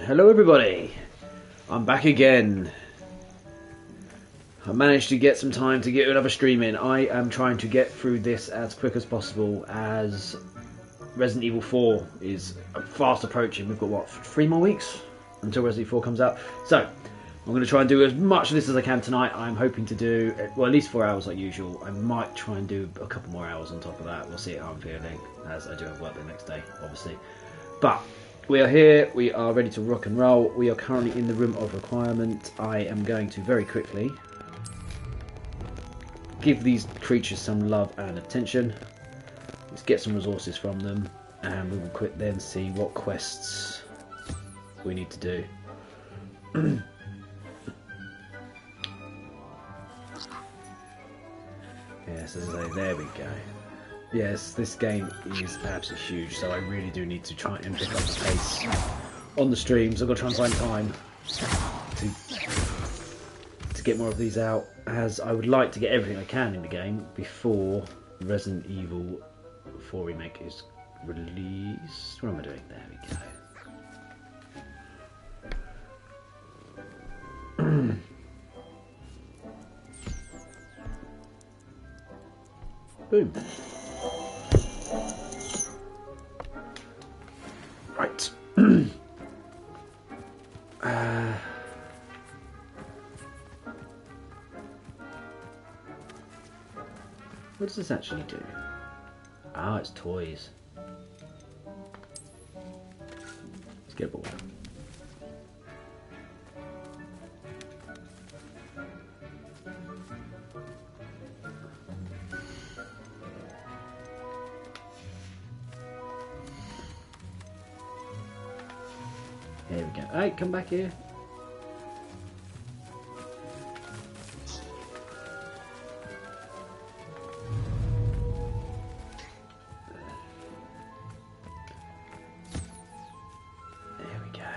Hello everybody, I'm back again. I managed to get some time to get another stream in. I am trying to get through this as quick as possible as Resident Evil 4 is fast approaching. We've got what, 3 more weeks until Resident Evil 4 comes out. So I'm going to try and do as much of this as I can tonight. I'm hoping to do, well, at least 4 hours like usual. I might try and do a couple more hours on top of that. We'll see how I'm feeling, as I do have work the next day, obviously. But we are here, we are ready to rock and roll. We are currently in the room of requirement. I am going to very quickly give these creatures some love and attention. Let's get some resources from them, and we will then see what quests we need to do. Yes, as I say, there we go. Yes, this game is absolutely huge, so I really do need to try and pick up the pace on the streams. I've got to try and find time to get more of these out, as I would like to get everything I can in the game before Resident Evil 4 Remake is released. What am I doing? There we go. Boom. Right. What does this actually do? Ah, it's toys. Let's get a ball. There we go. Hey, come back here. There we go.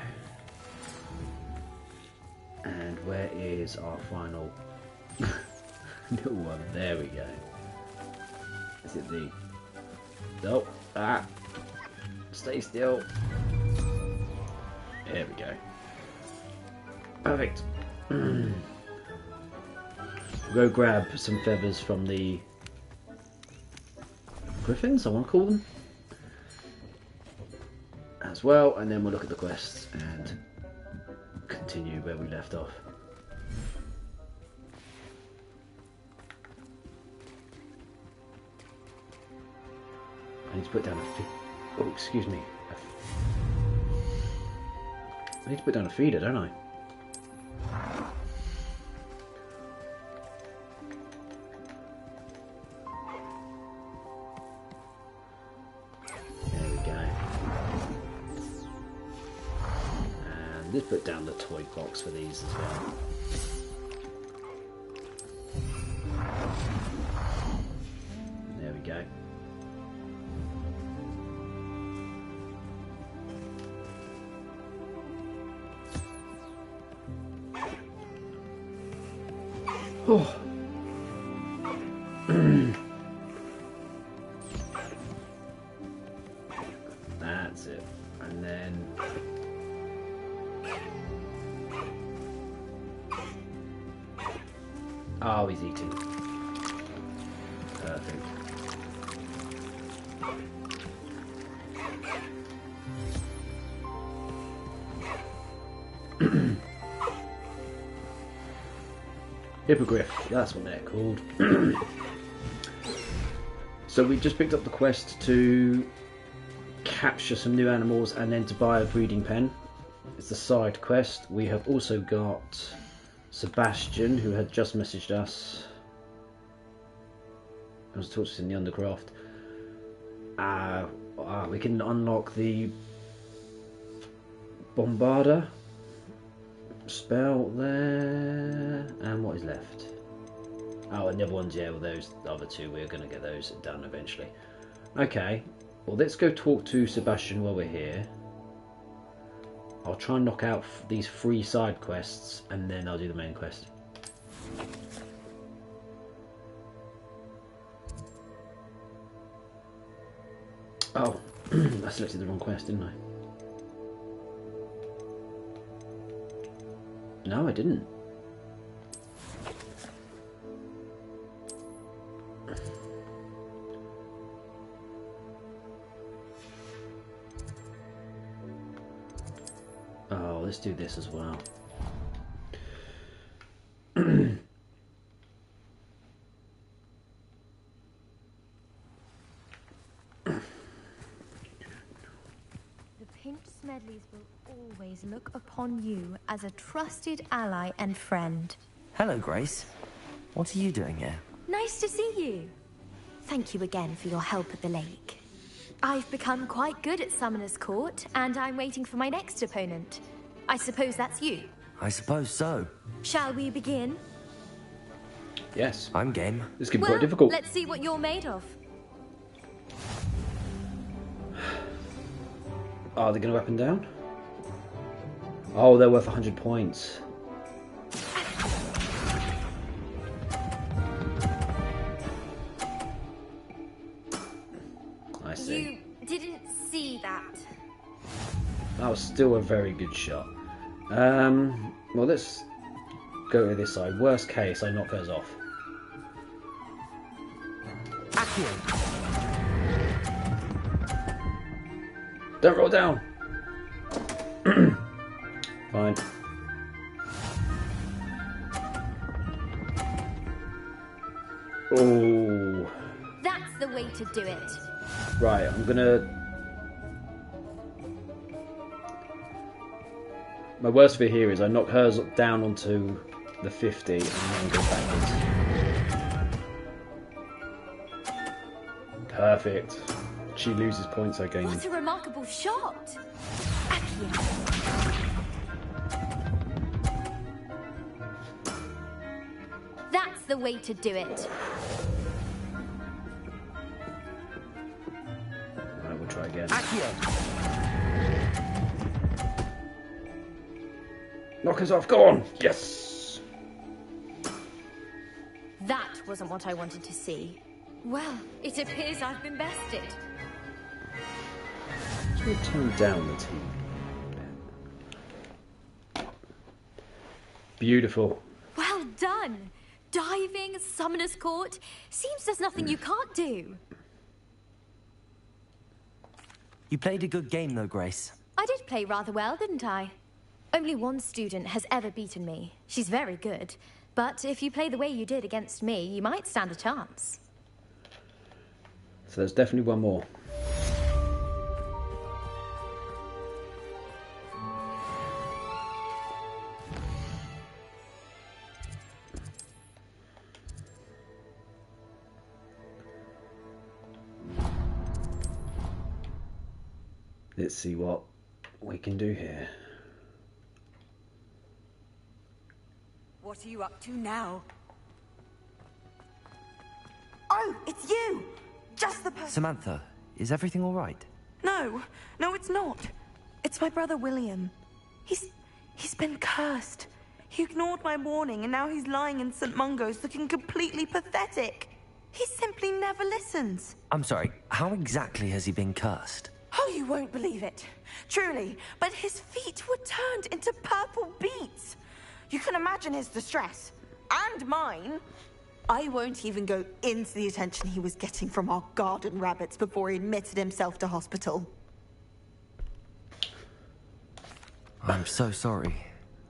And where is our final little one? There we go. Is it the... Nope. Ah. Stay still. There we go. Perfect. We'll go grab some feathers from the griffins, I want to call them, as well, and then we'll look at the quests and continue where we left off. I need to put down a oh, excuse me. I need to put down a feeder, don't I? There we go. And let's put down the toy box for these as well. There we go. Oh. That's it. And then oh, he's eating. Perfect. Hippogriff, that's what they're called. So we just picked up the quest to capture some new animals and then to buy a breeding pen. It's a side quest. We have also got Sebastian, who had just messaged us. I was talking to us in the Undercraft. We can unlock the Bombarder spell there, and what is left? Oh, and the other ones, yeah, well, those other two, we're going to get those done eventually. Okay, well, let's go talk to Sebastian while we're here. I'll try and knock out these 3 side quests, and then I'll do the main quest. Oh, I selected the wrong quest, didn't I? No, I didn't. Oh, let's do this as well. Smedleys will always look upon you as a trusted ally and friend. Hello, Grace. What are you doing here? Nice to see you. Thank you again for your help at the lake. I've become quite good at Summoner's Court, and I'm waiting for my next opponent. I suppose that's you. I suppose so. Shall we begin? Yes. I'm game. This can be quite difficult. Let's see what you're made of. Are they going to up and down? Oh, they're worth 100 points. I see. You didn't see that. That was still a very good shot. Well, let's go to this side. Worst case, I knock hers off. Accio. Don't roll down. Fine. Oh. That's the way to do it. Right, I'm gonna... My worst fear here is I knock hers down onto the 50 and then go backwards. Perfect. She loses points, I gain. What a remarkable shot! Accio. That's the way to do it. Right, we'll try again. Accio. Knock us off, go on! Yes! That wasn't what I wanted to see. Well, it appears I've been bested. Just going to tone down the TV. Beautiful. Well done! Diving, Summoner's Court. Seems there's nothing you can't do. You played a good game though, Grace. I did play rather well, didn't I? Only one student has ever beaten me. She's very good. But if you play the way you did against me, you might stand a chance. So there's definitely one more. Let's see what we can do here. What are you up to now? Oh, it's you! Just the person. Samantha, is everything all right? No, it's not. It's my brother William. He's been cursed. He ignored my warning and now he's lying in St. Mungo's looking completely pathetic. He simply never listens. I'm sorry, how exactly has he been cursed? Oh, you won't believe it. Truly, but his feet were turned into purple beets. You can imagine his distress. And mine. I won't even go into the attention he was getting from our garden rabbits before he admitted himself to hospital. I'm so sorry.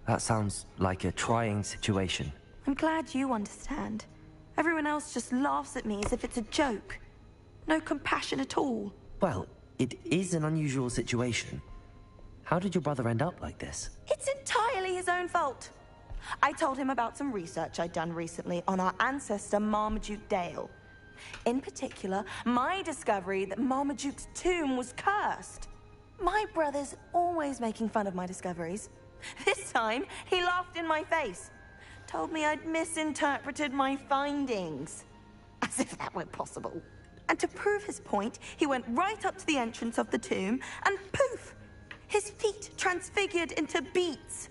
That sounds like a trying situation. I'm glad you understand. Everyone else just laughs at me as if it's a joke. No compassion at all. Well, it is an unusual situation. How did your brother end up like this? It's entirely his own fault. I told him about some research I'd done recently on our ancestor Marmaduke Dale. In particular, my discovery that Marmaduke's tomb was cursed. My brother's always making fun of my discoveries. This time, he laughed in my face. Told me I'd misinterpreted my findings. As if that were possible. And to prove his point, he went right up to the entrance of the tomb and poof! His feet transfigured into beets.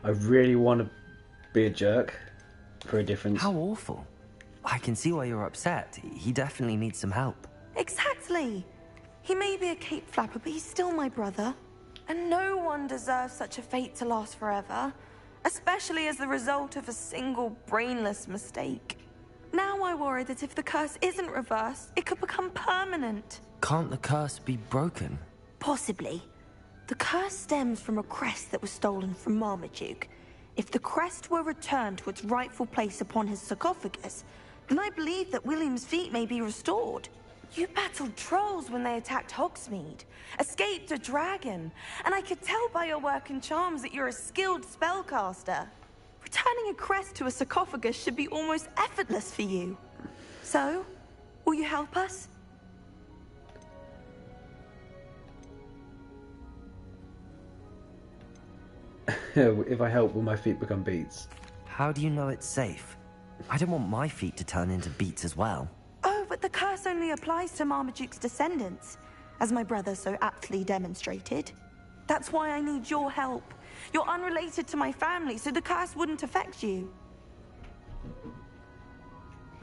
I really want to be a jerk for a difference. How awful. I can see why you're upset. He definitely needs some help. Exactly. He may be a cape flapper, but he's still my brother. And no one deserves such a fate to last forever, especially as the result of a single brainless mistake. Now I worry that if the curse isn't reversed, it could become permanent. Can't the curse be broken? Possibly. The curse stems from a crest that was stolen from Marmaduke. If the crest were returned to its rightful place upon his sarcophagus, then I believe that William's feet may be restored. You battled trolls when they attacked Hogsmeade, escaped a dragon, and I could tell by your work and charms that you're a skilled spellcaster. Returning a crest to a sarcophagus should be almost effortless for you. So, will you help us? If I help, will my feet become beets? How do you know it's safe? I don't want my feet to turn into beets as well. Oh, but the curse only applies to Marmaduke's descendants, as my brother so aptly demonstrated. That's why I need your help. You're unrelated to my family, so the curse wouldn't affect you.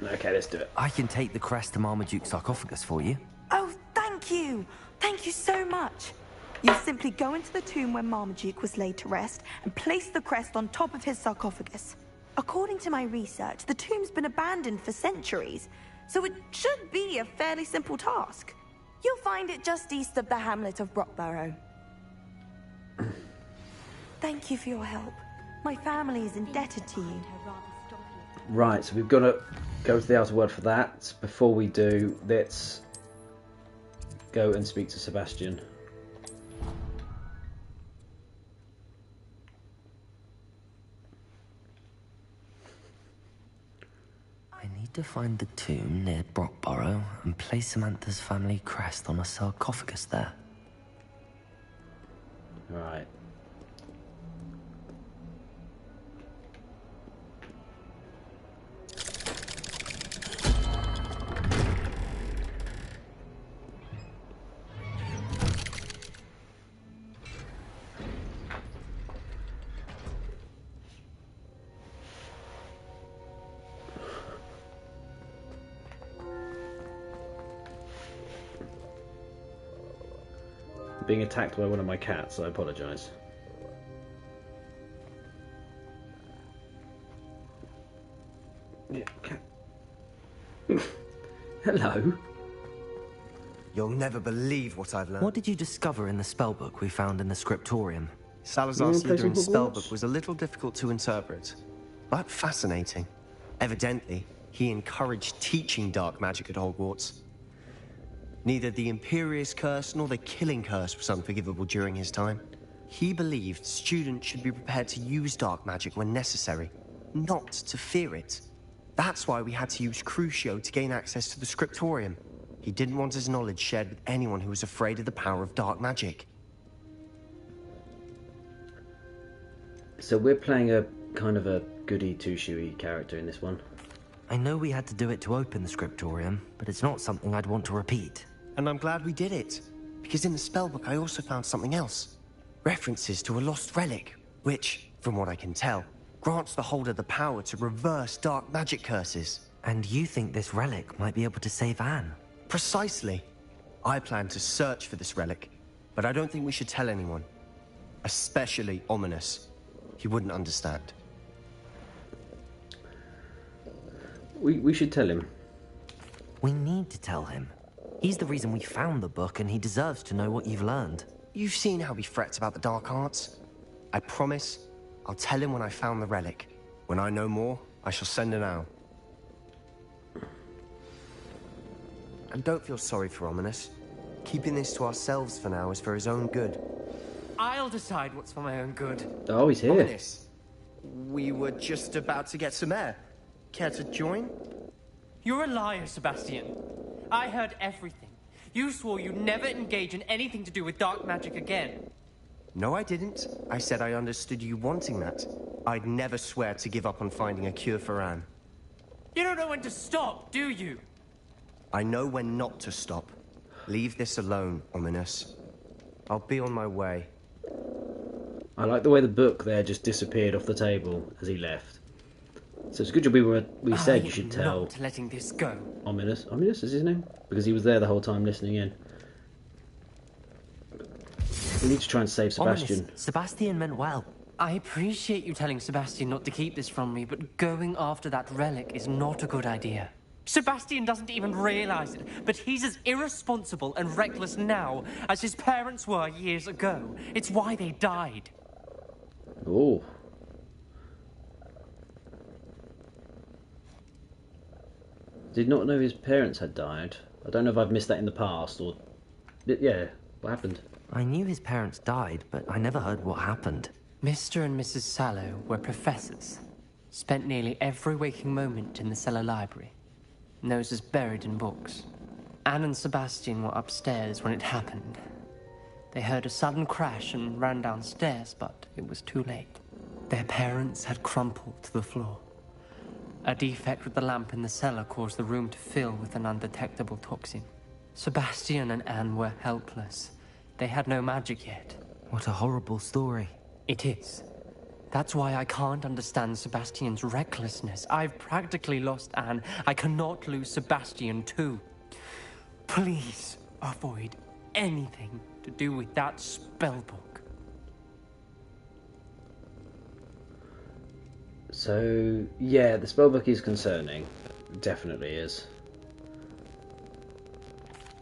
Okay, let's do it. I can take the crest to Marmaduke's sarcophagus for you. Oh, thank you! Thank you so much! You simply go into the tomb where Marmaduke was laid to rest and place the crest on top of his sarcophagus. According to my research, the tomb's been abandoned for centuries, so it should be a fairly simple task. You'll find it just east of the hamlet of Brockborough. Thank you for your help. My family is indebted to you. Right, so we've got to go to the outer world for that. Before we do, let's go and speak to Sebastian. I need to find the tomb near Brockborough and place Samantha's family crest on a sarcophagus there. Right. Being attacked by one of my cats, I apologise. Yeah, cat. Hello. You'll never believe what I've learned. What did you discover in the spellbook we found in the scriptorium? Salazar's You wanna play some Slytherin's Hogwarts? spellbook was a little difficult to interpret, but fascinating. Evidently, he encouraged teaching dark magic at Hogwarts. Neither the Imperious Curse nor the Killing Curse was unforgivable during his time. He believed students should be prepared to use dark magic when necessary, not to fear it. That's why we had to use Crucio to gain access to the scriptorium. He didn't want his knowledge shared with anyone who was afraid of the power of dark magic. So we're playing a kind of a goody two-shoey character in this one. I know we had to do it to open the scriptorium, but it's not something I'd want to repeat. And I'm glad we did it, because in the spellbook I also found something else. References to a lost relic, which, from what I can tell, grants the holder the power to reverse dark magic curses. And you think this relic might be able to save Anne? Precisely. I plan to search for this relic, but I don't think we should tell anyone. Especially Ominous. He wouldn't understand. We should tell him. We need to tell him. He's the reason we found the book, and he deserves to know what you've learned. You've seen how he frets about the dark arts. I promise I'll tell him when I found the relic. When I know more, I shall send an owl. And don't feel sorry for Ominous. Keeping this to ourselves for now is for his own good. I'll decide what's for my own good. Oh, he's here. Ominous, we were just about to get some air. Care to join? You're a liar, Sebastian. I heard everything. You swore you'd never engage in anything to do with dark magic again. No, I didn't. I said I understood you wanting that. I'd never swear to give up on finding a cure for Anne. You don't know when to stop, do you? I know when not to stop. Leave this alone, Ominous. I'll be on my way. I like the way the book there just disappeared off the table as he left. So it's a good job we said you should tell Not letting this go. Ominous. Ominous is his name? Because he was there the whole time listening in. this? We need to try and save Sebastian. Ominous. Sebastian meant well. I appreciate you telling Sebastian not to keep this from me, but going after that relic is not a good idea. Sebastian doesn't even realize it, but he's as irresponsible and reckless now as his parents were years ago. It's why they died. Oh. Did not know his parents had died. I don't know if I've missed that in the past or... Yeah, what happened? I knew his parents died, but I never heard what happened. Mr. and Mrs. Sallow were professors. Spent nearly every waking moment in the cellar library. Noses buried in books. Anne and Sebastian were upstairs when it happened. They heard a sudden crash and ran downstairs, but it was too late. Their parents had crumpled to the floor. A defect with the lamp in the cellar caused the room to fill with an undetectable toxin. Sebastian and Anne were helpless. They had no magic yet. What a horrible story. It is. That's why I can't understand Sebastian's recklessness. I've practically lost Anne. I cannot lose Sebastian too. Please avoid anything to do with that spellbook. So, yeah, the spellbook is concerning. Definitely is.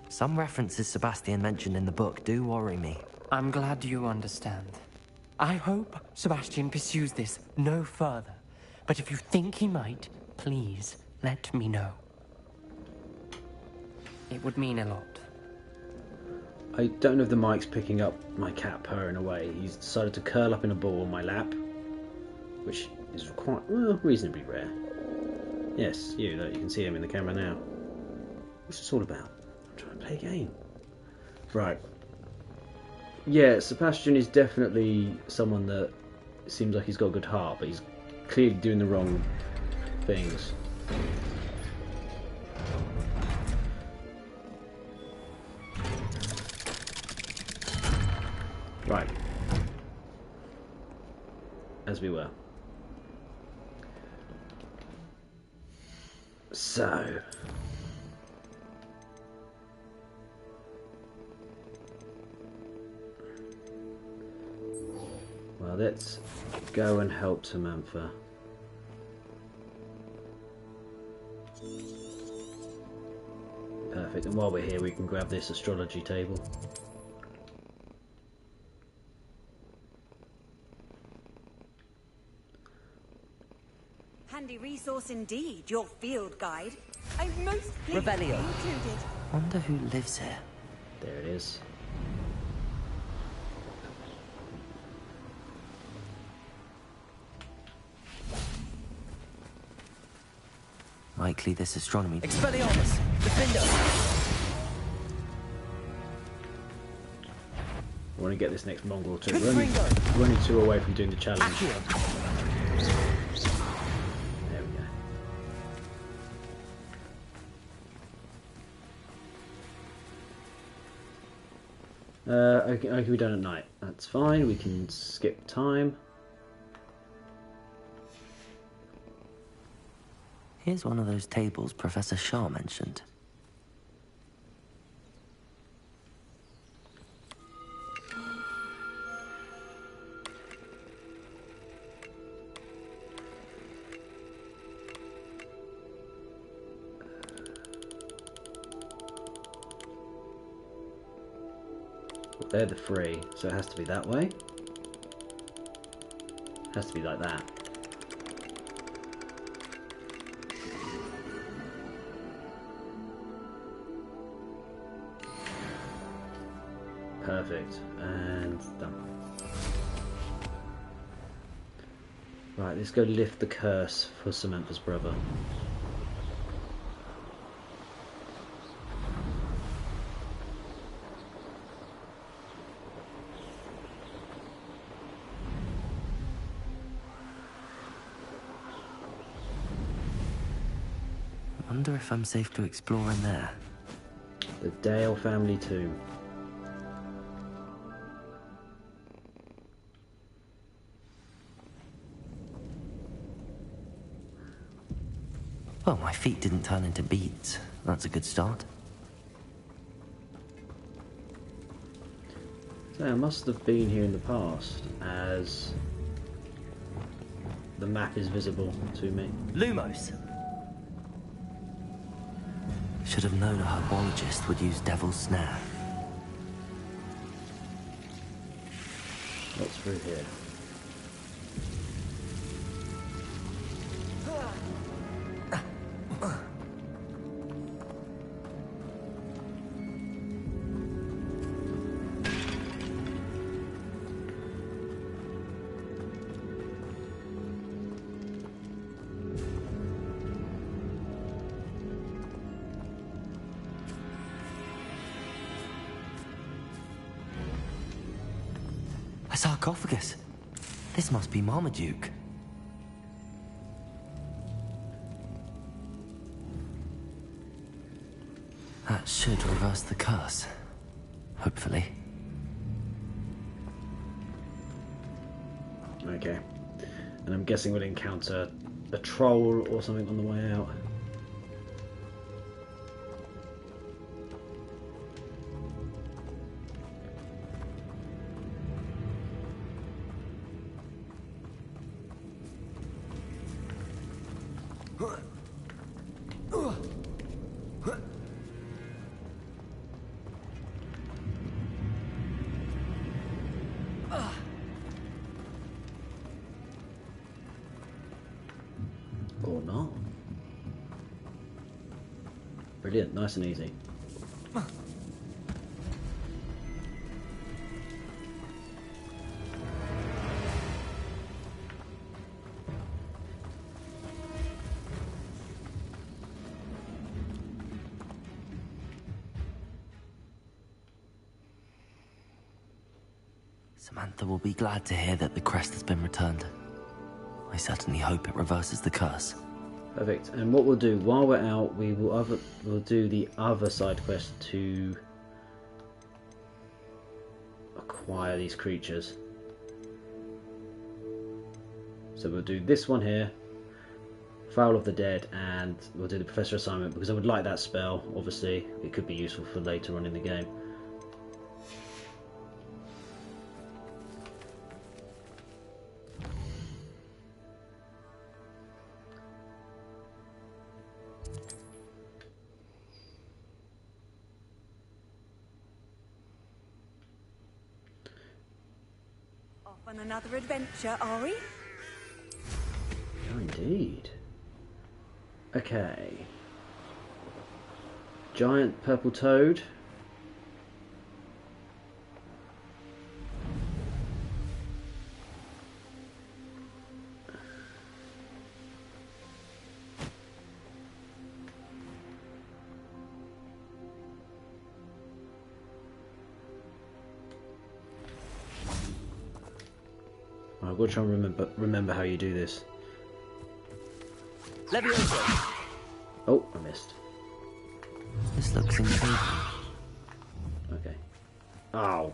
Some references Sebastian mentioned in the book do worry me. I'm glad you understand. I hope Sebastian pursues this no further. But if you think he might, please let me know. It would mean a lot. I don't know if the mic's picking up my cat purring away. He's decided to curl up in a ball on my lap, which is quite reasonably rare. Yes, you can see him in the camera now. What's this all about? I'm trying to play a game. Right. Yeah, Sebastian is definitely someone that seems like he's got a good heart, but he's clearly doing the wrong things. Right. As we were. So... well, let's go and help Samantha. Perfect, and while we're here we can grab this astrology table. Handy resource indeed, your field guide. I'm most pleased to be Revelio. included. Wonder who lives here. There it is. Likely this astronomy... Expelliarmus! Defender! I want to get this next mongrel too. Confringo! We're only 2 away from doing the challenge. Accio! There we go. Okay, we're done at night. That's fine. We can skip time. Here's one of those tables Professor Shah mentioned. They're the 3, so it has to be that way. Has to be like that. Perfect, and done. Right, let's go lift the curse for Samantha's brother. Wonder if I'm safe to explore in there. The Dale family tomb. Well, my feet didn't turn into beads. That's a good start. So I must have been here in the past, as the map is visible to me. Lumos! Should have known a herbologist would use Devil's Snare. What's through here? A sarcophagus. This must be Marmaduke. That should reverse the curse. Hopefully. Okay. And I'm guessing we'll encounter a troll or something on the way out. Or not. Brilliant, nice and easy. Samantha will be glad to hear that the crest has been returned. I certainly hope it reverses the curse. Perfect. And what we'll do while we're out, we'll do the other side quest to acquire these creatures. So we'll do this one here, Foul of the Dead, and we'll do the Professor assignment because I would like that spell. Obviously, it could be useful for later on in the game. On another adventure, are we? Oh, indeed. Okay. Giant purple toad. I've got to try and remember how you do this. Levioso! Oh, I missed. This looks intriguing. Okay. Oh,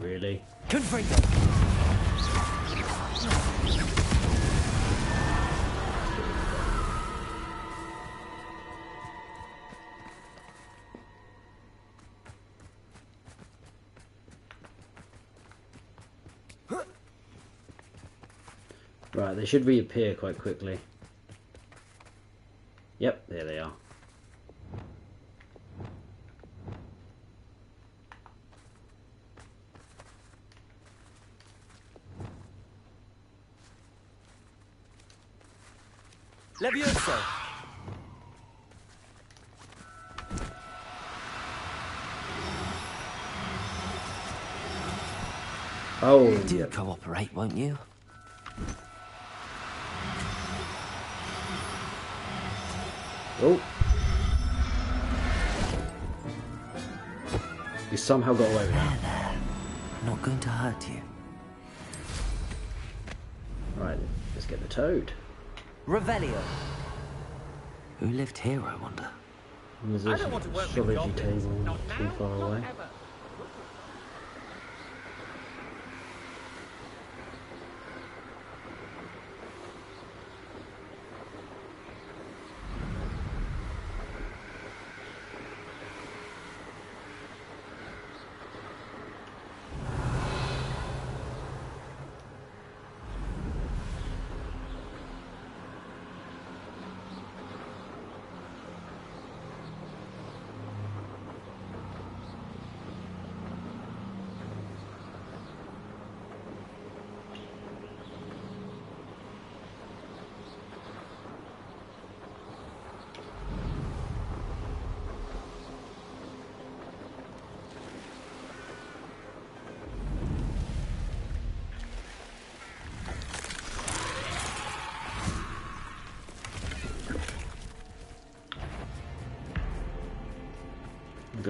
really? Confringo! Right, they should reappear quite quickly. Yep, there they are. Levioso! Oh, Do yep. cooperate, won't you? Oh. You somehow got away with that. There. I'm not going to hurt you. Right, let's get the toad. Revelio. Who lived here, I wonder? There's I a don't want to work with astrology goblins. table Not too now, far not away. ever.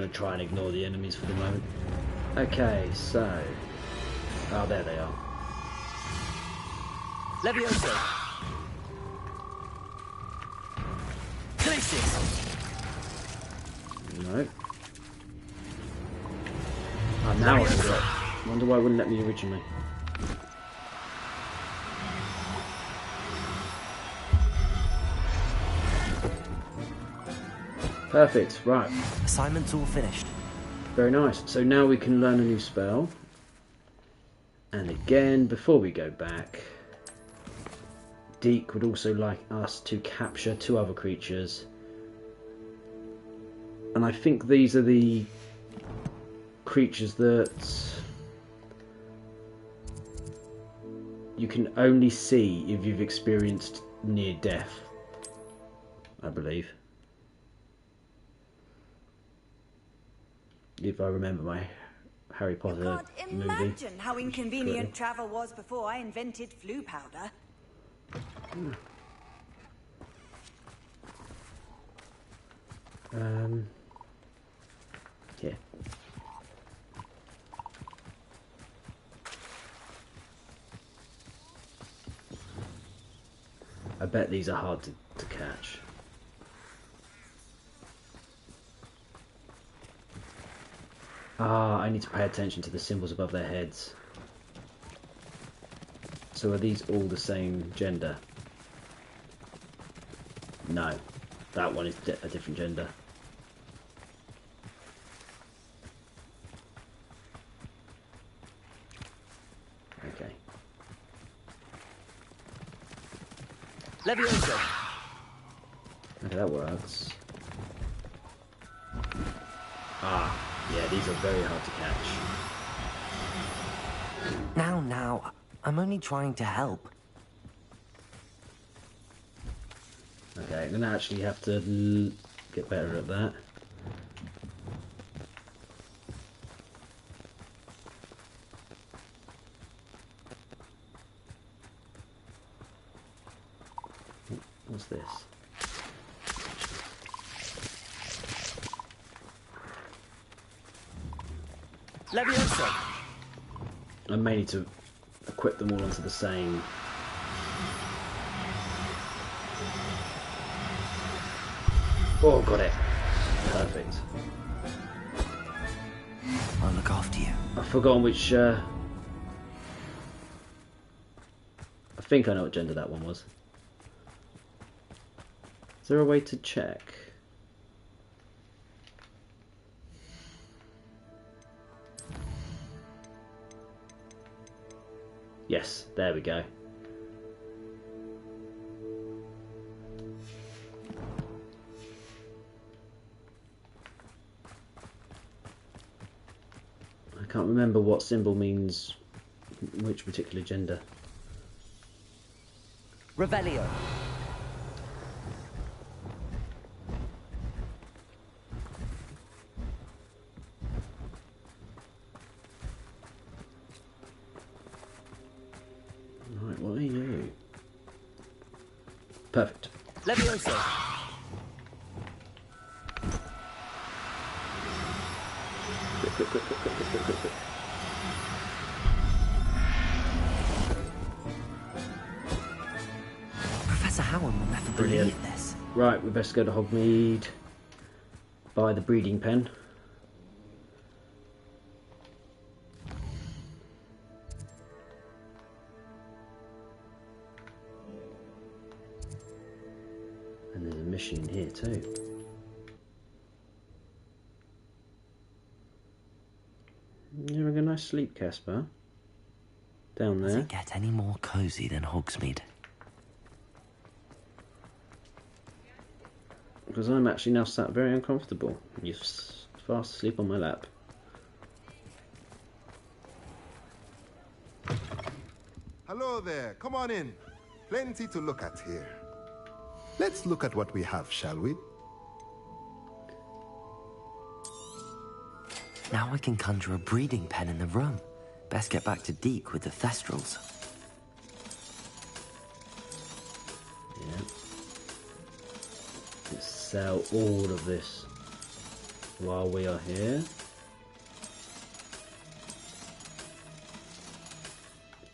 going to try and ignore the enemies for the moment. Okay, so... Oh, there they are. Levioso! Glacis! No. Oh, now I can do it. Wonder why it wouldn't let me originally. Perfect, right. Assignment's all finished. Very nice. So now we can learn a new spell. And again, before we go back, Deke would also like us to capture 2 other creatures. And I think these are the creatures that you can only see if you've experienced near death, I believe. If I remember my Harry Potter Can't movie. imagine how inconvenient travel was before I invented flu powder. Yeah. I bet these are hard to catch. Ah, I need to pay attention to the symbols above their heads. So are these all the same gender? No. That one is a different gender. Okay. Levioso! Okay, that works. Ah, yeah, these are very hard to catch. Now, I'm only trying to help. Okay, I'm going to actually have to get better at that. What's this? Levioso! I may need to equip them all onto the same. Oh, got it. Perfect. I'll look after you. I've forgotten which. I think I know what gender that one was. Is there a way to check? Yes, there we go. I can't remember what symbol means which particular gender. Revelio! Right, what are you? Perfect. Levioso! Quick. Professor Howard will never Brilliant. believe this. Right, we best go to Hogmeade. Buy the breeding pen. And there's a mission here too. You having a nice sleep, Casper? Down Does there. it get any more cozy than Hogsmeade? Because I'm actually now sat very uncomfortable. You're fast asleep on my lap. Hello there, come on in. Plenty to look at here. Let's look at what we have, shall we? Now I can conjure a breeding pen in the room. Best get back to Deke with the Thestrals. Yeah. Let's sell all of this. while we are here.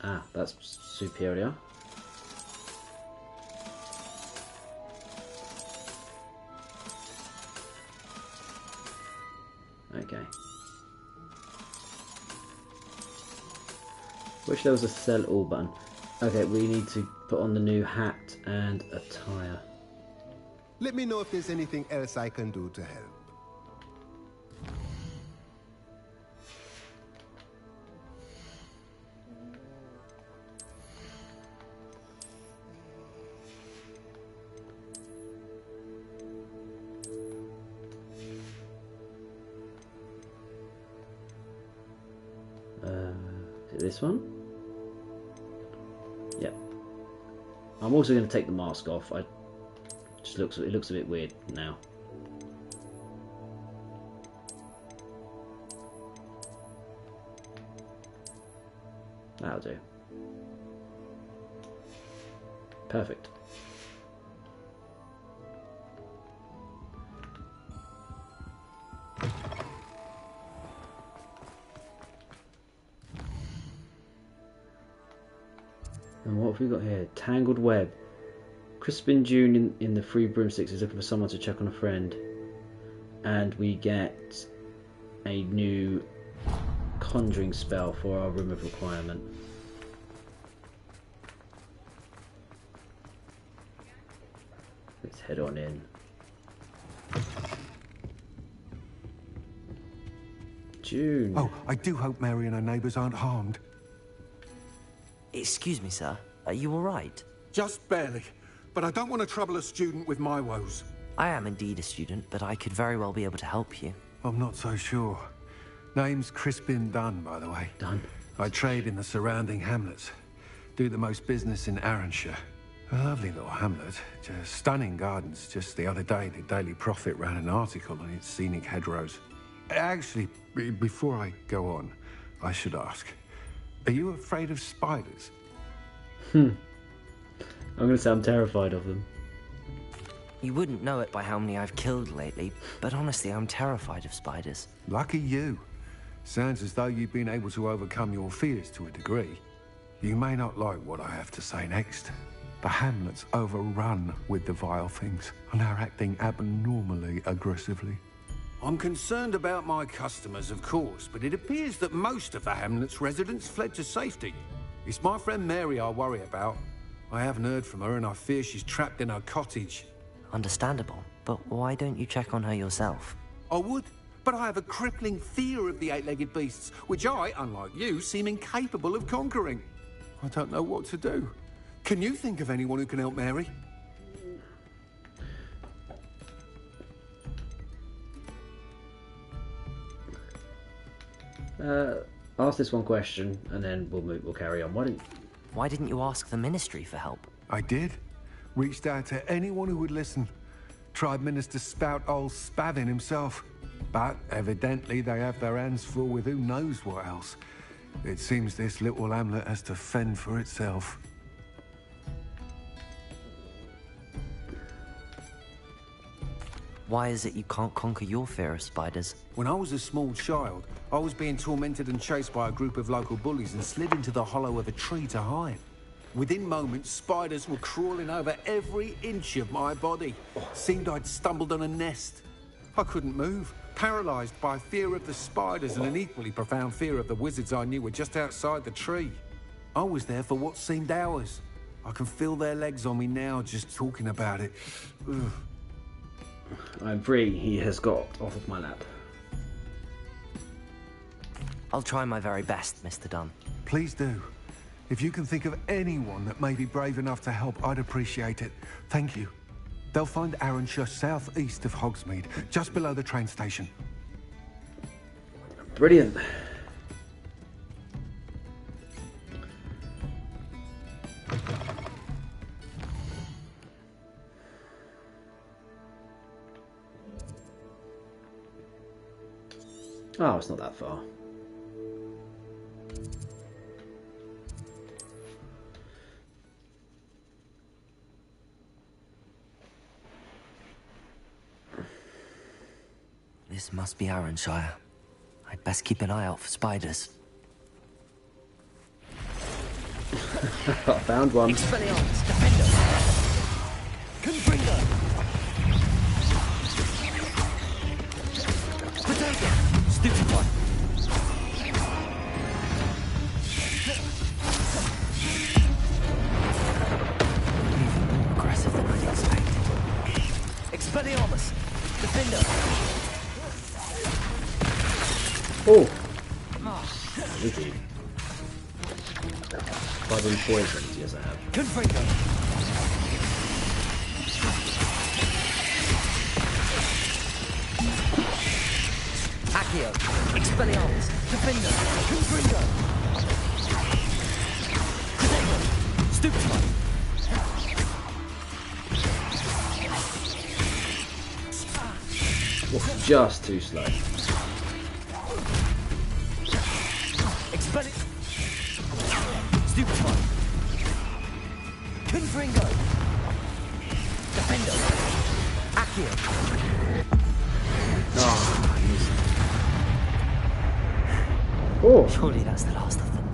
Ah, that's superior. Okay. Wish there was a sell all button. Okay, we need to put on the new hat and attire. Let me know if there's anything else I can do to help. Is it this one? Yep. I'm also going to take the mask off. It looks a bit weird now. That'll do. Perfect. And what have we got here? Tangled web. Crispin June in the Free Broomsticks is looking for someone to check on a friend. And we get a new conjuring spell for our room of requirement. Let's head on in. June. Oh, I do hope Mary and her neighbours aren't harmed. Excuse me, sir. Are you all right? Just barely. But I don't want to trouble a student with my woes. I am indeed a student, but I could very well be able to help you. I'm not so sure. Name's Crispin Dunn, by the way. Dunn. I trade in the surrounding hamlets. Do the most business in Arranshire. A lovely little hamlet. Just stunning gardens. Just the other day, the Daily Prophet ran an article on its scenic hedgerows. Actually, before I go on, I should ask. Are you afraid of spiders? I'm going to say I'm terrified of them. You wouldn't know it by how many I've killed lately, but honestly, I'm terrified of spiders. Lucky you. Sounds as though you've been able to overcome your fears to a degree. You may not like what I have to say next. The hamlet's overrun with the vile things, and are acting abnormally aggressively. I'm concerned about my customers, of course, but it appears that most of the hamlet's residents fled to safety. It's my friend Mary I worry about. I haven't heard from her, and I fear she's trapped in her cottage. Understandable, but why don't you check on her yourself? I would, but I have a crippling fear of the eight-legged beasts, which I, unlike you, seem incapable of conquering. I don't know what to do. Can you think of anyone who can help Mary? Ask this one question, and then we'll carry on. Why didn't you ask the ministry for help? I did. Reached out to anyone who would listen. Tried Minister Spout old Spavin himself. But evidently they have their hands full with who knows what else. It seems this little hamlet has to fend for itself. Why is it you can't conquer your fear of spiders? When I was a small child, I was being tormented and chased by a group of local bullies and slid into the hollow of a tree to hide. Within moments, spiders were crawling over every inch of my body. Seemed I'd stumbled on a nest. I couldn't move, paralysed by fear of the spiders and an equally profound fear of the wizards I knew were just outside the tree. I was there for what seemed hours. I can feel their legs on me now just talking about it. Ugh. I'm free. He has got off of my lap. I'll try my very best, Mr. Dunn. Please do. If you can think of anyone that may be brave enough to help, I'd appreciate it. Thank you. They'll find Arranshire southeast of Hogsmeade, just below the train station. Brilliant. Oh, it's not that far. This must be Arranshire. I'd best keep an eye out for spiders. I found one. Expelliarmus, Defender! Confringo! Potato! Stupid one! Even more aggressive than I'd expected. Expelliarmus! Defender! Oh! Sneaky. Spider poisoned, yes I have. Confringo! Accio! Expelliarmus! Defender! Confringo! Potato! Stupid one! Oh, just too slow. Expelli... Stupid one! Confringo! Defender! Accio! Oh! Surely that's the last of them.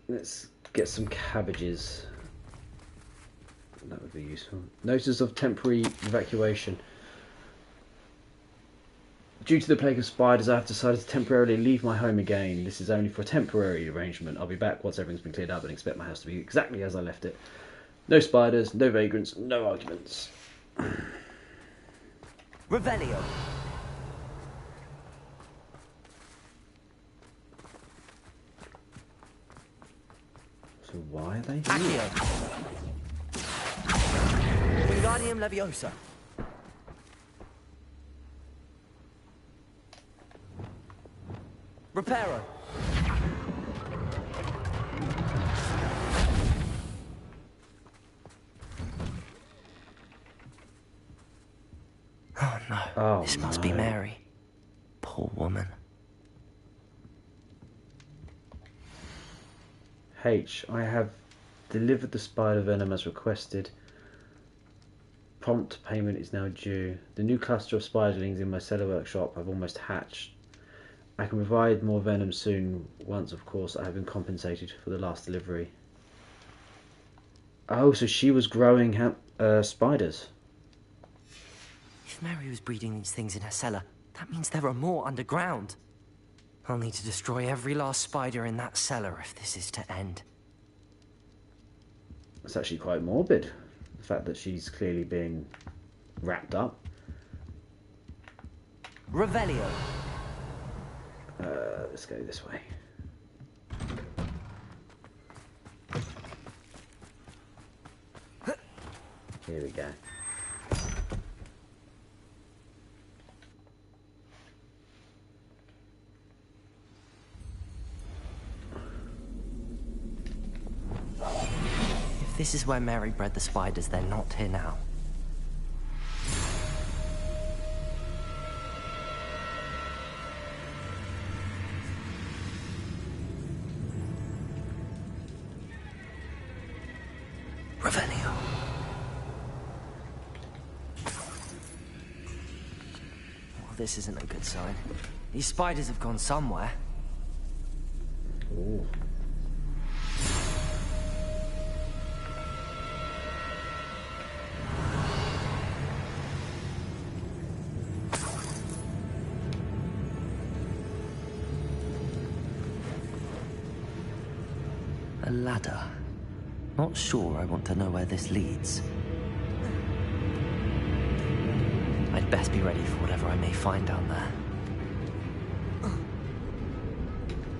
Let's get some cabbages. That would be useful. Notice of temporary evacuation. Due to the plague of spiders, I have decided to temporarily leave my home again. This is only for a temporary arrangement. I'll be back once everything's been cleared up and expect my house to be exactly as I left it. No spiders, no vagrants, no arguments. Revelio! So why are they here? Accio! Wingardium Leviosa! Reparo! Oh no, Oh, this must be no. Mary. Poor woman. H. I have delivered the spider venom as requested. Prompt payment is now due. The new cluster of spiderlings in my cellar workshop have almost hatched. I can provide more venom soon, once of course I have been compensated for the last delivery. Oh, so she was growing spiders. If Mary was breeding these things in her cellar, that means there are more underground. I'll need to destroy every last spider in that cellar if this is to end. It's actually quite morbid, the fact that she's clearly being wrapped up. Revelio! Let's go this way. Here we go. If this is where Mary bred the spiders, they're not here now. Revelio. Well, this isn't a good sign. These spiders have gone somewhere. Ooh. A ladder. Not sure I want to know where this leads. I'd best be ready for whatever I may find down there.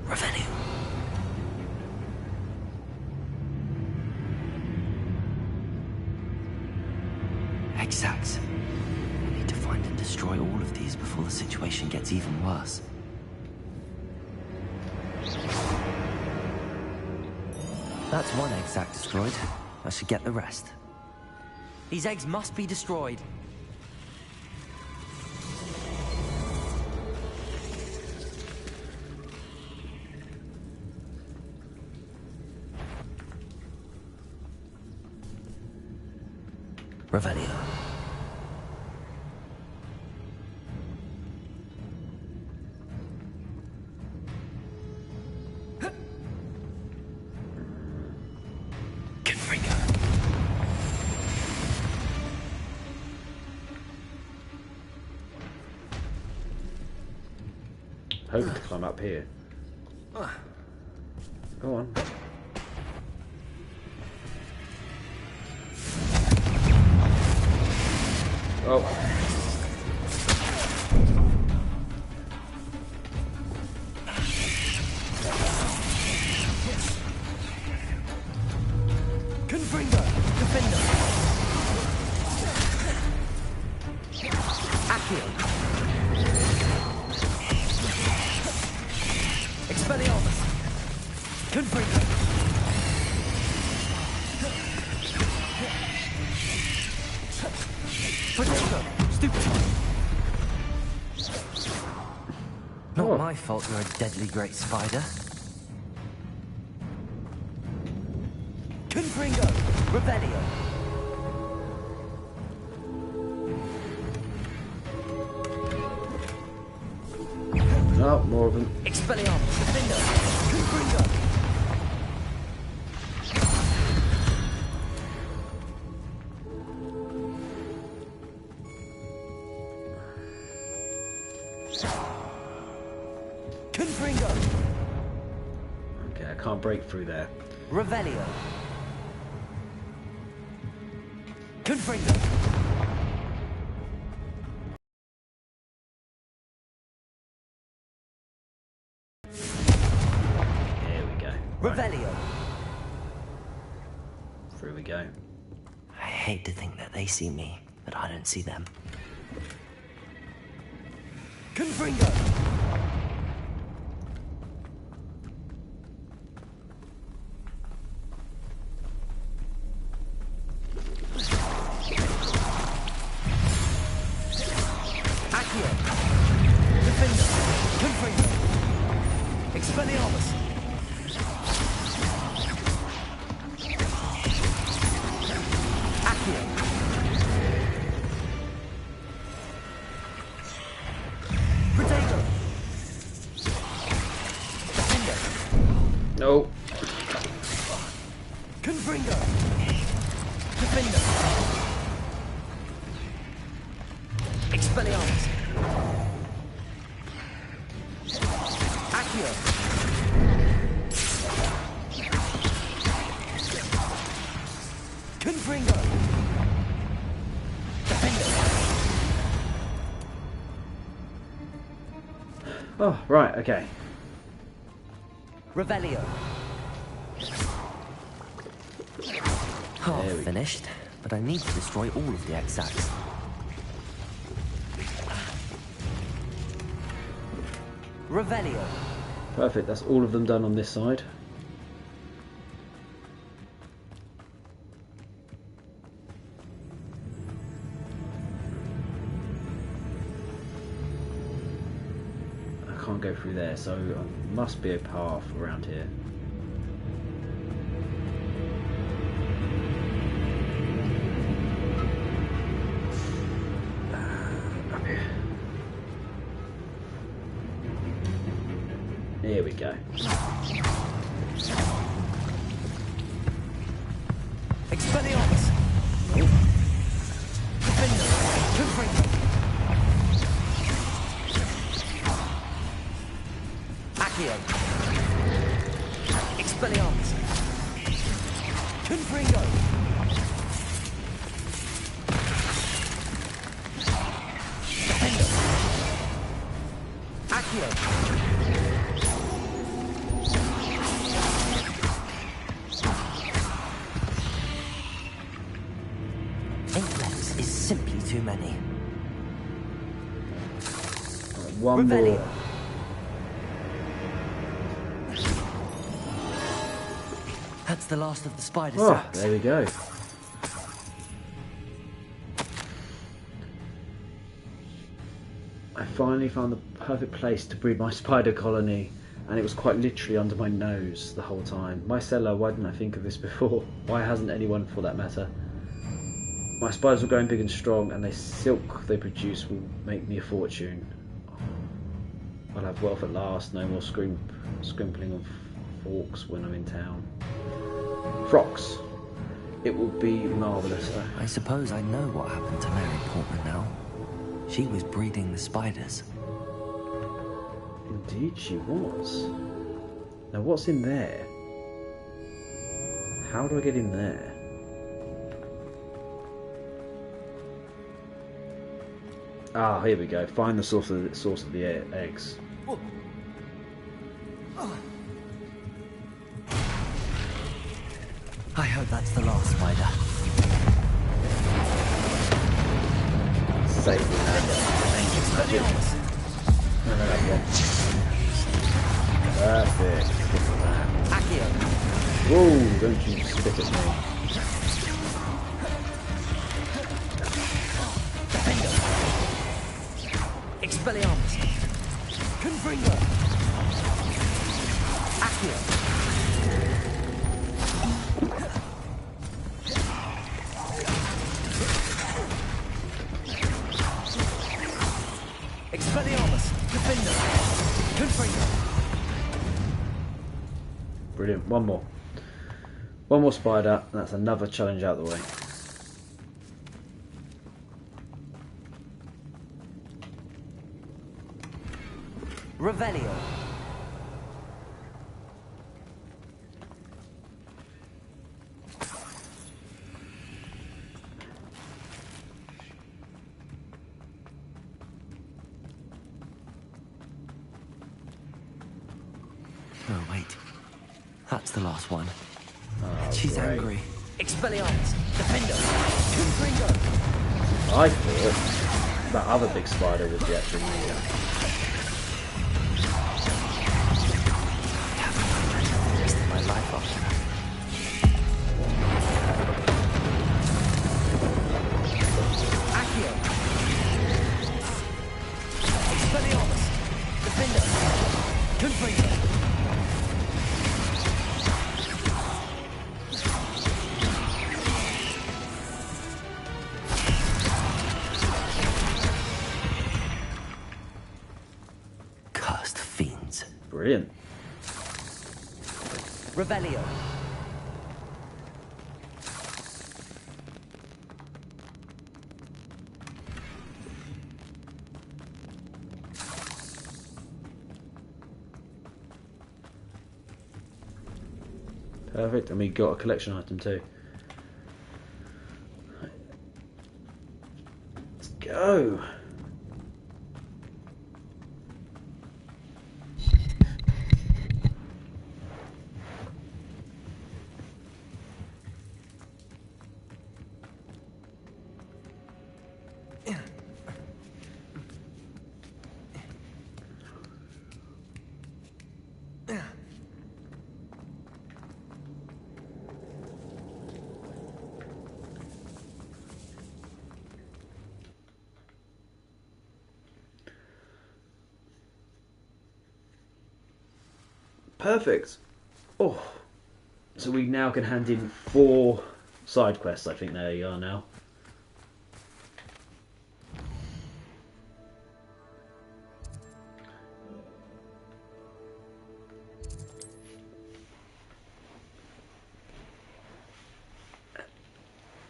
Revenue. Exact. I need to find and destroy all of these before the situation gets even worse. That's one egg sac destroyed. I should get the rest. These eggs must be destroyed. Revelio. Hoping to climb up here. Go on. Oh. Confringo! Defender! Accio! Expelliarmus! Confringo! Protector! Stupefy! Not my fault you're a deadly great spider. Confringo! Revelio! Oh, more of them. Expelliarmus! Defender! Confringo! Confringo! Okay, I can't break through there. Revelio! Confringo! Here we go. Revelio! Through we go. I hate to think that they see me, but I don't see them. Confringo! Accio! Defender! Confringo! Expelliarmus! Accio! Protego! Defender! No. Confringo! Defender! Expelliarmus! Accio! Confringo! Defender! Oh, right, okay. Revelio! Half There we go. finished, but I need to destroy all of the exacts. Revelio! Perfect, that's all of them done on this side. I can't go through there, so there must be a path around here. Up here. Here we go. Expelliarmus! Defender! Confringo! Accio! Expelliarmus! Confringo! Defender! Accio! Inklets is simply too many. One Revelio. more. That's the last of the spider Oh, sacks. there we go. I finally found the perfect place to breed my spider colony, and it was quite literally under my nose the whole time. My cellar, why didn't I think of this before? Why hasn't anyone, for that matter? My spiders are growing big and strong, and the silk they produce will make me a fortune. I'll have wealth at last, no more scrimpling of forks when I'm in town. Frocks. It will be marvellous. I suppose I know what happened to Mary Portman now. She was breeding the spiders. Indeed she was. Now what's in there? How do I get in there? Ah, here we go. Find the source of the eggs. I hope that's the last spider. Save the magic. No, that one. Perfect. Look at that. Accio. Whoa, don't you spit at me. Expelliarmus. Confringo. Accio. Expelliarmus. Defender. Confringo. Brilliant. One more. One more spider, and that's another challenge out of the way. Revelio. Oh, wait. That's the last one. Oh, she's great. angry. Expelliarmus. Defender. Confringo. I thought that other big spider was the actual leader. My life after that. Accio. Expelliarmus. Defender. Confringo. Cursed fiends. Brilliant. Revelio. Perfect, and we got a collection item too. Let's go. Perfect. Oh, so we now can hand in 4 side quests. I think there you are now.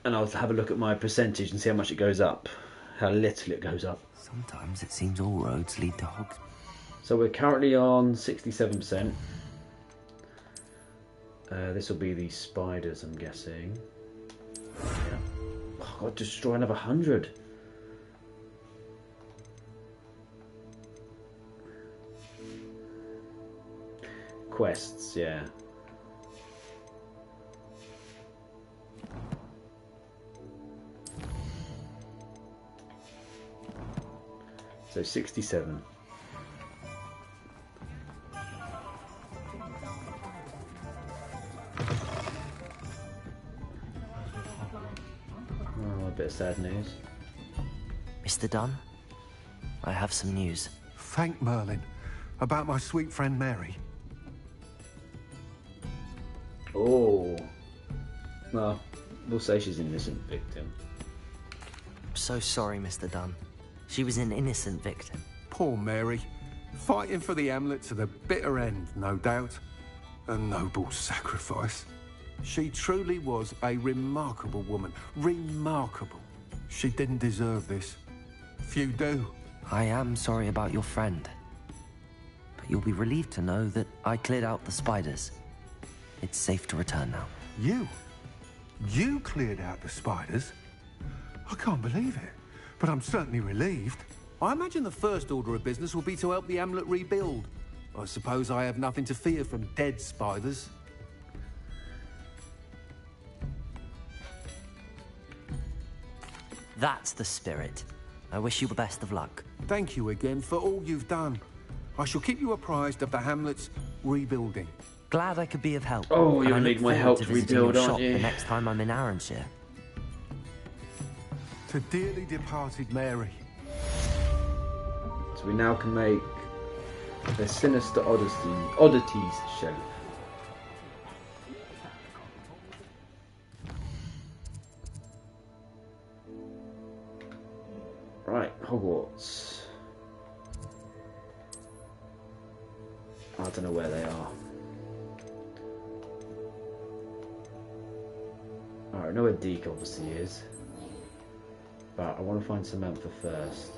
And I'll have a look at my percentage and see how much it goes up, how little it goes up. Sometimes it seems all roads lead to Hogs. So we're currently on 67%. This will be the spiders, I'm guessing. Yeah. Oh, I'll destroy another 100. Quests, yeah. So 67. Oh, a bit of sad news. Mr. Dunn, I have some news. Thank Merlin. About my sweet friend Mary. Oh. Well, we'll say she's an innocent victim. so sorry, Mr. Dunn. She was an innocent victim. Poor Mary. Fighting for the Hamlet to the bitter end, no doubt. A noble sacrifice. She truly was a remarkable woman. Remarkable. She didn't deserve this. Few do. I am sorry about your friend. But you'll be relieved to know that I cleared out the spiders. It's safe to return now. You? You cleared out the spiders? I can't believe it. But I'm certainly relieved. I imagine the first order of business will be to help the Hamlet rebuild. I suppose I have nothing to fear from dead spiders. That's the spirit. I wish you the best of luck. Thank you again for all you've done. I shall keep you apprised of the Hamlet's rebuilding. Glad I could be of help. Oh, and you'll I need look my forward help to to visiting rebuild, your aren't shop you? the next time I'm in Arranshire. To dearly departed Mary. So we now can make the Sinister Oddities shelf. Right, Hogwarts. I don't know where they are. Alright, I know where Deke obviously is. But I want to find Samantha first.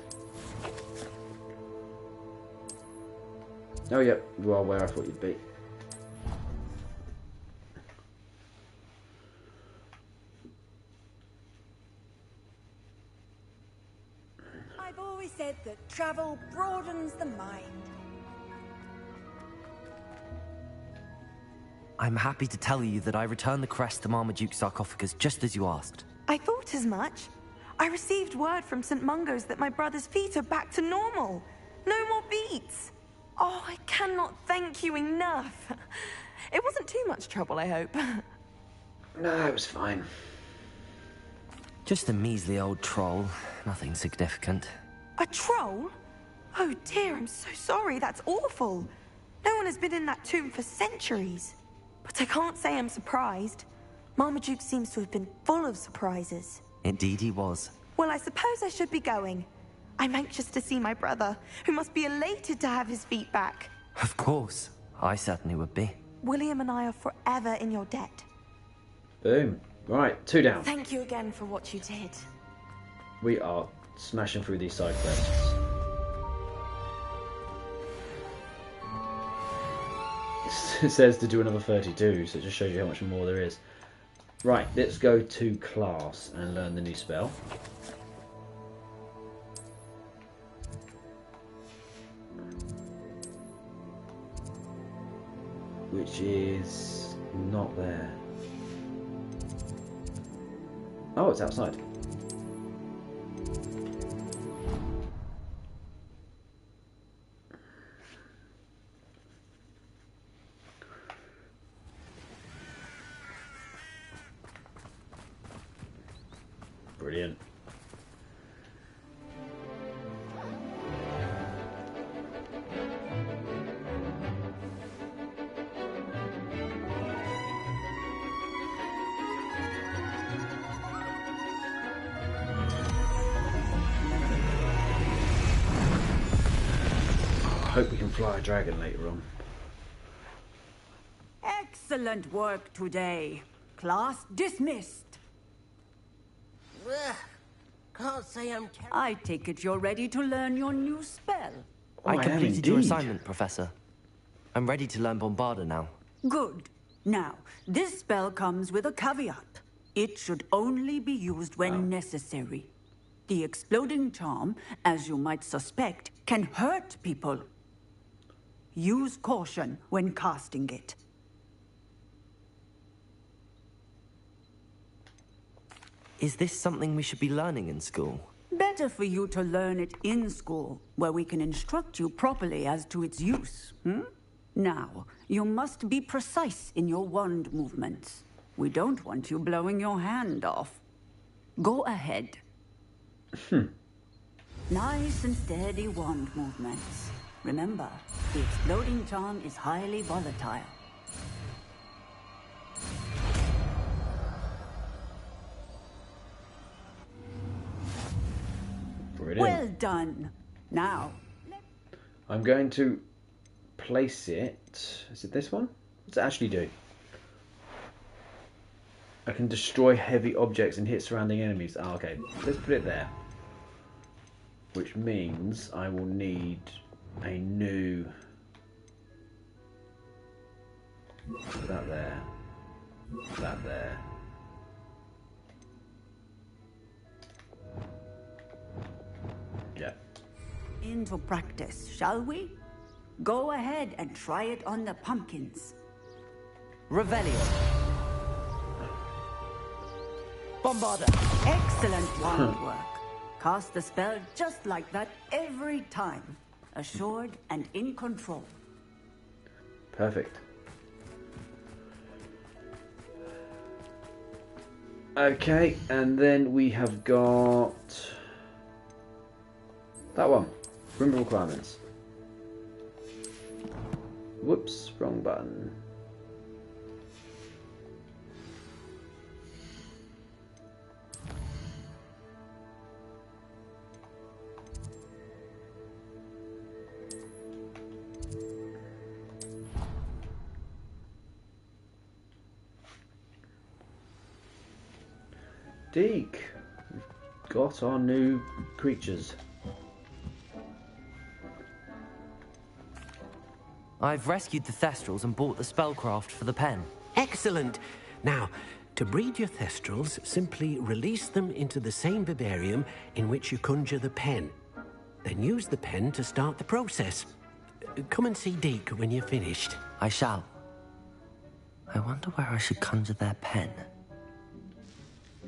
Oh, yep, you are where I thought you'd be. I've always said that travel broadens the mind. I'm happy to tell you that I returned the crest to Marmaduke's sarcophagus just as you asked. I thought as much. I received word from St. Mungo's that my brother's feet are back to normal. No more beats. Oh, I cannot thank you enough. It wasn't too much trouble, I hope. No, it was fine. Just a measly old troll. Nothing significant. A troll? Oh dear, I'm so sorry. That's awful. No one has been in that tomb for centuries. But I can't say I'm surprised. Marmaduke seems to have been full of surprises. Indeed he was. Well, I suppose I should be going. I'm anxious to see my brother, who must be elated to have his feet back. Of course. I certainly would be. William and I are forever in your debt. Boom. Right, 2 down. Thank you again for what you did. We are smashing through these side quests. It says to do another 32, so it just shows you how much more there is. Right, let's go to class and learn the new spell. Which is not there. Oh, it's outside. Brilliant. I hope we can fly a dragon later on. Excellent work today. Class dismissed. Can't say I'm I take it you're ready to learn your new spell. Oh, I am completed your indeed. assignment, Professor. I'm ready to learn Bombarda now. Good. Now, this spell comes with a caveat. It should only be used when necessary. The exploding charm, as you might suspect, can hurt people. Use caution when casting it. Is this something we should be learning in school? Better for you to learn it in school, where we can instruct you properly as to its use. Now, you must be precise in your wand movements. We don't want you blowing your hand off. Go ahead. Nice and steady wand movements. Remember, the exploding charm is highly volatile. lure it in. Well done. Now, I'm going to place it. Is it this one? What's it actually do? I can destroy heavy objects and hit surrounding enemies. Oh, okay. Let's put it there. Which means I will need a new... That there. That there. Yeah. into practice, shall we? Go ahead and try it on the pumpkins. Revelio. Bombarda. Excellent wand work. Cast the spell just like that every time. Assured and in control. Perfect. Okay, and then we have got that one. Room requirements. Whoops, wrong button. Deke, we've got our new creatures. I've rescued the Thestrals and bought the spellcraft for the pen. Excellent. Now, to breed your Thestrals, simply release them into the same vivarium in which you conjure the pen. Then use the pen to start the process. Come and see Deke when you're finished. I shall. I wonder where I should conjure their pen.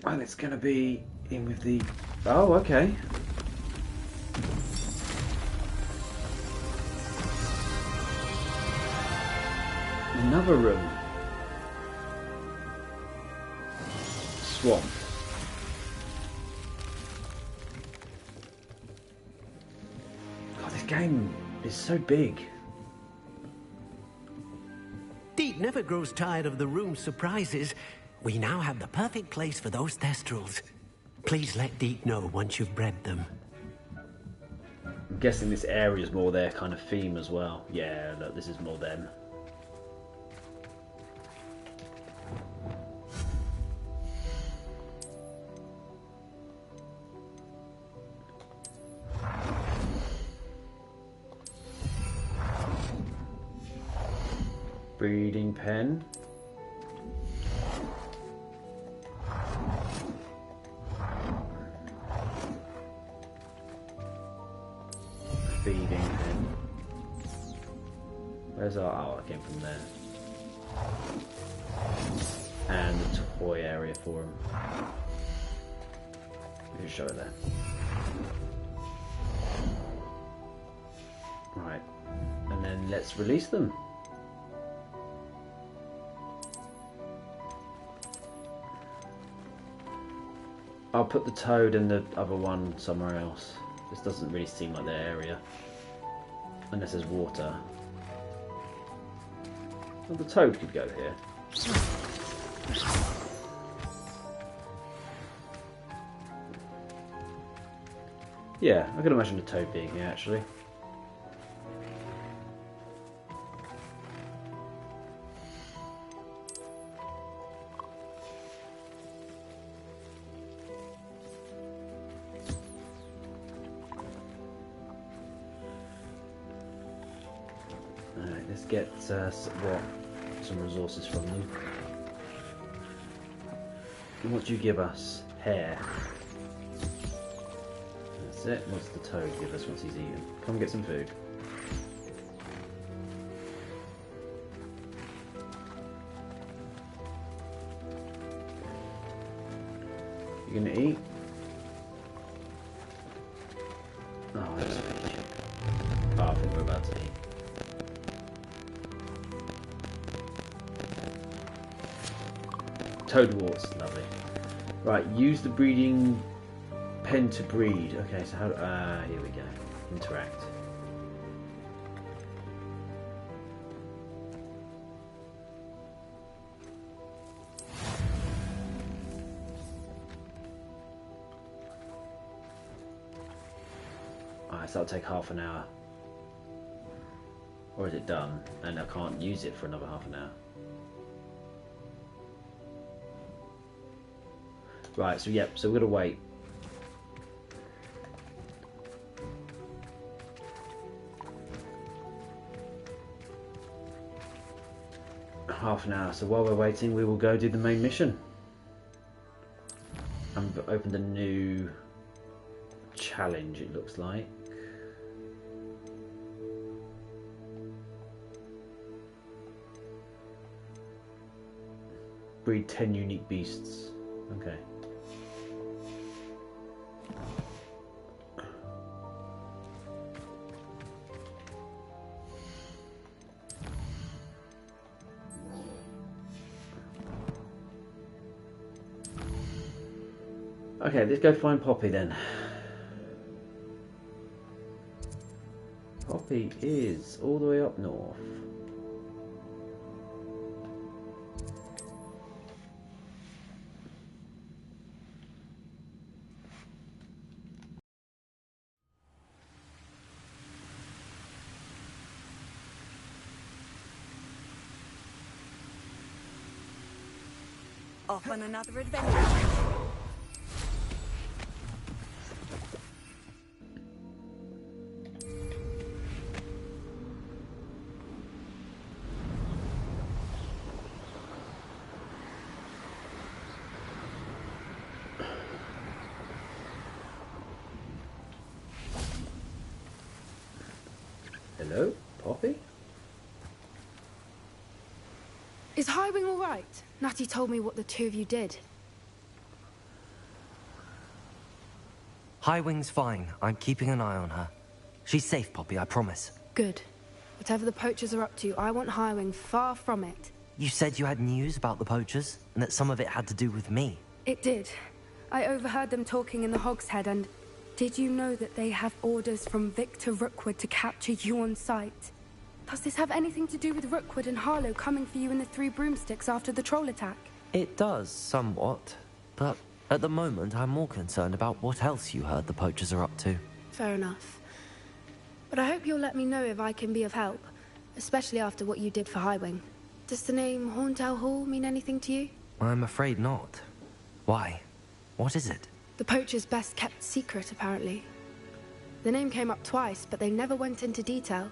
And it's going to be in with the... Oh, okay. Another room. Swamp. God, this game is so big. Deke never grows tired of the room's surprises. We now have the perfect place for those Thestrals. Please let Deke know once you've bred them. I'm guessing this area is more their kind of theme as well. Yeah, look, this is more them. Breeding pen. Feeding pen. Where's our... Oh, I came from there. And the toy area for him. We should show it there. Right. And then let's release them. I'll put the toad and the other one somewhere else. This doesn't really seem like their area. Unless there's water. Well, the toad could go here. Yeah, I can imagine the toad being here actually. Let's get some resources from them. And what do you give us? Hair. That's it. What's the toad give us once he's eaten? Come get some food. You gonna eat? Oh, that's fish. Oh, I think we're about to eat. Toadwarts, lovely. Right, use the breeding pen to breed. Okay, so how... here we go. Interact. so that'll take half an hour. Or is it done? And I can't use it for another half an hour. Right, so yep, so we're gonna wait. Half an hour, so while we're waiting we will go do the main mission. I've opened a new challenge, it looks like. Breed 10 unique beasts. Okay. Okay, let's go find Poppy then. Poppy is all the way up north. Off on another adventure. Hello, Poppy? Is Highwing all right? Natty told me what the two of you did. Highwing's fine. I'm keeping an eye on her. She's safe, Poppy, I promise. Good. Whatever the poachers are up to, I want Highwing far from it. You said you had news about the poachers, and that some of it had to do with me. It did. I overheard them talking in the Hogshead, and did you know that they have orders from Victor Rookwood to capture you on sight? Does this have anything to do with Rookwood and Harlow coming for you in the Three Broomsticks after the troll attack? It does, somewhat. But at the moment, I'm more concerned about what else you heard the poachers are up to. Fair enough. But I hope you'll let me know if I can be of help, especially after what you did for Highwing. Does the name Horntail Hall mean anything to you? I'm afraid not. Why? What is it? The poacher's best kept secret, apparently. The name came up twice, but they never went into detail.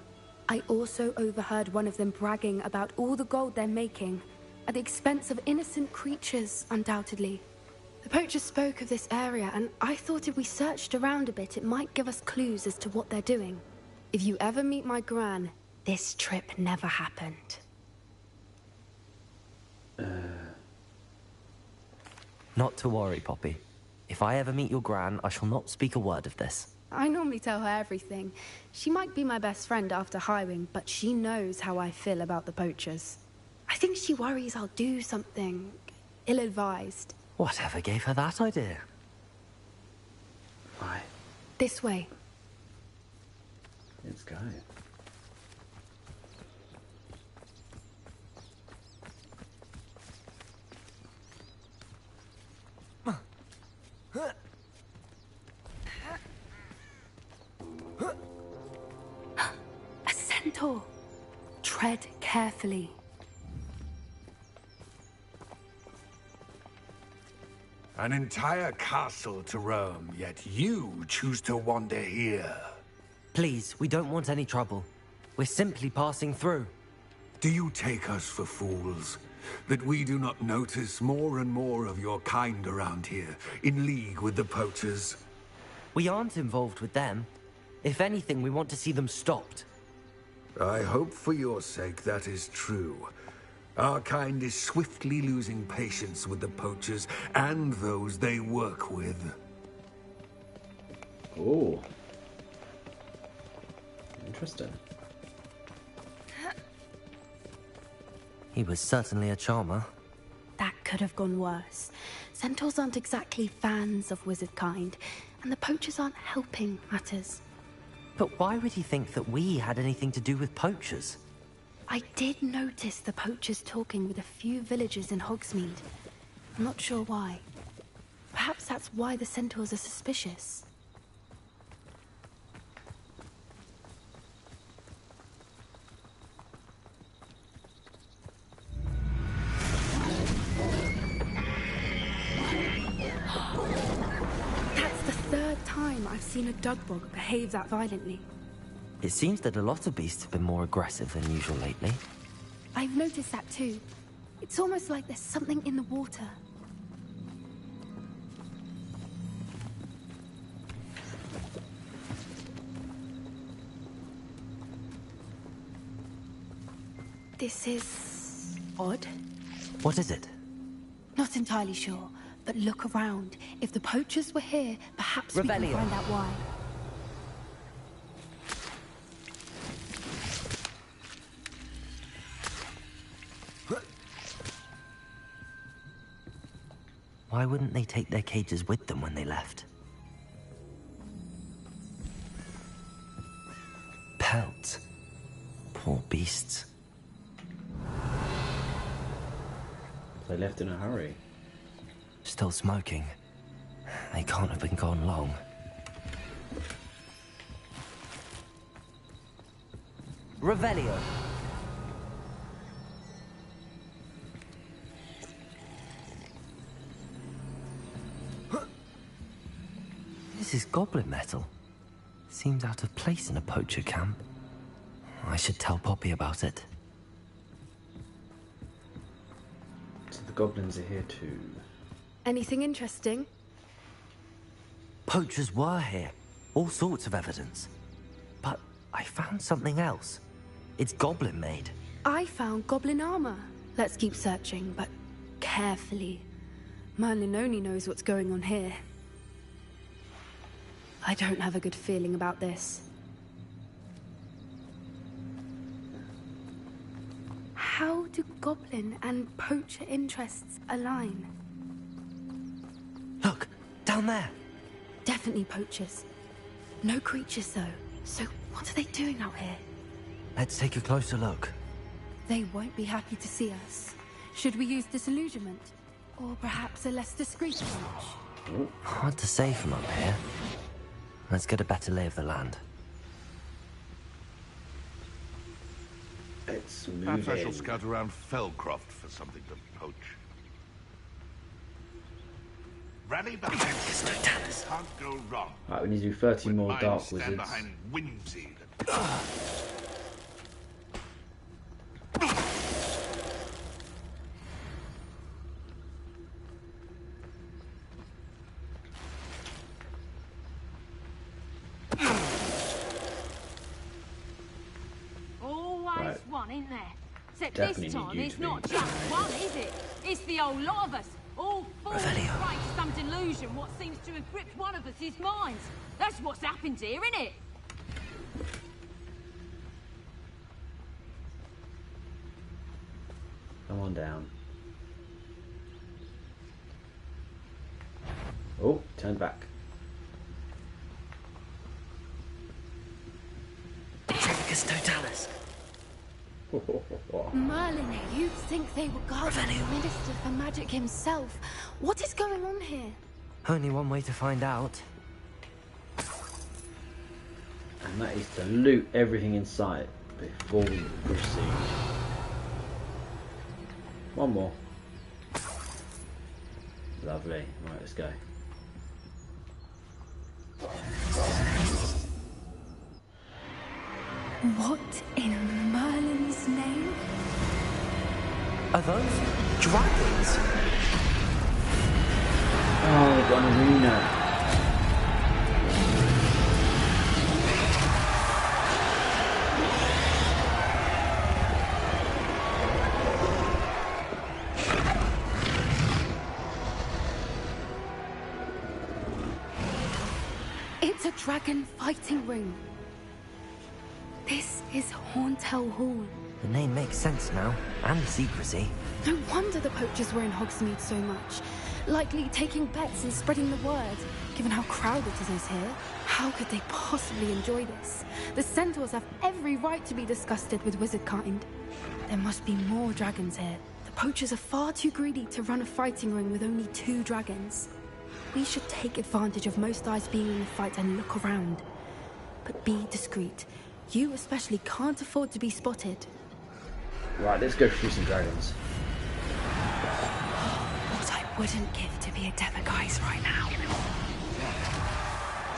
I also overheard one of them bragging about all the gold they're making, at the expense of innocent creatures, undoubtedly. The poacher spoke of this area, and I thought if we searched around a bit, it might give us clues as to what they're doing. If you ever meet my gran, this trip never happened. Not to worry, Poppy. If I ever meet your gran, I shall not speak a word of this. I normally tell her everything. She might be my best friend after Highwing, but she knows how I feel about the poachers. I think she worries I'll do something ill-advised. Whatever gave her that idea? Right, This way. let's go. A centaur. Tread carefully. An entire castle to roam, yet you choose to wander here. Please, we don't want any trouble. We're simply passing through. Do you take us for fools? That we do not notice more and more of your kind around here, in league with the poachers? We aren't involved with them. If anything, we want to see them stopped. I hope for your sake that is true. Our kind is swiftly losing patience with the poachers and those they work with. Oh. Interesting. He was certainly a charmer. That could have gone worse. Centaurs aren't exactly fans of wizard kind, and the poachers aren't helping matters. But why would he think that we had anything to do with poachers? I did notice the poachers talking with a few villagers in Hogsmeade. I'm not sure why. Perhaps that's why the centaurs are suspicious. seen a dugbog behave that violently. It seems that a lot of beasts have been more aggressive than usual lately. I've noticed that too. It's almost like there's something in the water. This is odd. What is it? Not entirely sure, but look around. If the poachers were here, perhaps we Revelio. can find out why. Why wouldn't they take their cages with them when they left? Pelts. Poor beasts. They left in a hurry. Still smoking. They can't have been gone long. Revelio. This is goblin metal. Seems out of place in a poacher camp. I should tell Poppy about it. So the goblins are here too. Anything interesting? Poachers were here. All sorts of evidence. But I found something else. It's goblin made. I found goblin armor. Let's keep searching, but carefully. Merlin only knows what's going on here. I don't have a good feeling about this. How do goblin and poacher interests align? Look, down there. Definitely poachers. No creatures though. So what are they doing out here? Let's take a closer look. They won't be happy to see us. Should we use disillusionment? Or perhaps a less discreet approach? Hard to say from up here. Let's get a better lay of the land. It's Perhaps I shall moving. scout around Fellcroft for something to poach. Rally behind us. Can't go wrong. Right, we need to do 30 more Mine dark stand wizards. behind Whimsy. Always one in there. Except Definitely this need time you it's to not be- just one, is it? It's the whole lot of us. All falling Revelio. prey to some delusion what seems to have gripped one of us' minds. That's what's happened here, isn't it? Come on down. Oh, turn back. Tricus totalis. Merlin, you'd think they were guarding the Minister for Magic himself. What is going on here? Only one way to find out. And that is to loot everything in sight before we proceed. One more. Lovely. Right, let's go. What in Merlin's name? Are those dragons? Oh, we've got an arena. It's a dragon fighting ring. This is Hauntel Hall. The name makes sense now, and the secrecy. No wonder the poachers were in Hogsmeade so much. Likely taking bets and spreading the word, given how crowded it is here. How could they possibly enjoy this? The centaurs have every right to be disgusted with wizardkind. There must be more dragons here. The poachers are far too greedy to run a fighting ring with only 2 dragons. We should take advantage of most eyes being in the fight and look around. But be discreet. You especially can't afford to be spotted. Right, let's go through some dragons. What I wouldn't give to be a Demiguise right now.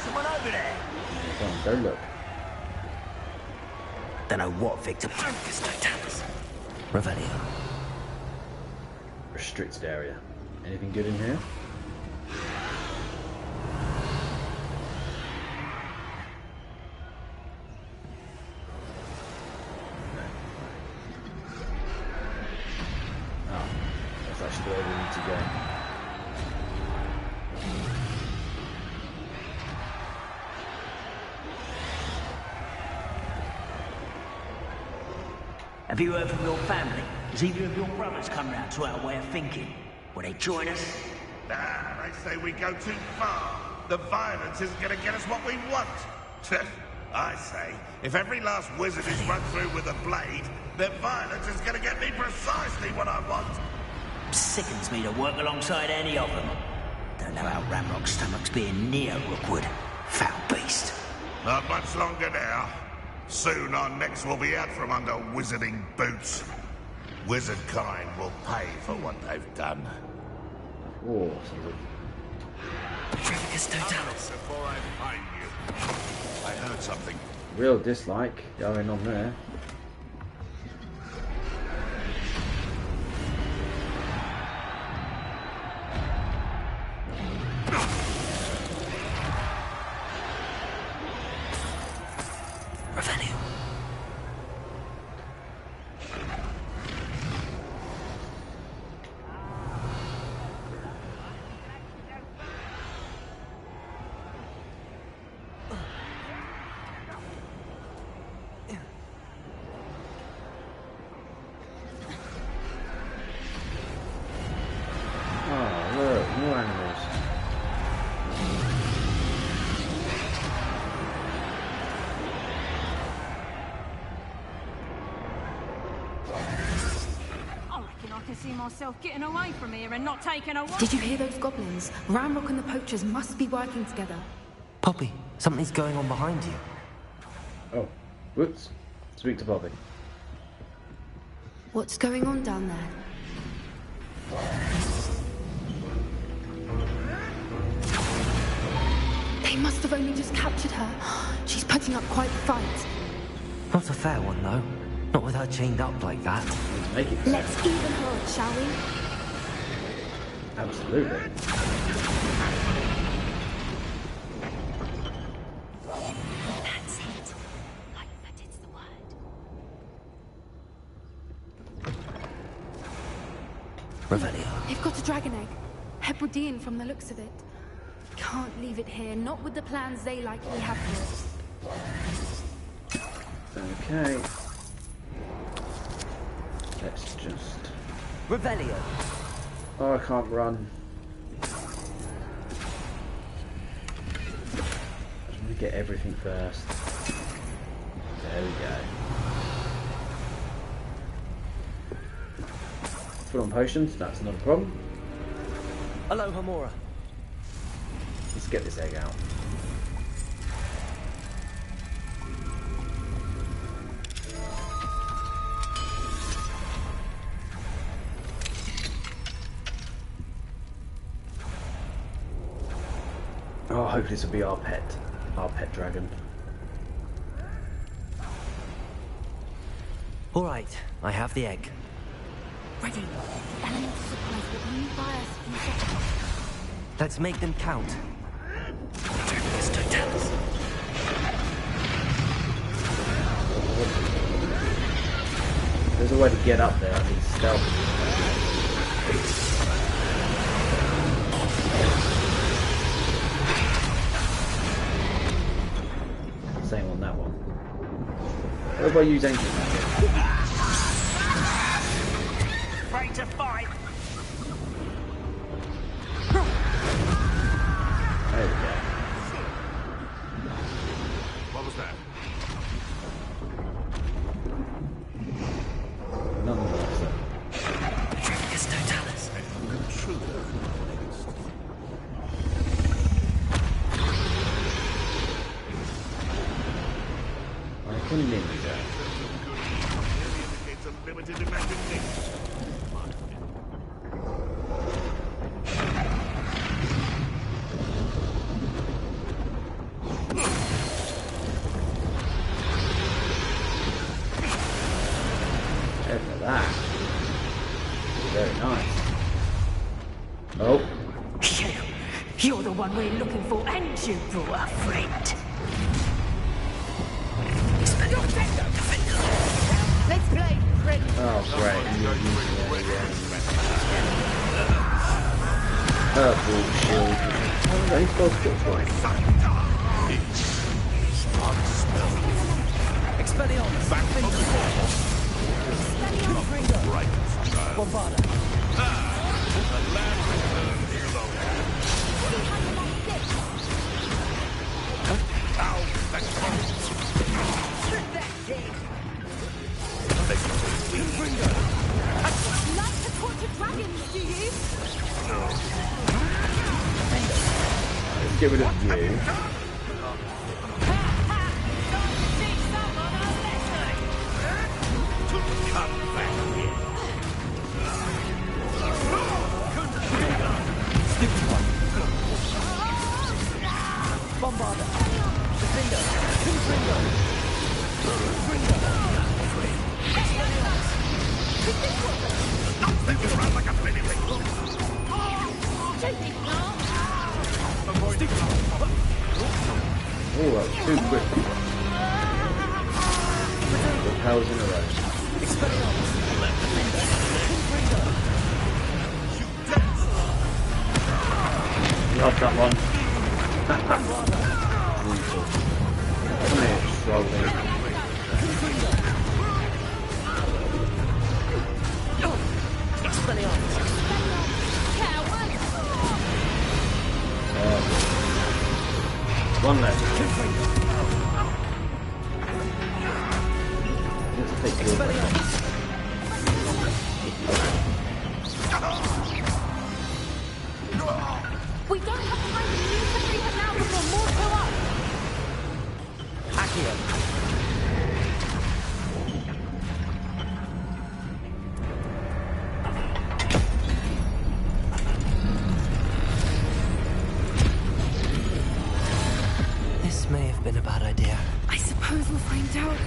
Someone over there. Go on, go look. Don't know what victim. Revelio. Restricted area. Anything good in here? Oh, that's actually where we need to go. Have you heard from your family? Has either of your brothers come round to our way of thinking? Will they join us? Nah, they say we go too far. The violence isn't going to get us what we want. I say, if every last wizard is run through with a blade, then violence is going to get me precisely what I want. Sickens me to work alongside any of them. Don't know how Ramrock's stomach's being near Rookwood. Foul beast. Not much longer now. Soon our necks will be out from under wizarding boots. Wizard kind will pay for what they've done. Oh, Before I find you, I heard something. real dislike going on there. Getting away from here and not taking a walk. Did you hear those goblins? Ramrock and the poachers must be working together. Poppy, something's going on behind you. Oh, whoops. Speak to Poppy. What's going on down there? They must have only just captured her. She's putting up quite the fight. Not a fair one, though. Not with her chained up like that. Make it Let's even her up, shall we? Absolutely. That's it. Like that is the word. Revelio. They've got a dragon egg. Hebridean from the looks of it. Can't leave it here, not with the plans they likely have for it. Okay. Let's just... Revelio. Oh, I can't run. I just want to get everything first. There we go. Put on potions, that's not a problem. Hello, Hamora. Let's get this egg out. Oh, hopefully this will be our pet dragon. All right, I have the egg. Ready. Elemental supplies will only buy us a few seconds. Let's make them count. There's a way to get up there, I think stealth. Same on that one. What if I use ancient magic? Afraid to fight. There we go. What was that? Nonetheless, I can ninja. It's a limited imagination. that. Very nice. Oh. You're the one we're looking for, and you brought a friend. Let's play, friend. Oh, great. Purple shield. Oh, they both got one. Expelliarmus. Back into right. Bombarda. The land returns below. Ow, that's fine. Like to torture dragons, do you? No. Let's get rid of you. Come back here. Stupid one. Bombarda. Defender. Confringo. Confringo. They will run like a penny wing. Oh, that's too quick. The powers in a row. Love that one. Come here, slowly. One left. Let's take your We don't have time to use the freezer now before more show up. Accio. This may have been a bad idea. I suppose we'll find out.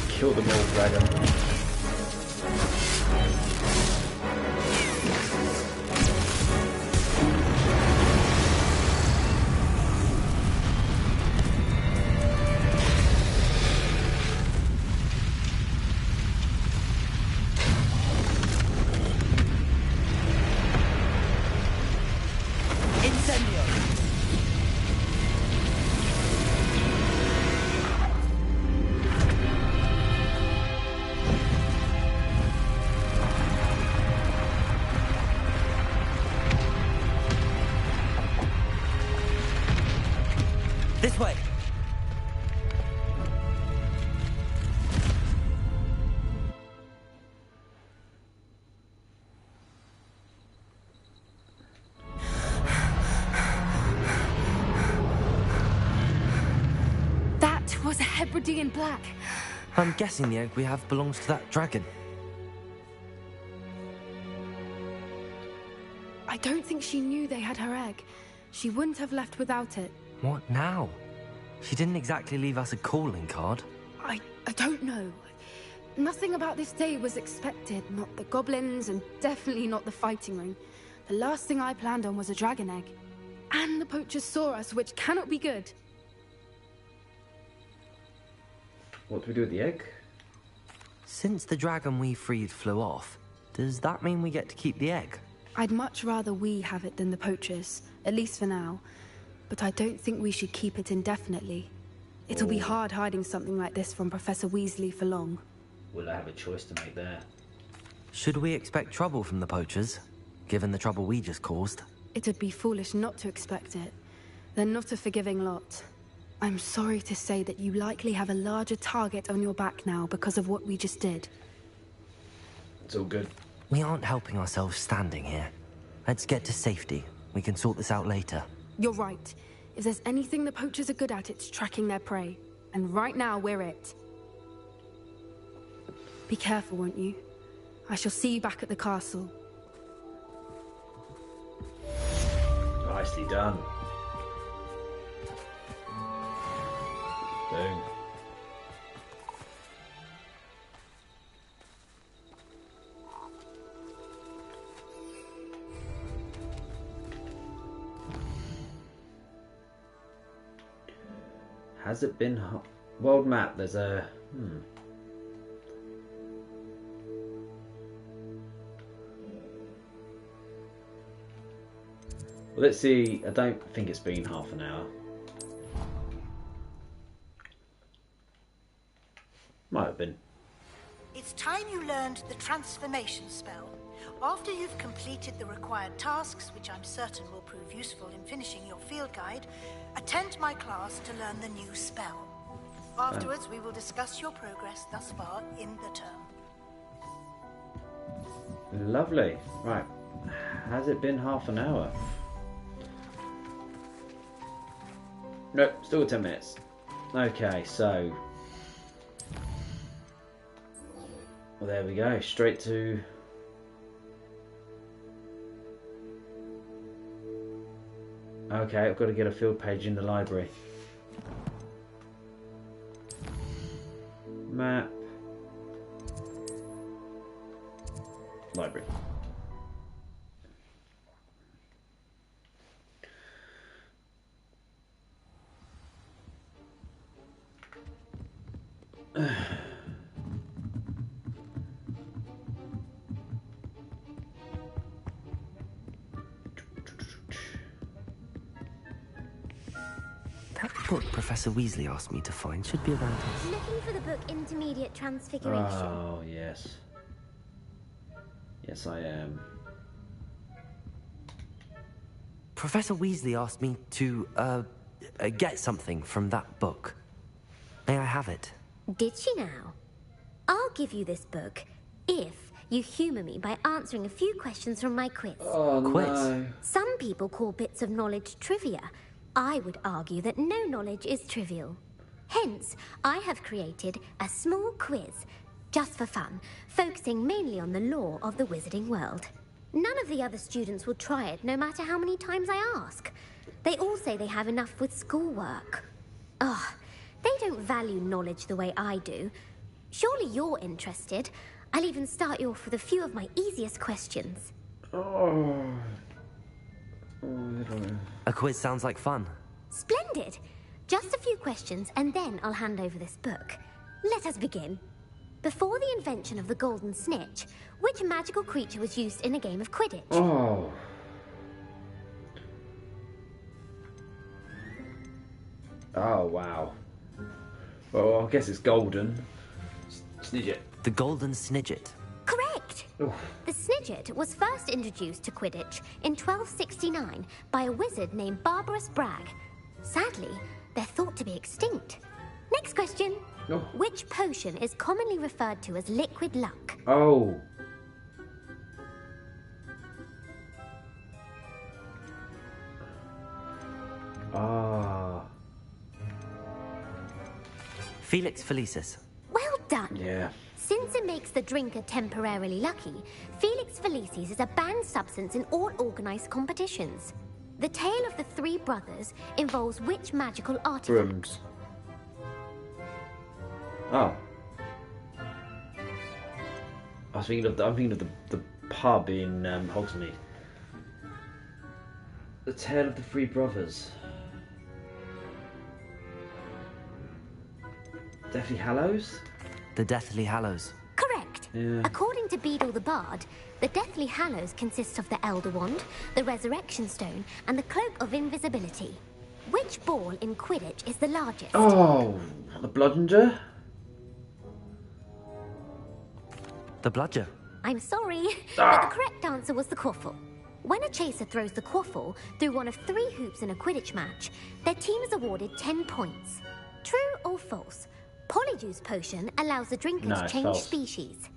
Kill them all, dragon. This way. That was a Hebridean black. I'm guessing the egg we have belongs to that dragon. I don't think she knew they had her egg. She wouldn't have left without it. What now? She didn't exactly leave us a calling card. I don't know. Nothing about this day was expected. Not the goblins, and definitely not the fighting ring. The last thing I planned on was a dragon egg. And the poachers saw us, which cannot be good. What do we do with the egg? Since the dragon we freed flew off, does that mean we get to keep the egg? I'd much rather we have it than the poachers, at least for now. But I don't think we should keep it indefinitely. It'll be hard hiding something like this from Professor Weasley for long. Will I have a choice to make there? Should we expect trouble from the poachers, given the trouble we just caused? It'd be foolish not to expect it. They're not a forgiving lot. I'm sorry to say that you likely have a larger target on your back now because of what we just did. It's all good. We aren't helping ourselves standing here. Let's get to safety. We can sort this out later. You're right. If there's anything the poachers are good at, it's tracking their prey. and right now we're it. Be careful, won't you? I shall see you back at the castle. Nicely done. Boom. Has it been world map? There's a Well, let's see. I don't think it's been half an hour. Might have been. It's time you learned the transformation spell. After you've completed the required tasks, which I'm certain will prove useful in finishing your field guide, attend my class to learn the new spell. Afterwards, we will discuss your progress thus far in the term. Lovely. Right. Has it been half an hour? Nope, still 10 minutes. Okay, so... Well, there we go. Straight to... Okay, I've got to get a field page in the library. Map. Library. That book Professor Weasley asked me to find should be around here. Looking for the book Intermediate Transfiguration. Oh, yes. Yes, I am. Professor Weasley asked me to, get something from that book. May I have it? Did she now? I'll give you this book if you humour me by answering a few questions from my quiz. Oh, Quiz? no. Some people call bits of knowledge trivia. I would argue that no knowledge is trivial. Hence, I have created a small quiz, just for fun, focusing mainly on the lore of the wizarding world. None of the other students will try it, no matter how many times I ask. They all say they have enough with schoolwork. Ugh, they don't value knowledge the way I do. Surely you're interested. I'll even start you off with a few of my easiest questions. Oh. A quiz sounds like fun. Splendid! Just a few questions, and then I'll hand over this book. Let us begin. Before the invention of the golden snitch, which magical creature was used in a game of Quidditch? Oh. Oh, wow. Well, I guess it's golden. Snidget. The golden snidget. Correct! Oof. The Snidget was first introduced to Quidditch in 1269 by a wizard named Barbarous Bragg. Sadly, they're thought to be extinct. Next question. Oh. Which potion is commonly referred to as liquid luck? Oh. Ah. Felix Felicis. Well done. Yeah. Since it makes the drinker temporarily lucky, Felix Felicis is a banned substance in all organised competitions. The tale of the three brothers involves which magical artifact? Brooms. Oh. I'm thinking of the pub in Hogsmeade. The Tale of the Three Brothers. Deathly Hallows? The Deathly Hallows. Correct. Yeah. According to Beadle the Bard, the Deathly Hallows consists of the Elder Wand, the Resurrection Stone, and the Cloak of Invisibility. Which ball in Quidditch is the largest? Oh, the Bludgeonger? The Bludger. I'm sorry, but the correct answer was the quaffle. When a chaser throws the quaffle through one of 3 hoops in a Quidditch match, their team is awarded 10 points. True or false? Polyjuice Potion allows the drinker to change false. species.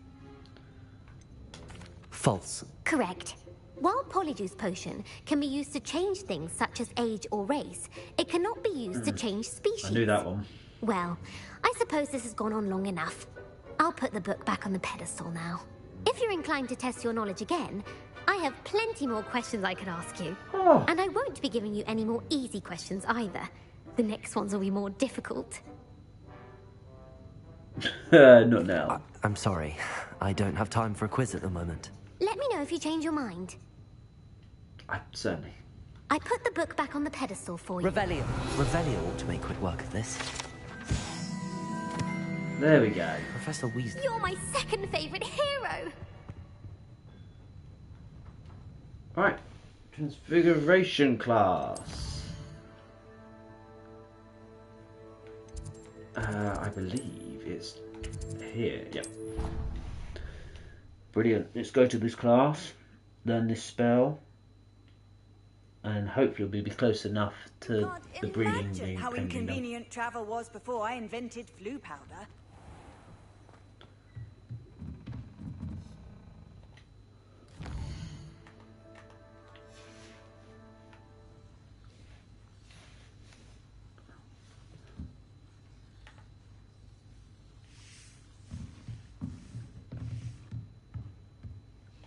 False. Correct. While Polyjuice Potion can be used to change things such as age or race, it cannot be used to change species. I knew that one. Well, I suppose this has gone on long enough. I'll put the book back on the pedestal now. If you're inclined to test your knowledge again, I have plenty more questions I could ask you. Oh. And I won't be giving you any more easy questions either. The next ones will be more difficult. Not now. I'm sorry. I don't have time for a quiz at the moment. Let me know if you change your mind. Certainly. I put the book back on the pedestal for you. Revelio. Revelio ought to make quick work of this. There we go. Professor Weasley. You're my second favourite hero! Right. Transfiguration class. I believe it's here. Yep. Brilliant. Let's go to this class, learn this spell, and hopefully we'll be close enough to the breeding being how pending. inconvenient travel was before I invented flu powder.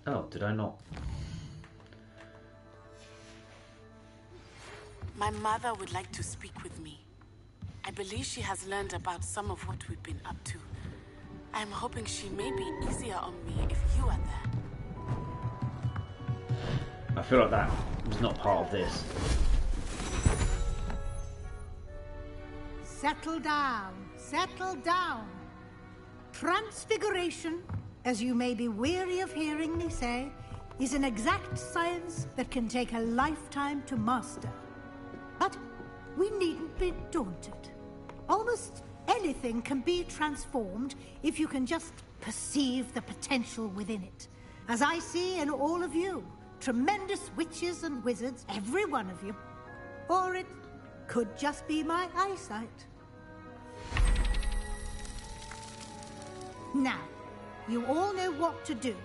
Oh, did I not? My mother would like to speak with me. I believe she has learned about some of what we've been up to. I'm hoping she may be easier on me if you are there. I feel like that was not part of this. Settle down, settle down. Transfiguration, as you may be weary of hearing me say, is an exact science that can take a lifetime to master. But we needn't be daunted. Almost anything can be transformed if you can just perceive the potential within it. As I see in all of you, tremendous witches and wizards, every one of you. Or it could just be my eyesight. Now, you all know what to do.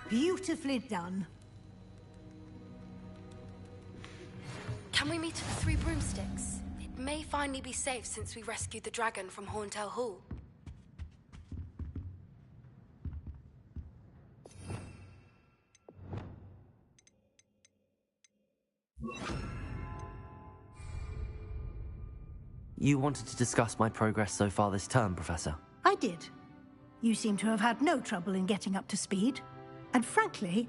Beautifully done. Can we meet at the Three Broomsticks? It may finally be safe since we rescued the dragon from Horntail Hall. You wanted to discuss my progress so far this term, Professor? I did. You seem to have had no trouble in getting up to speed. And frankly,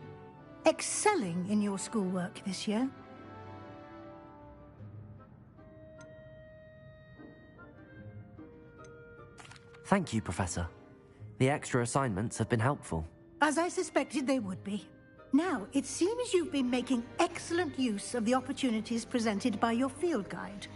excelling in your schoolwork this year. Thank you, Professor. The extra assignments have been helpful. As I suspected they would be. Now, it seems you've been making excellent use of the opportunities presented by your field guide.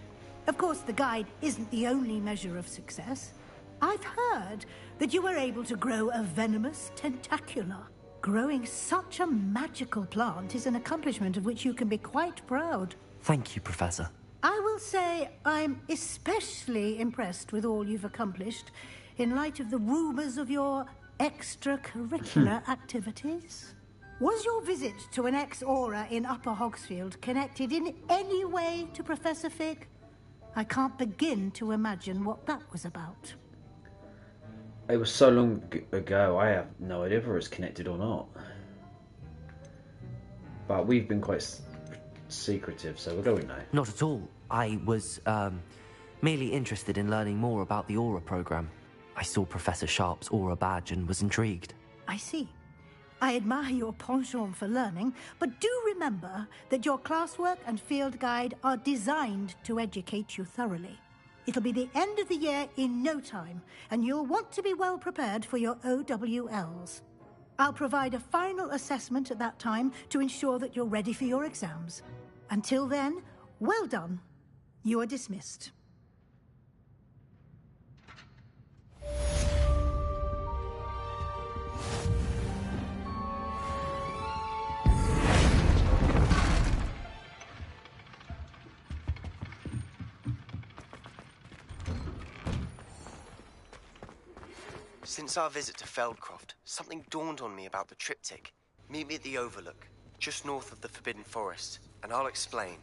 Of course, the guide isn't the only measure of success. I've heard that you were able to grow a venomous tentacula. Growing such a magical plant is an accomplishment of which you can be quite proud. Thank you, Professor. I will say I'm especially impressed with all you've accomplished in light of the rumors of your extracurricular activities. Was your visit to an ex-aura in Upper Hogsfield connected in any way to Professor Fig? I can't begin to imagine what that was about. It was so long ago, I have no idea if it was connected or not. But we've been quite secretive, so we'll go with no. Not at all. I was merely interested in learning more about the Aura program. I saw Professor Sharp's Aura badge and was intrigued. I see. I admire your penchant for learning, but do remember that your classwork and field guide are designed to educate you thoroughly. It'll be the end of the year in no time, and you'll want to be well prepared for your OWLs. I'll provide a final assessment at that time to ensure that you're ready for your exams. Until then, well done. You are dismissed. Since our visit to Feldcroft, something dawned on me about the triptych. Meet me at the Overlook, just north of the Forbidden Forest, and I'll explain.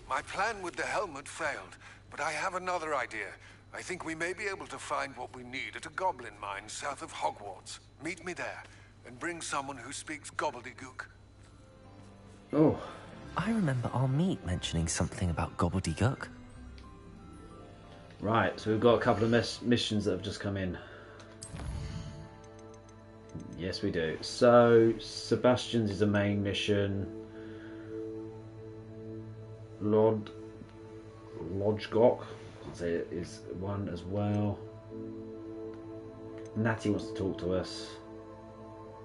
My plan with the helmet failed, but I have another idea. I think we may be able to find what we need at a goblin mine south of Hogwarts. Meet me there, and bring someone who speaks gobbledygook. Oh. I remember our meet mentioning something about gobbledygook. Right, so we've got a couple of missions that have just come in. Yes, we do. So, Sebastian's is a main mission. Lodgegok, I'd say, is one as well. Natty wants to talk to us.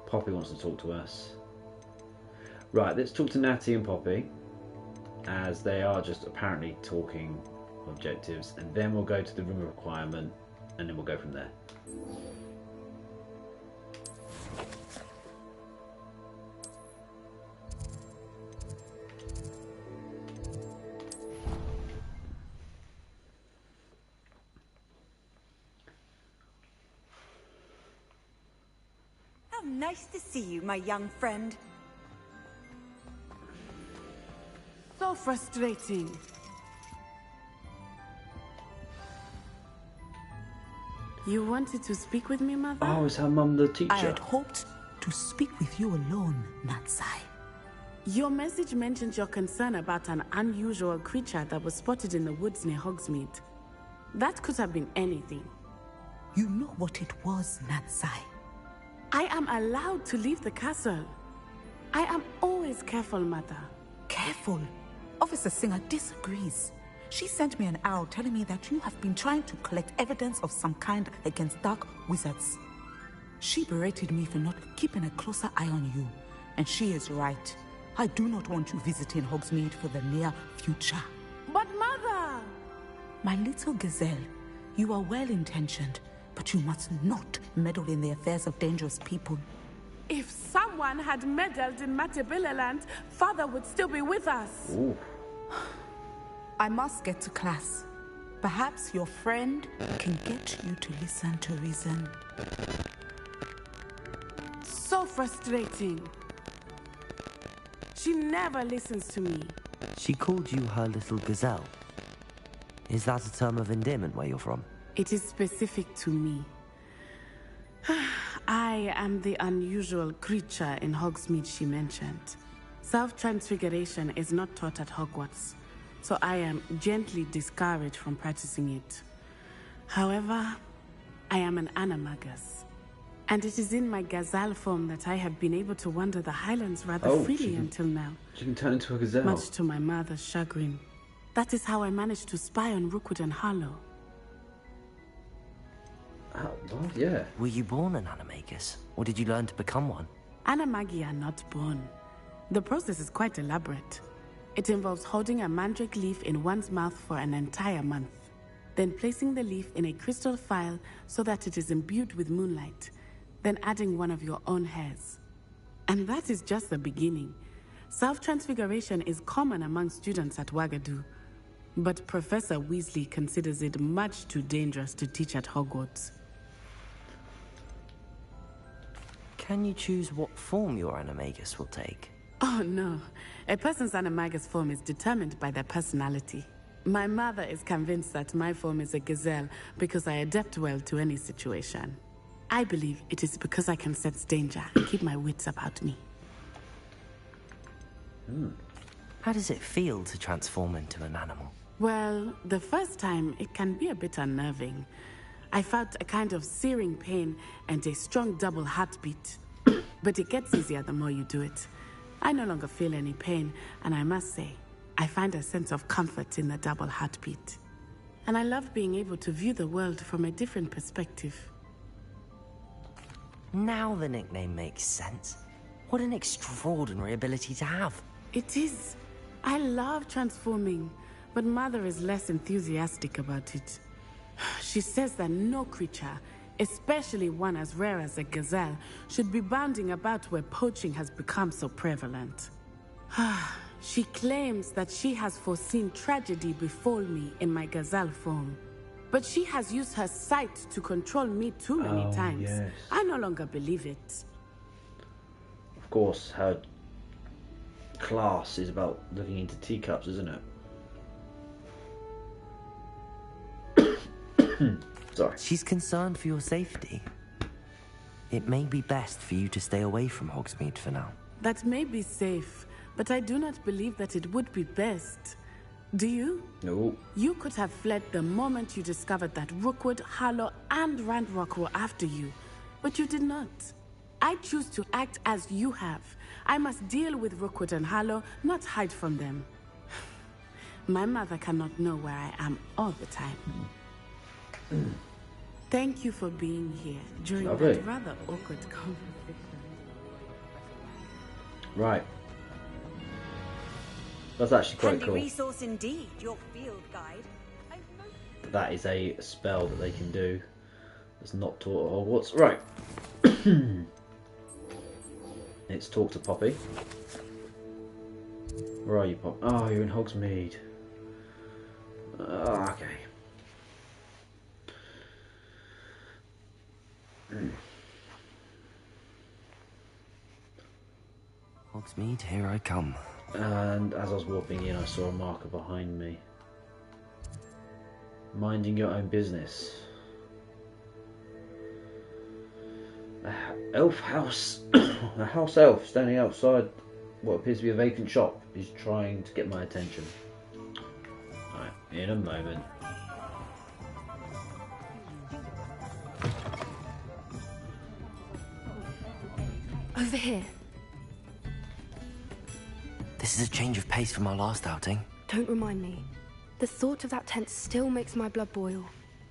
Poppy wants to talk to us. Right, let's talk to Natty and Poppy, as they are just apparently talking objectives, and then we'll go to the room of requirement, and then we'll go from there. How nice to see you, my young friend. So frustrating. You wanted to speak with me, Mother? Oh, is her mum the teacher? I had hoped to speak with you alone, Natsai. Your message mentioned your concern about an unusual creature that was spotted in the woods near Hogsmeade. That could have been anything. You know what it was, Natsai. I am allowed to leave the castle. I am always careful, Mother. Careful? Officer Singer disagrees. She sent me an arrow telling me that you have been trying to collect evidence of some kind against dark wizards. She berated me for not keeping a closer eye on you, and she is right. I do not want you visiting Hogsmeade for the near future. But Mother! My little gazelle, you are well-intentioned, but you must not meddle in the affairs of dangerous people. If someone had meddled in Matabeleland, Father would still be with us. Ooh. I must get to class. Perhaps your friend can get you to listen to reason. So frustrating. She never listens to me. She called you her little gazelle. Is that a term of endearment where you're from? It is specific to me. I am the unusual creature in Hogsmeade she mentioned. Self-transfiguration is not taught at Hogwarts, so I am gently discouraged from practicing it. However, I am an animagus, and it is in my gazelle form that I have been able to wander the Highlands rather freely until now. She can turn into a gazelle. Much to my mother's chagrin. That is how I managed to spy on Rookwood and Harlow. Well, yeah. Were you born an animagus, or did you learn to become one? Animagi are not born. The process is quite elaborate. It involves holding a mandrake leaf in one's mouth for an entire month, then placing the leaf in a crystal phial so that it is imbued with moonlight, then adding one of your own hairs. And that is just the beginning. Self-transfiguration is common among students at Wagadu, but Professor Weasley considers it much too dangerous to teach at Hogwarts. Can you choose what form your animagus will take? Oh no, a person's animagus form is determined by their personality. My mother is convinced that my form is a gazelle because I adapt well to any situation. I believe it is because I can sense danger and keep my wits about me. How does it feel to transform into an animal? Well, the first time it can be a bit unnerving. I felt a kind of searing pain and a strong double heartbeat. But it gets easier the more you do it. I no longer feel any pain, and I must say, I find a sense of comfort in the double heartbeat. And I love being able to view the world from a different perspective. Now the nickname makes sense. What an extraordinary ability to have. It is. I love transforming, but Mother is less enthusiastic about it. She says that no creature, especially one as rare as a gazelle, should be bounding about where poaching has become so prevalent. She claims that she has foreseen tragedy befall me in my gazelle form. But she has used her sight to control me too many times. Yes. I no longer believe it. Of course, her class is about looking into teacups, isn't it? Sorry. She's concerned for your safety. It may be best for you to stay away from Hogsmeade for now. That may be safe, but I do not believe that it would be best. Do you? No. You could have fled the moment you discovered that Rookwood, Harlow, and Ranrock were after you, but you did not. I choose to act as you have. I must deal with Rookwood and Harlow, not hide from them. My mother cannot know where I am all the time. Thank you for being here during Lovely. that rather awkward conversation. Right. That's actually quite Handy cool. resource indeed, your field guide. That is a spell that they can do. It's not taught at Hogwarts. Right. It's talk to Poppy. Where are you, Pop? Oh, you're in Hogsmeade. Okay. Hogsmeade, here I come. And as I was walking in, I saw a marker behind me. Minding your own business. Elf house. A house elf standing outside what appears to be a vacant shop is trying to get my attention. Alright, in a moment. Over here. This is a change of pace from our last outing. Don't remind me. The thought of that tent still makes my blood boil.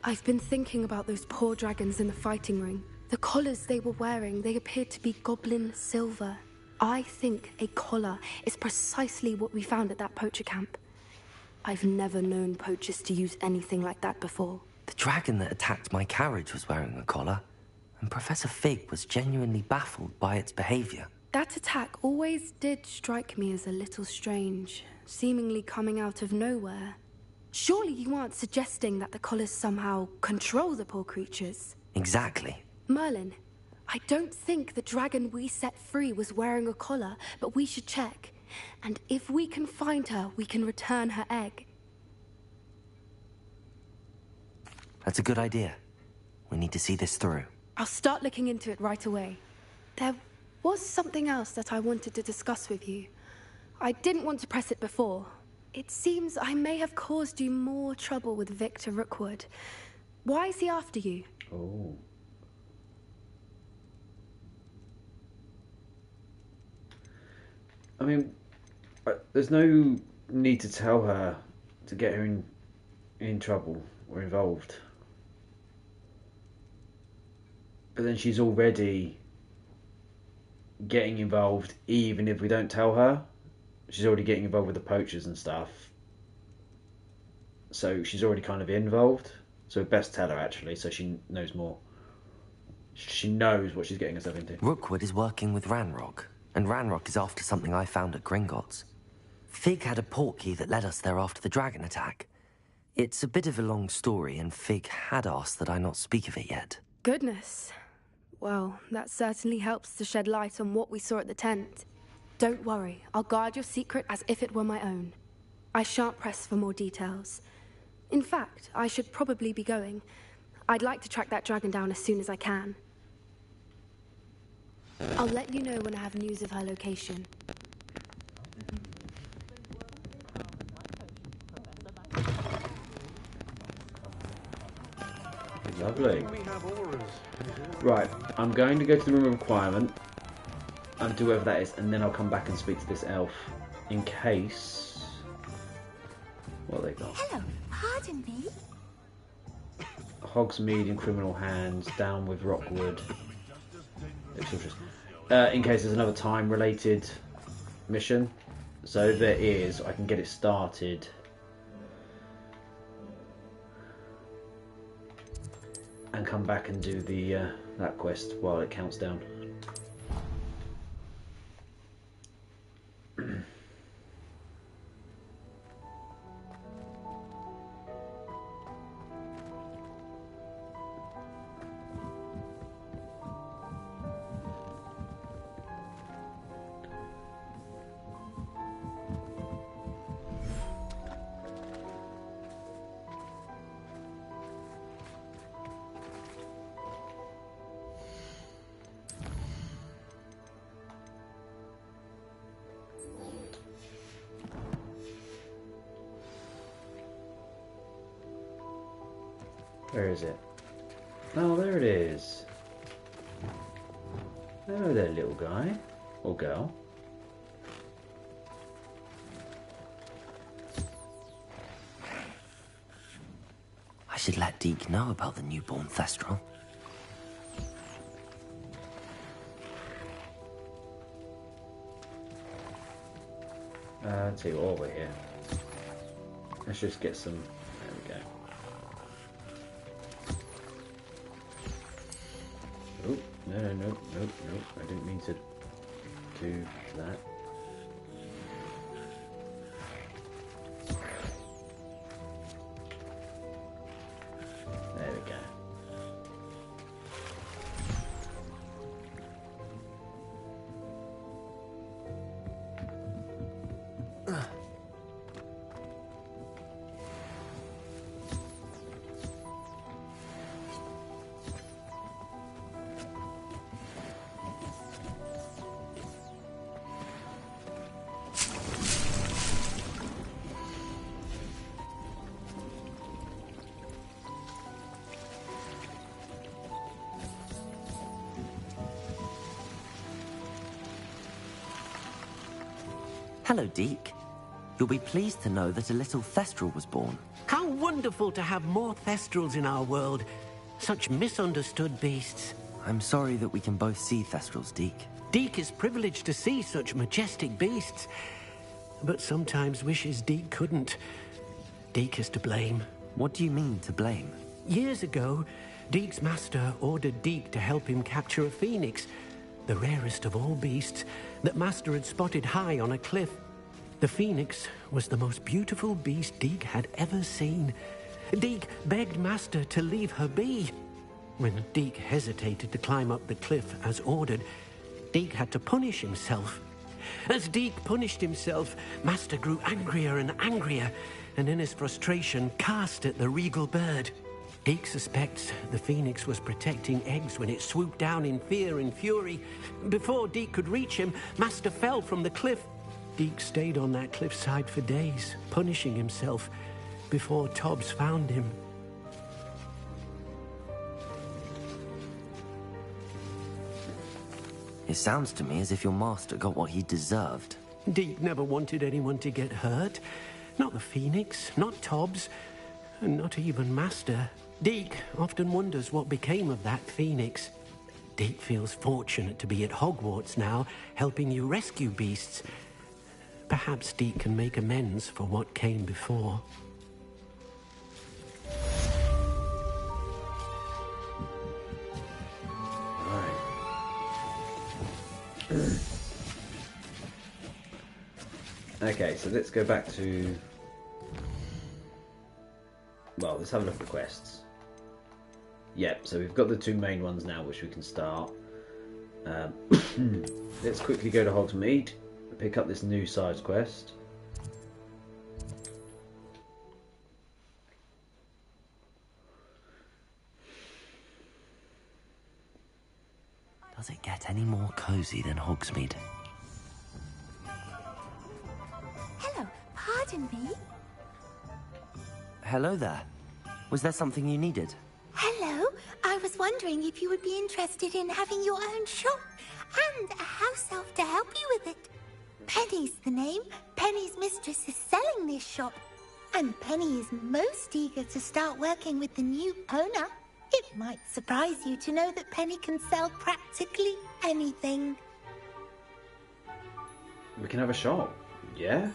I've been thinking about those poor dragons in the fighting ring. The collars they were wearing, they appeared to be goblin silver. I think a collar is precisely what we found at that poacher camp. I've never known poachers to use anything like that before. The dragon that attacked my carriage was wearing a collar, and Professor Fig was genuinely baffled by its behavior. That attack always did strike me as a little strange, seemingly coming out of nowhere. Surely you aren't suggesting that the collars somehow control the poor creatures? Exactly. Merlin, I don't think the dragon we set free was wearing a collar, but we should check. And if we can find her, we can return her egg. That's a good idea. We need to see this through. I'll start looking into it right away. There was something else that I wanted to discuss with you. I didn't want to press it before. It seems I may have caused you more trouble with Victor Rookwood. Why is he after you? Oh. I mean, there's no need to tell her to get her in trouble or involved. But then she's already getting involved, even if we don't tell her. She's already getting involved with the poachers and stuff. So she's already kind of involved. So best tell her, actually, so she knows more. She knows what she's getting herself into. Rookwood is working with Ranrock, and Ranrock is after something I found at Gringotts. Fig had a portkey that led us there after the dragon attack. It's a bit of a long story, and Fig had asked that I not speak of it yet. Goodness. Well, that certainly helps to shed light on what we saw at the tent. Don't worry, I'll guard your secret as if it were my own. I shan't press for more details. In fact, I should probably be going. I'd like to track that dragon down as soon as I can. I'll let you know when I have news of her location. Lovely. Right, I'm going to go to the room of requirement and do whatever that is, and then I'll come back and speak to this elf in case. What have they got? Hello, pardon me. Hogsmeade in criminal hands, down with Rookwood. In case there's another time-related mission. So if there is, I can get it started. And come back and do the that quest while it counts down. Where is it? Oh, there it is. Hello there, little guy. Or girl. I should let Deke know about the newborn Thestral. Let's see what we're here. Let's just get some. There we go. Oh, no. I didn't mean to do that. There we go. Hello, Deke. You'll be pleased to know that a little Thestral was born. How wonderful to have more Thestrals in our world. Such misunderstood beasts. I'm sorry that we can both see Thestrals, Deke. Deke is privileged to see such majestic beasts, but sometimes wishes Deke couldn't. Deke is to blame. What do you mean, to blame? Years ago, Deke's master ordered Deke to help him capture a phoenix, the rarest of all beasts, that Master had spotted high on a cliff. The phoenix was the most beautiful beast Deke had ever seen. Deke begged Master to leave her be. When Deke hesitated to climb up the cliff as ordered, Deke had to punish himself. As Deke punished himself, Master grew angrier and angrier, and in his frustration cast at the regal bird. Deke suspects the phoenix was protecting eggs when it swooped down in fear and fury. Before Deke could reach him, Master fell from the cliff. Deke stayed on that cliffside for days, punishing himself, before Tobbs found him. It sounds to me as if your master got what he deserved. Deke never wanted anyone to get hurt. Not the phoenix, not Tobbs, and not even Master. Deke often wonders what became of that phoenix. Deke feels fortunate to be at Hogwarts now, helping you rescue beasts. Perhaps Deke can make amends for what came before. Okay, so let's go back to... Well, let's have a look at the quests. Yep, so we've got the two main ones now, which we can start. Let's quickly go to Hogsmeade, pick up this new side quest. Does it get any more cozy than Hogsmeade? Hello, pardon me. Hello there. Was there something you needed? Hello, I was wondering if you would be interested in having your own shop and a house elf to help you with it. Penny's the name. Penny's mistress is selling this shop, and Penny is most eager to start working with the new owner. It might surprise you to know that Penny can sell practically anything. We can have a shop. Yeah?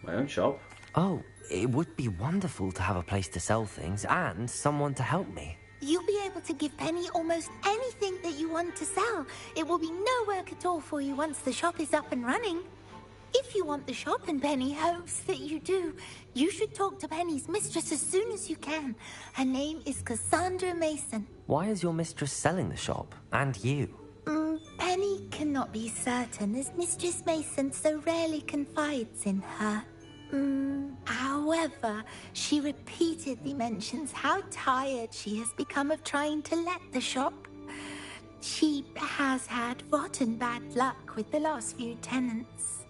My own shop. Oh, it would be wonderful to have a place to sell things and someone to help me. You'll be able to give Penny almost anything that you want to sell. It will be no work at all for you once the shop is up and running. If you want the shop and Penny hopes that you do, you should talk to Penny's mistress as soon as you can. Her name is Cassandra Mason. Why is your mistress selling the shop? And you? Penny cannot be certain, as Mistress Mason so rarely confides in her. However, she repeatedly mentions how tired she has become of trying to let the shop. She has had rotten bad luck with the last few tenants.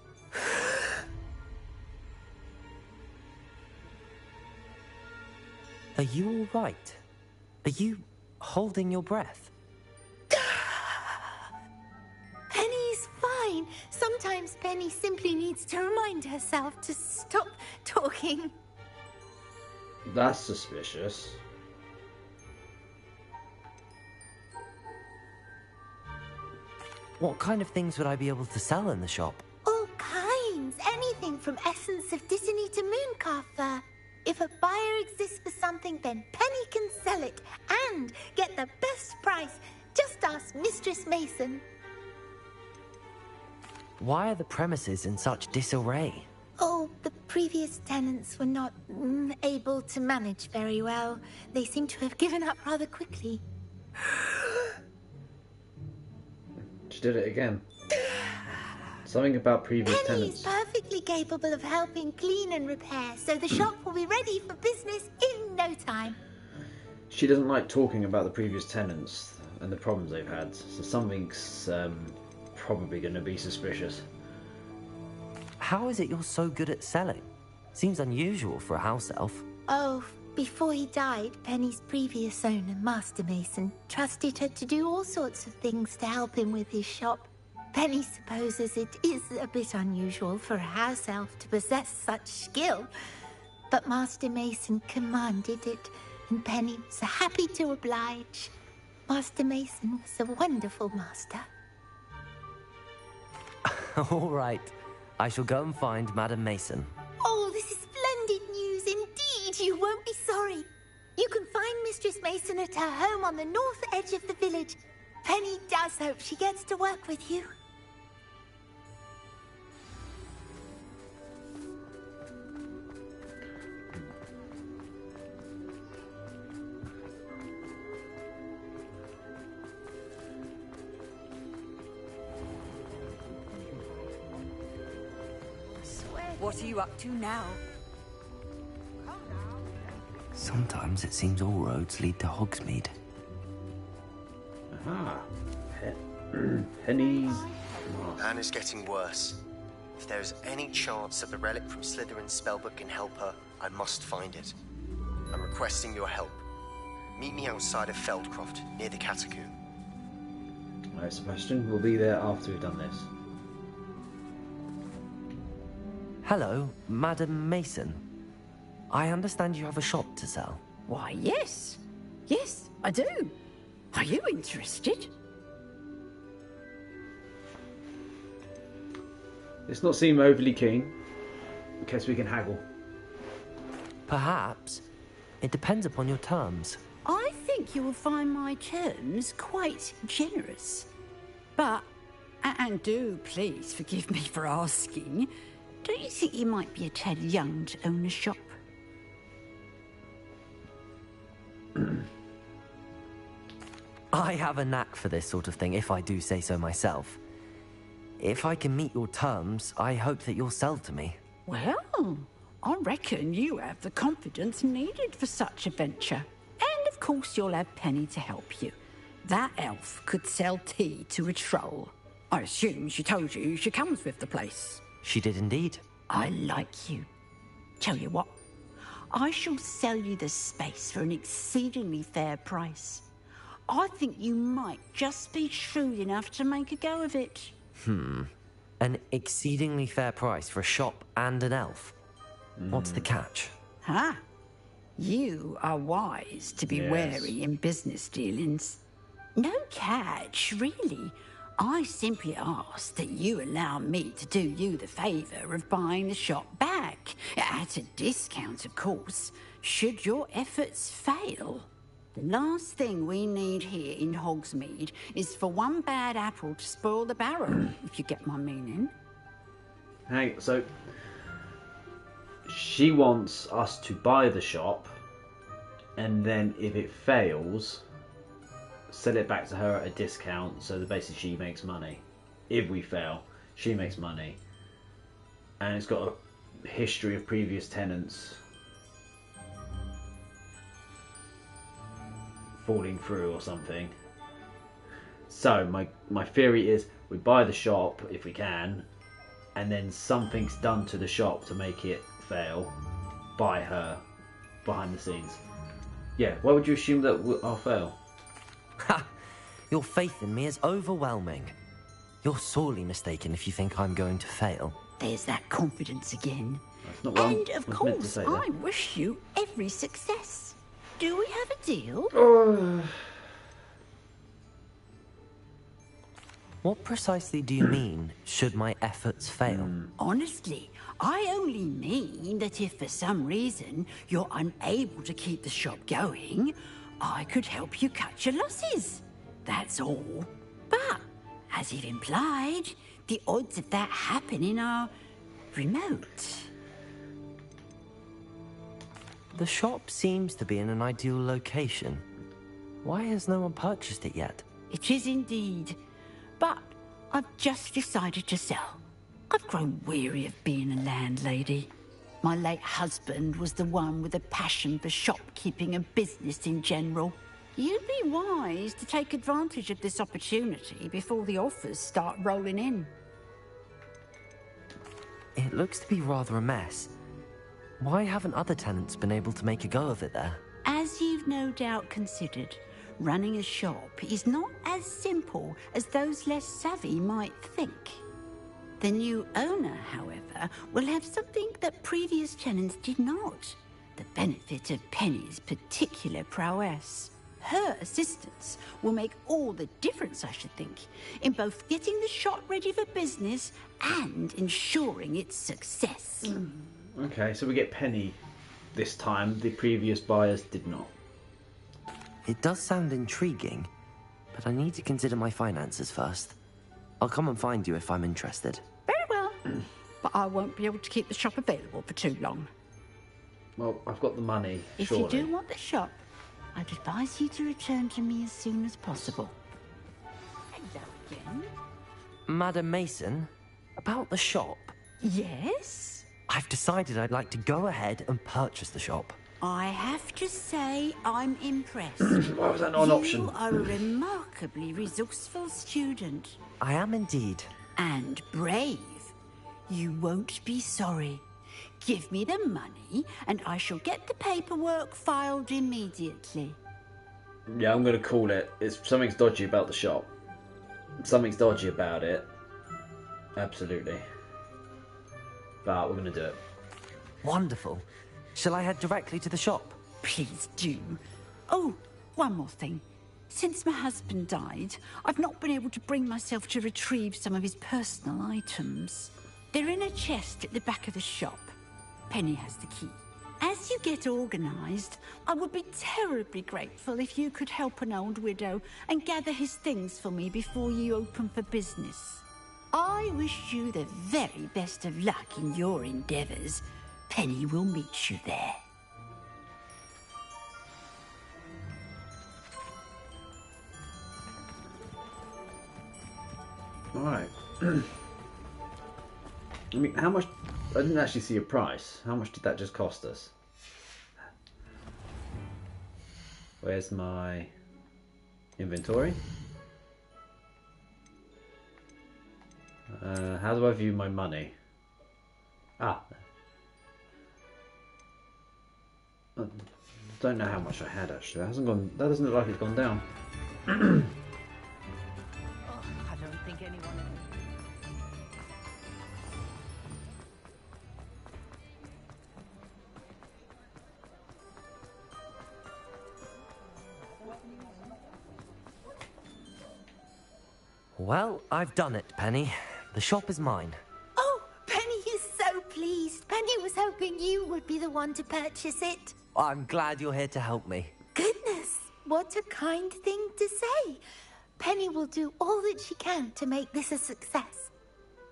Are you all right? Are you holding your breath? Penny's fine. Sometimes Penny simply needs to remind herself to stop talking. That's suspicious. What kind of things would I be able to sell in the shop? All kinds. Anything from essence of Disney to mooncalf fur. If a buyer exists for something, then Penny can sell it and get the best price. Just ask Mistress Mason. Why are the premises in such disarray? Oh, the previous tenants were not able to manage very well. They seem to have given up rather quickly. She did it again. Something about previous Penny is tenants. perfectly capable of helping clean and repair, so the shop will be ready for business in no time. She doesn't like talking about the previous tenants and the problems they've had, so something's probably going to be suspicious. How is it you're so good at selling? Seems unusual for a house elf. Oh, before he died, Penny's previous owner, Master Mason, trusted her to do all sorts of things to help him with his shop. Penny supposes it is a bit unusual for a house elf to possess such skill, but Master Mason commanded it, and Penny was happy to oblige. Master Mason was a wonderful master. All right. I shall go and find Madam Mason. Oh, this is splendid news indeed. You won't be sorry. You can find Mistress Mason at her home on the north edge of the village. Penny does hope she gets to work with you. What are you up to now? Sometimes it seems all roads lead to Hogsmeade. Aha. Penny's... Anna's getting worse. If there's any chance that the relic from Slytherin's spellbook can help her, I must find it. I'm requesting your help. Meet me outside of Feldcroft, near the Catacomb. Alright, Sebastian, we'll be there after we've done this. Hello, Madam Mason. I understand you have a shop to sell. Why, yes. Yes, I do. Are you interested? Let's not seem overly keen, in case we can haggle. Perhaps. It depends upon your terms. I think you will find my terms quite generous. But, and do please forgive me for asking, don't you think you might be a tad young to own a shop? I have a knack for this sort of thing, if I do say so myself. If I can meet your terms, I hope that you'll sell to me. Well, I reckon you have the confidence needed for such a venture. And of course you'll have Penny to help you. That elf could sell tea to a troll. I assume she told you she comes with the place. She did indeed. I like you. Tell you what, I shall sell you the space for an exceedingly fair price. I think you might just be shrewd enough to make a go of it. An exceedingly fair price for a shop and an elf. What's the catch? Huh? You are wise to be wary in business dealings. No catch, really. I simply ask that you allow me to do you the favour of buying the shop back. At a discount, of course, should your efforts fail. The last thing we need here in Hogsmeade is for one bad apple to spoil the barrel, if you get my meaning. So she wants us to buy the shop, and then if it fails, sell it back to her at a discount, so that basically she makes money. If we fail, she makes money. And it's got a history of previous tenants falling through or something. So my theory is we buy the shop if we can, and then something's done to the shop to make it fail by her behind the scenes. Yeah, why would you assume that I'll fail? Ha! Your faith in me is overwhelming. You're sorely mistaken if you think I'm going to fail. There's that confidence again. That's not what And I of was meant to course, say I there. wish you every success. Do we have a deal? What precisely do you mean, should my efforts fail? Honestly, I only mean that if for some reason you're unable to keep the shop going, I could help you cut your losses. That's all. But, as you've implied, the odds of that happening are remote. The shop seems to be in an ideal location. Why has no one purchased it yet? It is indeed. But I've just decided to sell. I've grown weary of being a landlady. My late husband was the one with a passion for shopkeeping and business in general. You'd be wise to take advantage of this opportunity before the offers start rolling in. It looks to be rather a mess. Why haven't other tenants been able to make a go of it there? As you've no doubt considered, running a shop is not as simple as those less savvy might think. The new owner, however, will have something that previous tenants did not. The benefit of Penny's particular prowess. Her assistance will make all the difference, I should think, in both getting the shop ready for business and ensuring its success. Okay, so we get Penny this time. The previous buyers did not. It does sound intriguing, but I need to consider my finances first. I'll come and find you if I'm interested. Very well, but I won't be able to keep the shop available for too long. Well, I've got the money, If surely. you do want the shop, I'd advise you to return to me as soon as possible. Hello again. Madam Mason, about the shop. Yes? I've decided I'd like to go ahead and purchase the shop. I have to say I'm impressed. Why was that not an option? You are a remarkably resourceful student. I am indeed. And brave. You won't be sorry. Give me the money, and I shall get the paperwork filed immediately. Yeah, I'm going to call it. Something's dodgy about the shop. Something's dodgy about it. Absolutely. But we're going to do it. Wonderful. Shall I head directly to the shop? Please do. Oh, one more thing. Since my husband died, I've not been able to bring myself to retrieve some of his personal items. They're in a chest at the back of the shop. Penny has the key. As you get organised, I would be terribly grateful if you could help an old widow and gather his things for me before you open for business. I wish you the very best of luck in your endeavours. Penny will meet you there. Alright. I mean, how much... I didn't actually see a price. How much did that just cost us? Where's my inventory? How do I view my money? Ah. I don't know how much I had actually. That hasn't gone. That doesn't look like it's gone down. I don't think anyone... Well, I've done it, Penny. The shop is mine. Oh, Penny is so pleased. Penny was hoping you would be the one to purchase it. I'm glad you're here to help me. Goodness, what a kind thing to say. Penny will do all that she can to make this a success.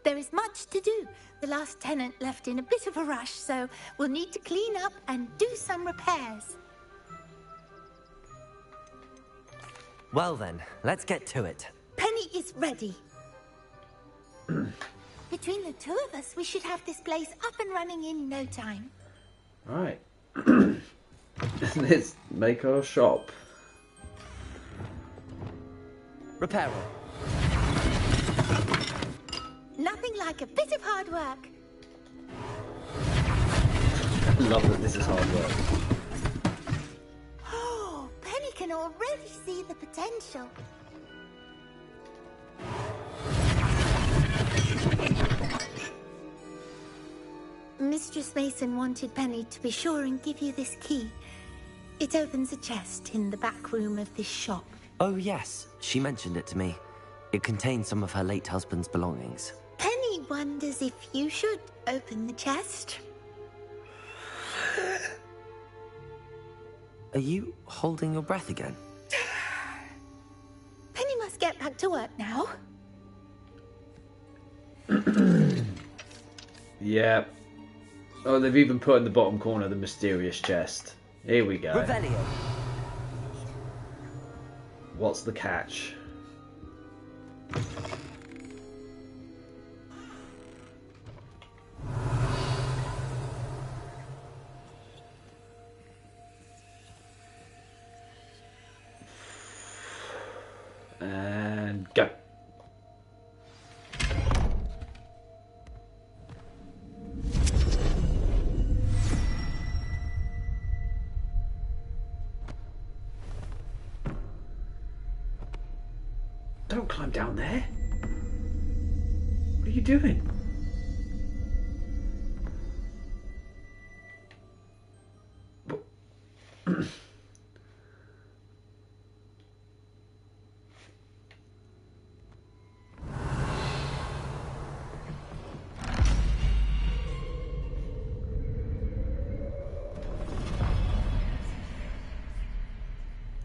There is much to do. The last tenant left in a bit of a rush, so we'll need to clean up and do some repairs. Well then, let's get to it. Penny is ready. Between the two of us, we should have this place up and running in no time. Right. Let's make our shop. Repair. Nothing like a bit of hard work. I love that this is hard work. already see the potential. Mistress Mason wanted Penny to be sure and give you this key. It opens a chest in the back room of this shop. Oh, yes. She mentioned it to me. It contains some of her late husband's belongings. Penny wonders if you should open the chest. Are you holding your breath again? Penny must get back to work now. Yeah. Oh, they've even put in the bottom corner the mysterious chest. Here we go. Revelio. What's the catch? And go. Don't climb down there. What are you doing?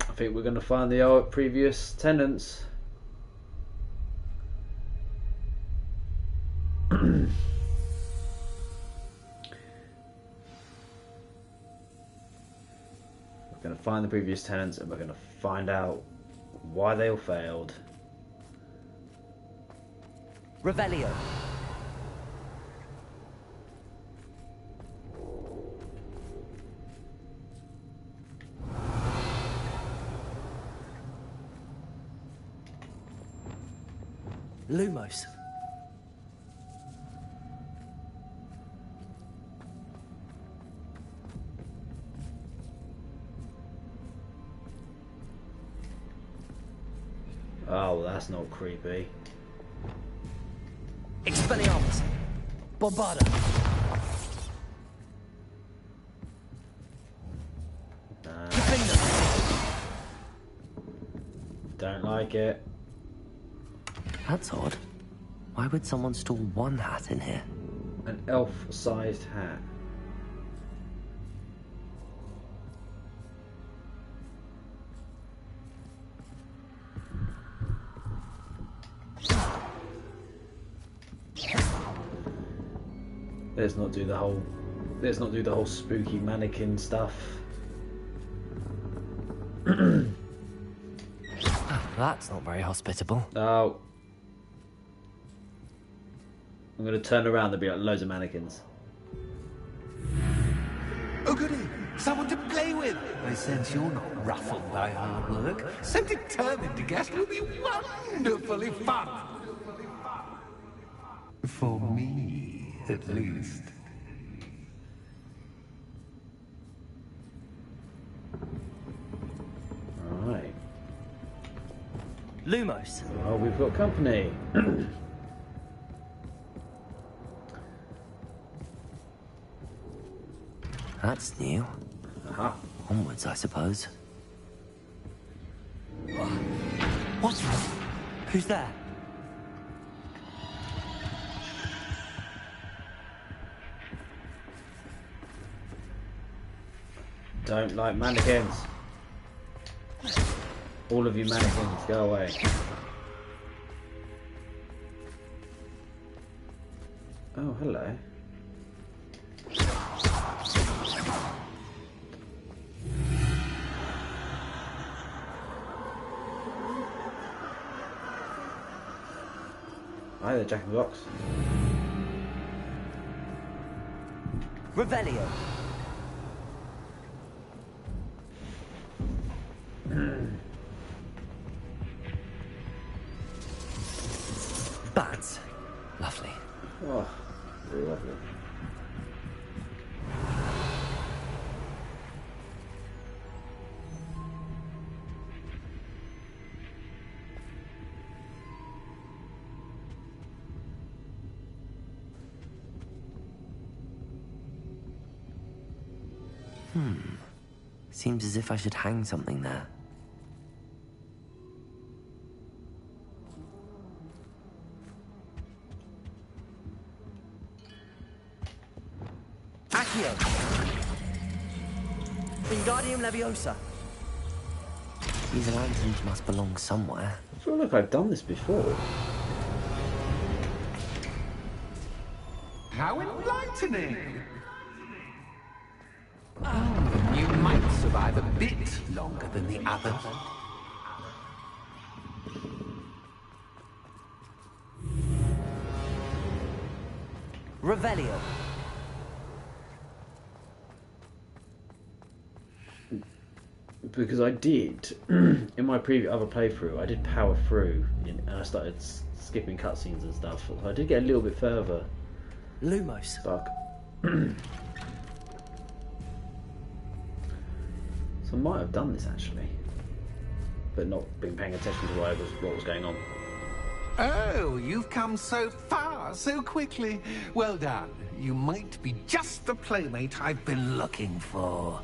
I think we're going to find the previous tenants. We're going to find the previous tenants and we're going to find out why they all failed. Revelio. Lumos. Oh, that's not creepy. Expelliarmus. Bombarda. Don't like it. That's odd. Why would someone store one hat in here? An elf-sized hat. Let's not do the whole spooky mannequin stuff. That's not very hospitable. No. I'm going to turn around, there'll be like loads of mannequins. Oh goody, someone to play with. I sense you're not ruffled by hard work. So determined to guess will be wonderfully fun. For me, at least. Alright. Lumos. Oh, we've got company. That's new. Aha. Onwards, I suppose. What's wrong? Who's there? Don't like mannequins. All of you mannequins, go away. Oh, hello. Hi there, Jack in the Box. Revelio. Bats. Lovely. Oh, very lovely. Seems as if I should hang something there. Accio! Wingardium Leviosa! These lanterns must belong somewhere. I feel like I've done this before. How enlightening! You might survive a bit longer than the others. Revelio. Because I did, in my other playthrough, I did power through, and I started skipping cutscenes and stuff. So I did get a little bit further. Lumos. Fuck. So I might have done this actually, but not been paying attention to what was going on. Oh, you've come so far, so quickly. Well done. You might be just the playmate I've been looking for.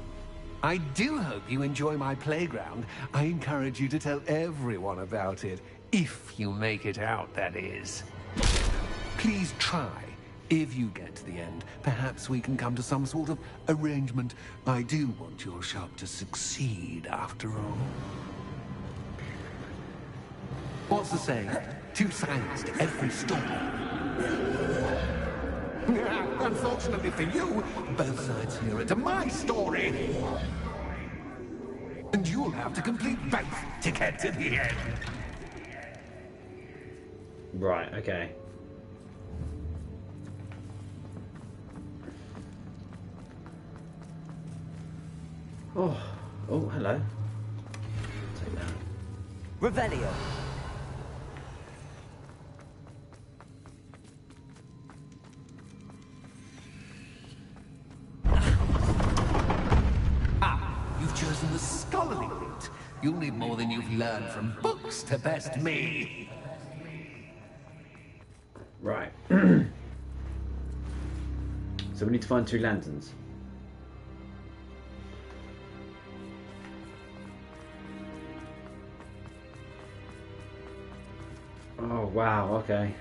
I do hope you enjoy my playground. I encourage you to tell everyone about it. If you make it out, that is. Please try. If you get to the end, perhaps we can come to some sort of arrangement. I do want your shop to succeed, after all. What's the saying? 2 sides to every story. Unfortunately for you, both sides here are to my story. And you'll have to complete both to get to the end. Right, okay. Oh, hello. Take that. Revelio. You've chosen the scholarly route. You'll need more than you've learned from books to best me. Right. So we need to find 2 lanterns. Oh, wow, okay.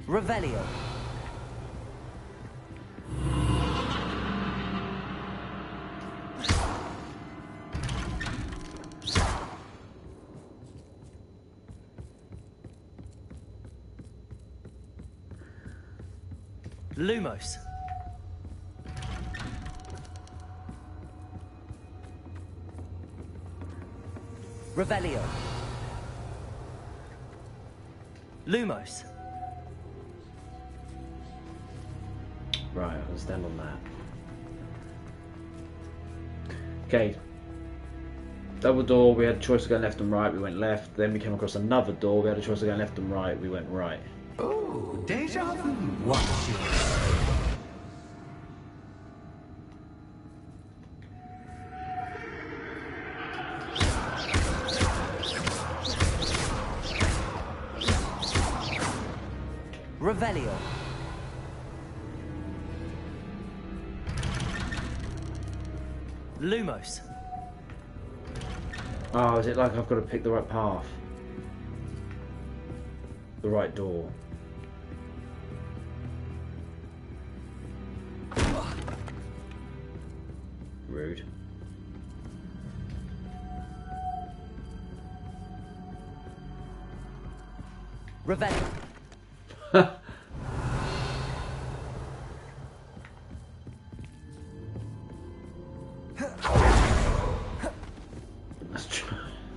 Revelio. Lumos. Revelio. Lumos. Right, I'll stand on that. Okay. Double door, we had a choice of going left and right, we went left. Then we came across another door, we had a choice of going left and right, we went right. Oh, deja vu. What's your... Revelio. Lumos. Oh, is it like I've got to pick the right path? The right door. Rude. Revelio.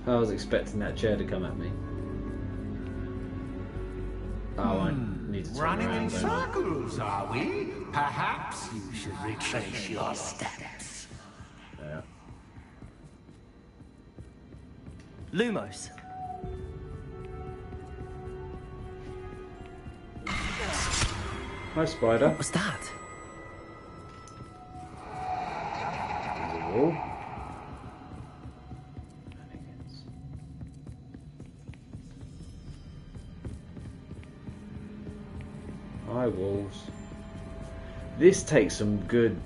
I was expecting that chair to come at me. Oh, I need to turn Running around, in don't I? circles, are we? Perhaps you should retrace your steps. Yeah. Lumos. Hi, Spider. What was that? There's a wall. Eye walls. This takes some good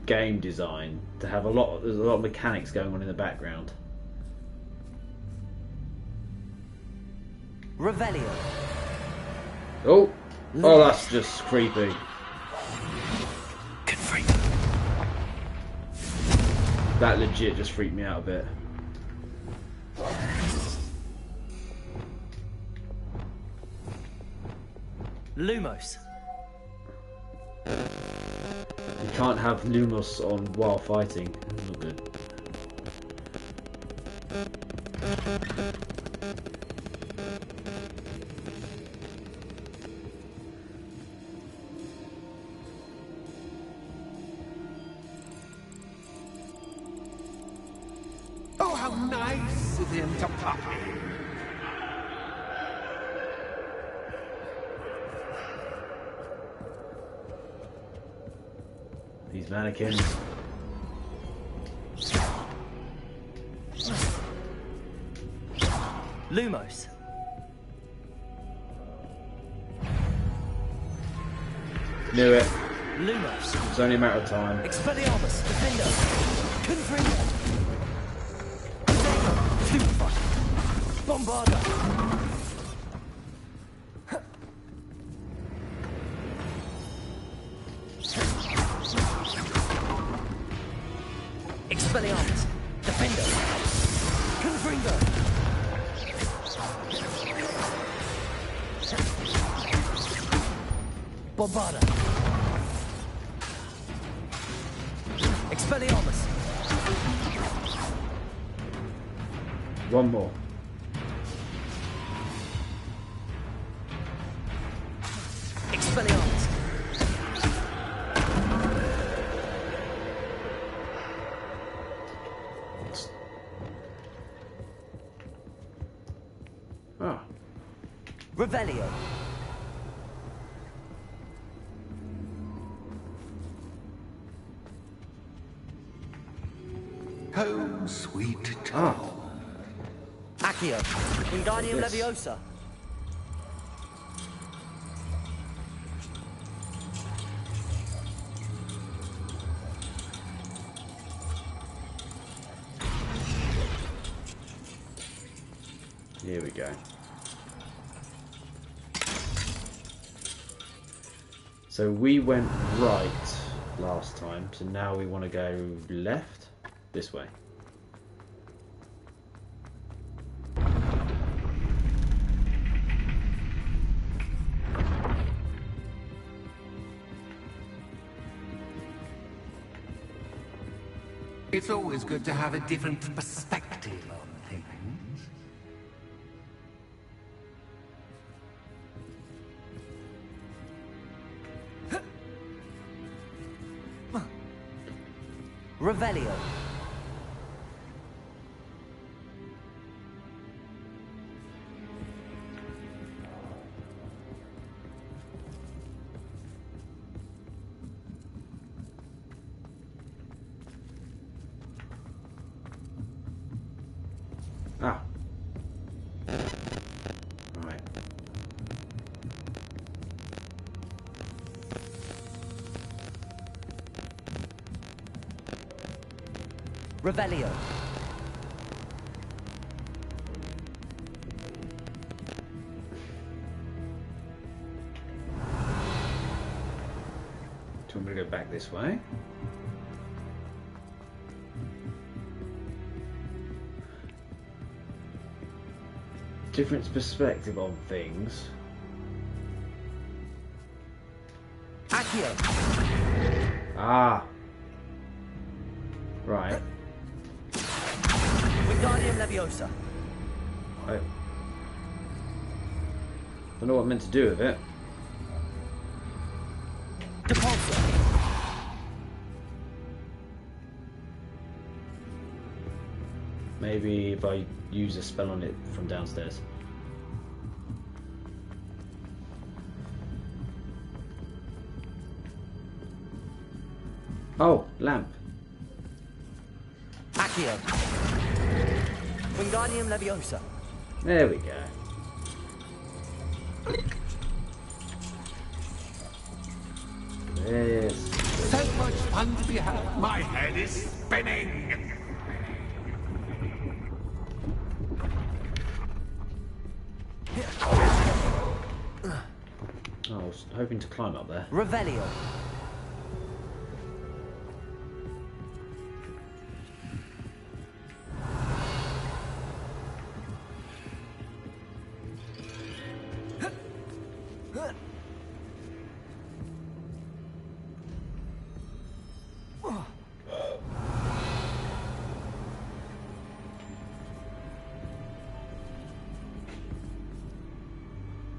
game design to have there's a lot of mechanics going on in the background. Revelio. Oh, that's just creepy. That legit just freaked me out a bit. Lumos. You can't have Lumos on while fighting. That's not good. Oh, how nice of him to pop in. These mannequins. Lumos. Knew it. Lumos. It's only a matter of time. Expelliarmus. Defender. Confringo. Stupefy. Bombarda. Expelliarmus. Defender. Confringo. Bombarda. Expelliarmus. One more. Expelliarmus. Ah. Revelio. Home sweet home. Accio. Wingardium Leviosa. Here we go. So we went right last time, so now we want to go left, this way. It's always good to have a different perspective on things. Revelio. Ah. Right. Revelio. Do you want me to go back this way? Different perspective on things. Accio. Ah. Right. Wingardium Leviosa. I don't know what I'm meant to do with it. Depulso. Maybe if I use a spell on it from downstairs. Oh, lamp. Accio. Wingardium Leviosa. There we go. Yes. So much fun to be had. My head is spinning. I was hoping to climb up there. Revelio.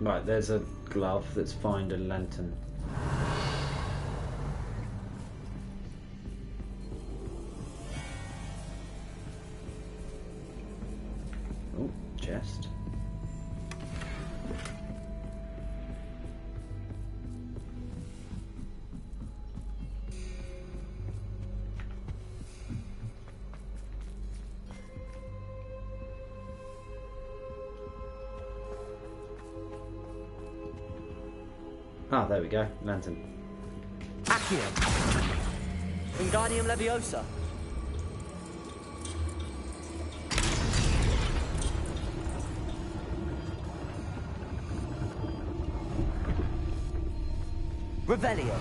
Right, there's a glove. Let's find a lantern. Oh, chest. Ah, there we go. Lantern. Accio. Wingardium Leviosa. Revelio.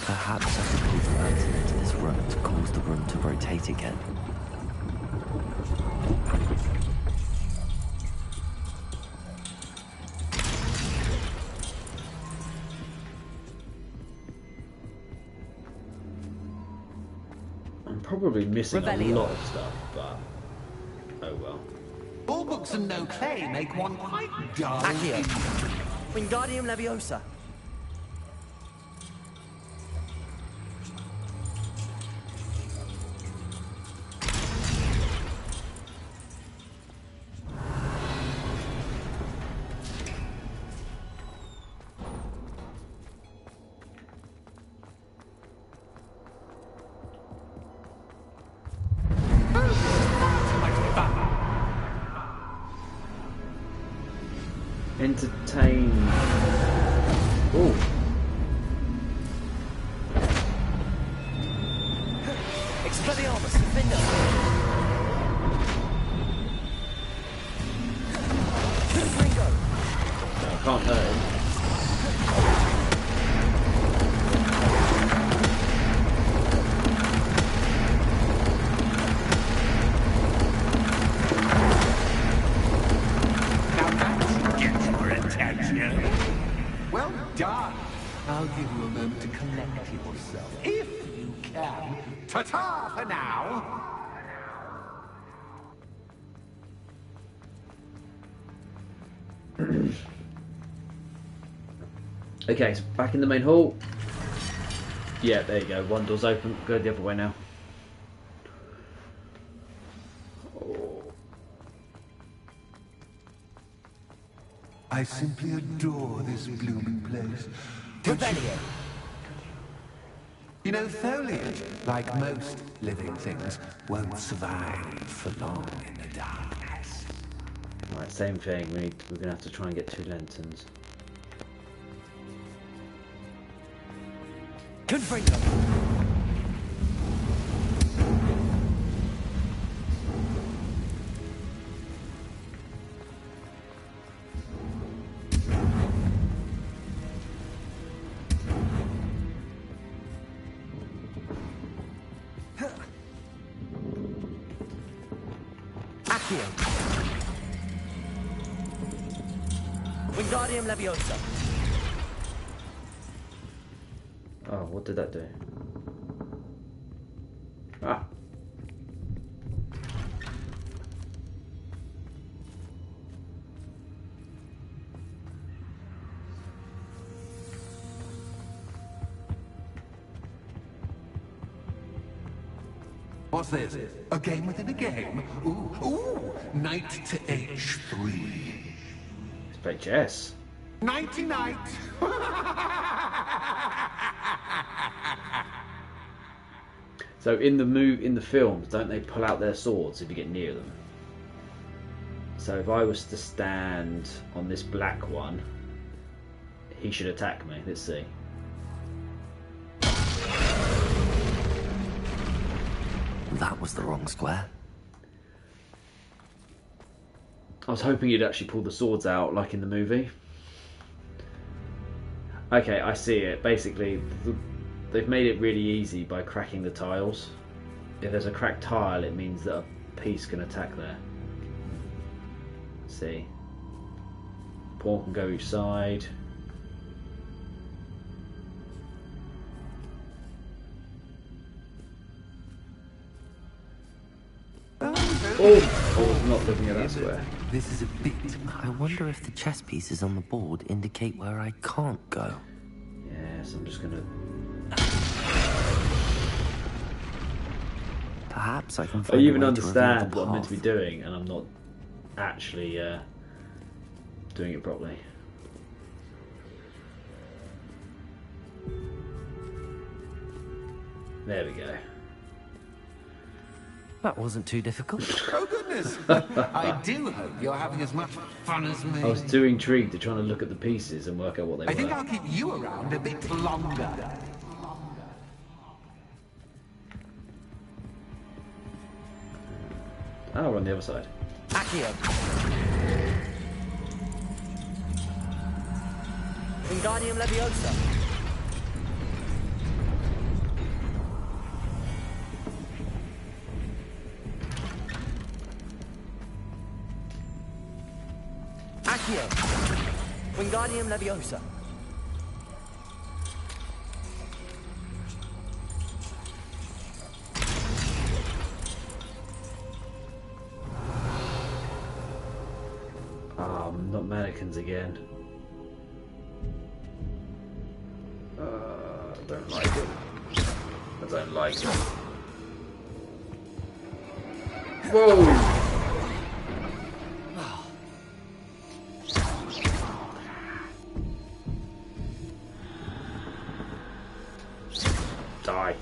Perhaps I could put the lantern into this room to cause the room to rotate again. I'm probably missing Revelio. a lot of stuff, but oh well. All books and no clay make one quite dull. Accio. Wingardium Leviosa. Entertain. Oh. Expelliarmus. Defender. Ringo. I can't hurt him. Well done. I'll give you a moment to collect yourself, if you can. Ta-ta for now. Okay, so back in the main hall. Yeah, there you go. One door's open. Go the other way now. Oh. I simply adore this blooming place. Revelio. You know, foliage, like most living things, won't survive for long in the darkness. Right, same thing. We're gonna have to try and get 2 lanterns. Confringo. Accio. Wingardium Leviosa. Oh, what did that do? Ah. What's this? A game within a game? Ooh, knight to H3. Let's play chess. Nighty-night. So in the films, don't they pull out their swords if you get near them? So if I was to stand on this black one, he should attack me. Let's see. That was the wrong square. I was hoping you'd actually pull the swords out like in the movie. Okay, I see it. Basically, they've made it really easy by cracking the tiles. If there's a cracked tile, it means that a piece can attack there. Let's see. Pawn can go each side. Oh, I was not looking at that square. This is a bit... I wonder if the chess pieces on the board indicate where I can't go. Yes, I'm just gonna... Perhaps I can I find a even way to reveal understand the what I'm meant to be path. doing, and I'm not actually doing it properly. There we go. That wasn't too difficult. Oh, goodness. I do hope you're having as much fun as me. I was too intrigued to trying to look at the pieces and work out what they I were. think I'll keep you around a bit longer. Oh, we're on the other side. Accio. Wingardium Leviosa. Accio. Wingardium Leviosa. Not mannequins again. I don't like it. I don't like it. Whoa! Die.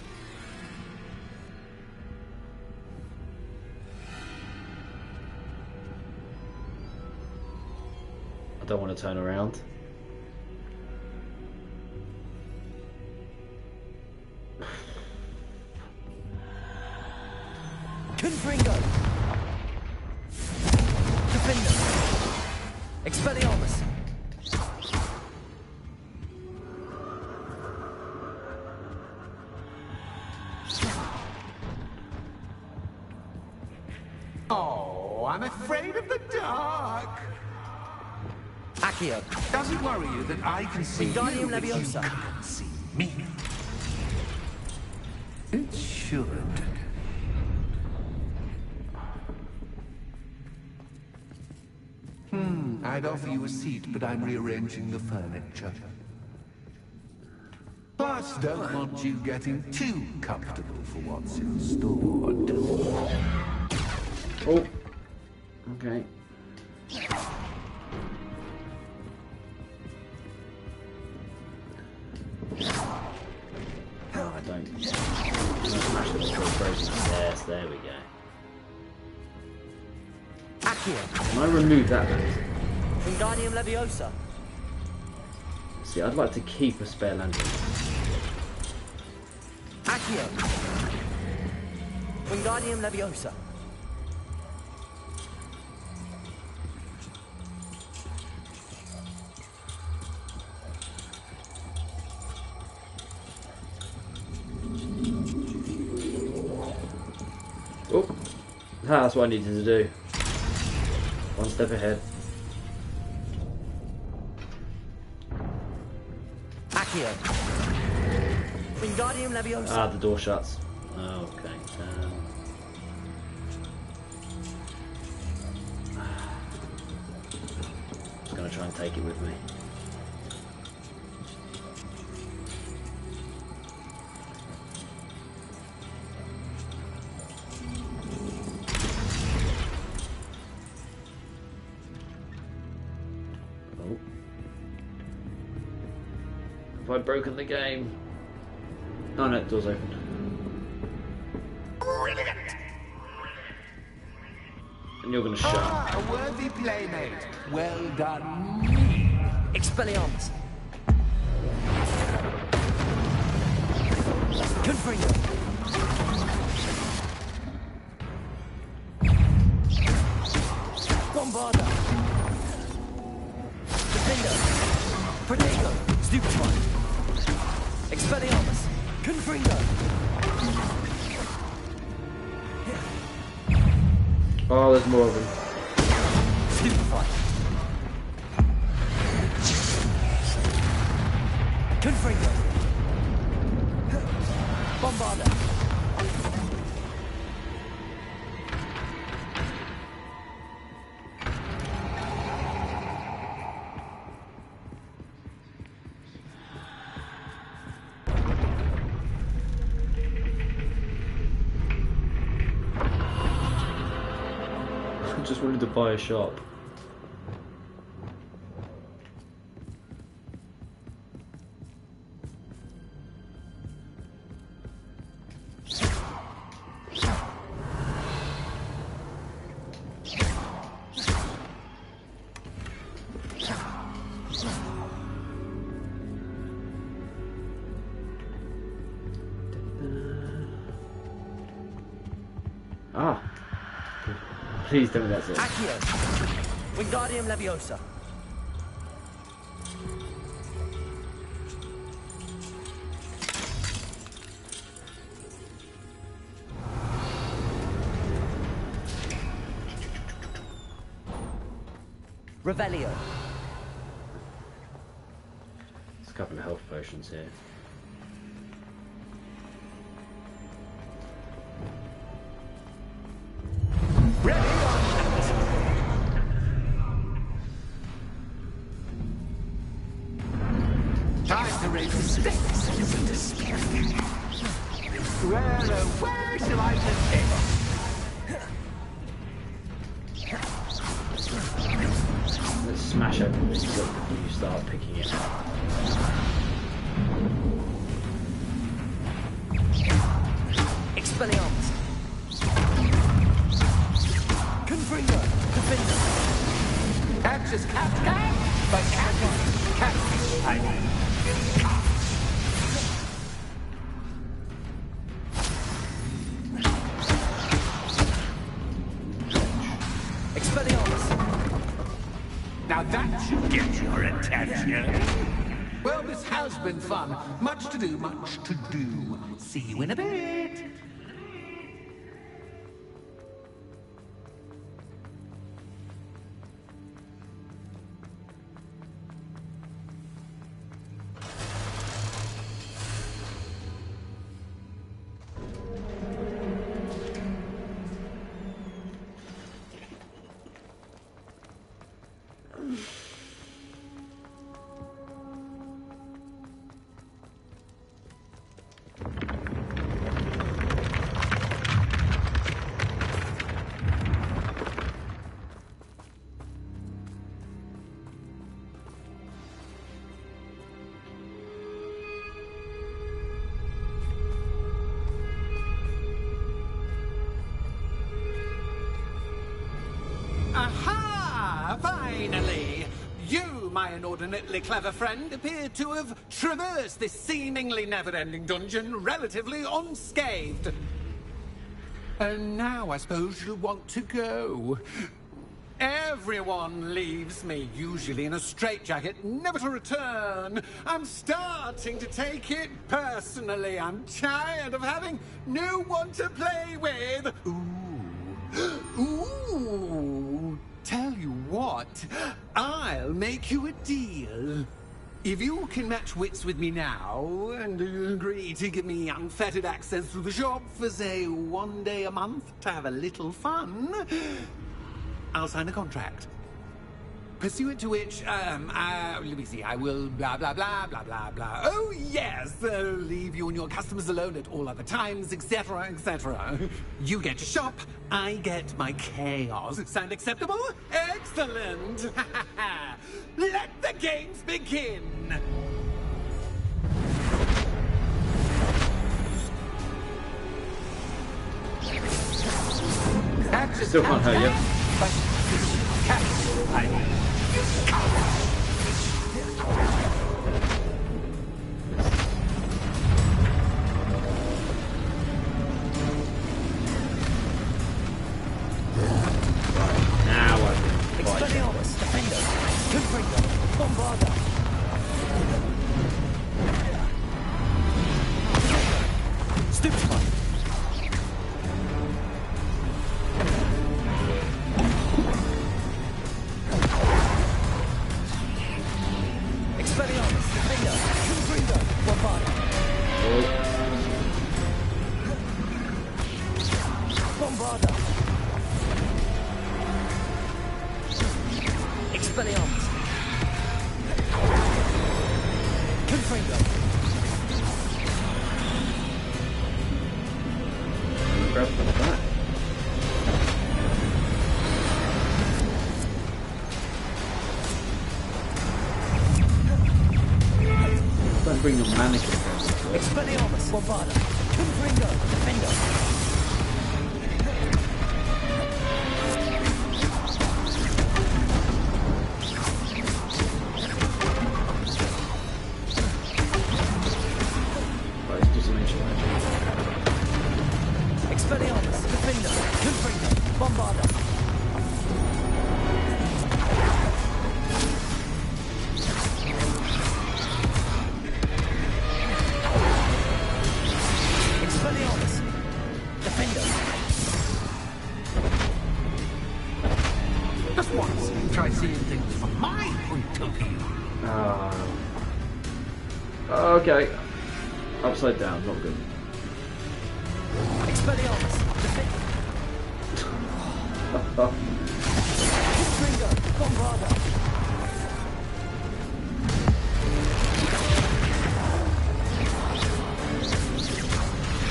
I don't want to turn around. Confringo. Defender. Expelliarmus. Oh, I'm afraid of the dark. Accio. Does it worry you that I can see Wingardium you, but you Leviosa. can't see me? It should. I'd offer you a seat, but I'm rearranging the furniture. Plus, don't want you getting too comfortable for what's in store. Oh. Okay. Oh, I don't smash the control frozen. Yes, there we go. Accio. Can I remove that then? Wingardium Leviosa. See, I'd like to keep a spare lantern. Accio. Wingardium Leviosa. Oh, that's what I needed to do. One step ahead. Accio. Wingardium Leviosa. Ah, the door shuts. Okay. Just gonna try and take it with me. Oh. Have I broken the game? Oh no, door's open. And you're gonna shut up. A worthy playmate. Well done. Expelliarmus. Confringo. Bombarda. Defender. Protego. Stupefy. Expelliarmus. Confringo. Oh, there's more of them. Stupefy. Confringo. Bombarda. I just wanted to buy a shop. Ah. Please tell me that's it. Accio. Wingardium Leviosa. Revelio. There's a couple of health potions here. Time to raise the stakes, isn't it? Where shall I begin? Let's smash open this book before you start picking it up. Expelliarmus. Confringo. Defender. Catches cat, but cat. Expelliarmus. Now that should get your attention. Well, this has been fun. Much to do, much to do. See you in a bit. Aha! Finally! You, my inordinately clever friend, appear to have traversed this seemingly never-ending dungeon relatively unscathed. And now I suppose you'll want to go. Everyone leaves me, usually in a straitjacket, never to return. I'm starting to take it personally. I'm tired of having no one to play with. Ooh, tell you what, I'll make you a deal. If you can match wits with me now, and agree to give me unfettered access to the shop for, say, 1 day a month to have a little fun, I'll sign a contract. Pursuant to which, let me see, I will blah, blah, blah, blah, blah, blah. Oh, yes, leave you and your customers alone at all other times, etc., etc. You get your shop, I get my chaos. Sound acceptable? Excellent! Let the games begin! Still can't hurt you. Now I can fight. Expelliarmus, Defender, Confringo, Bombarda. Stupefy. Expelliarmus, Defender, Confringo, Bombarda. Bombarda. Expelliarmus. Confringo. Grab from the back. Don't bring your mannequin across the floor. Expelliarmus, Bombarda. Confringo, Defender. Expelliarmus, Defender, Confringo, Bombarda. Expelliarmus, Defender. Just once, try seeing things from my point of view. Okay. Upside down, not good. Expelliarmus, Defender. Confringo, Bombarda.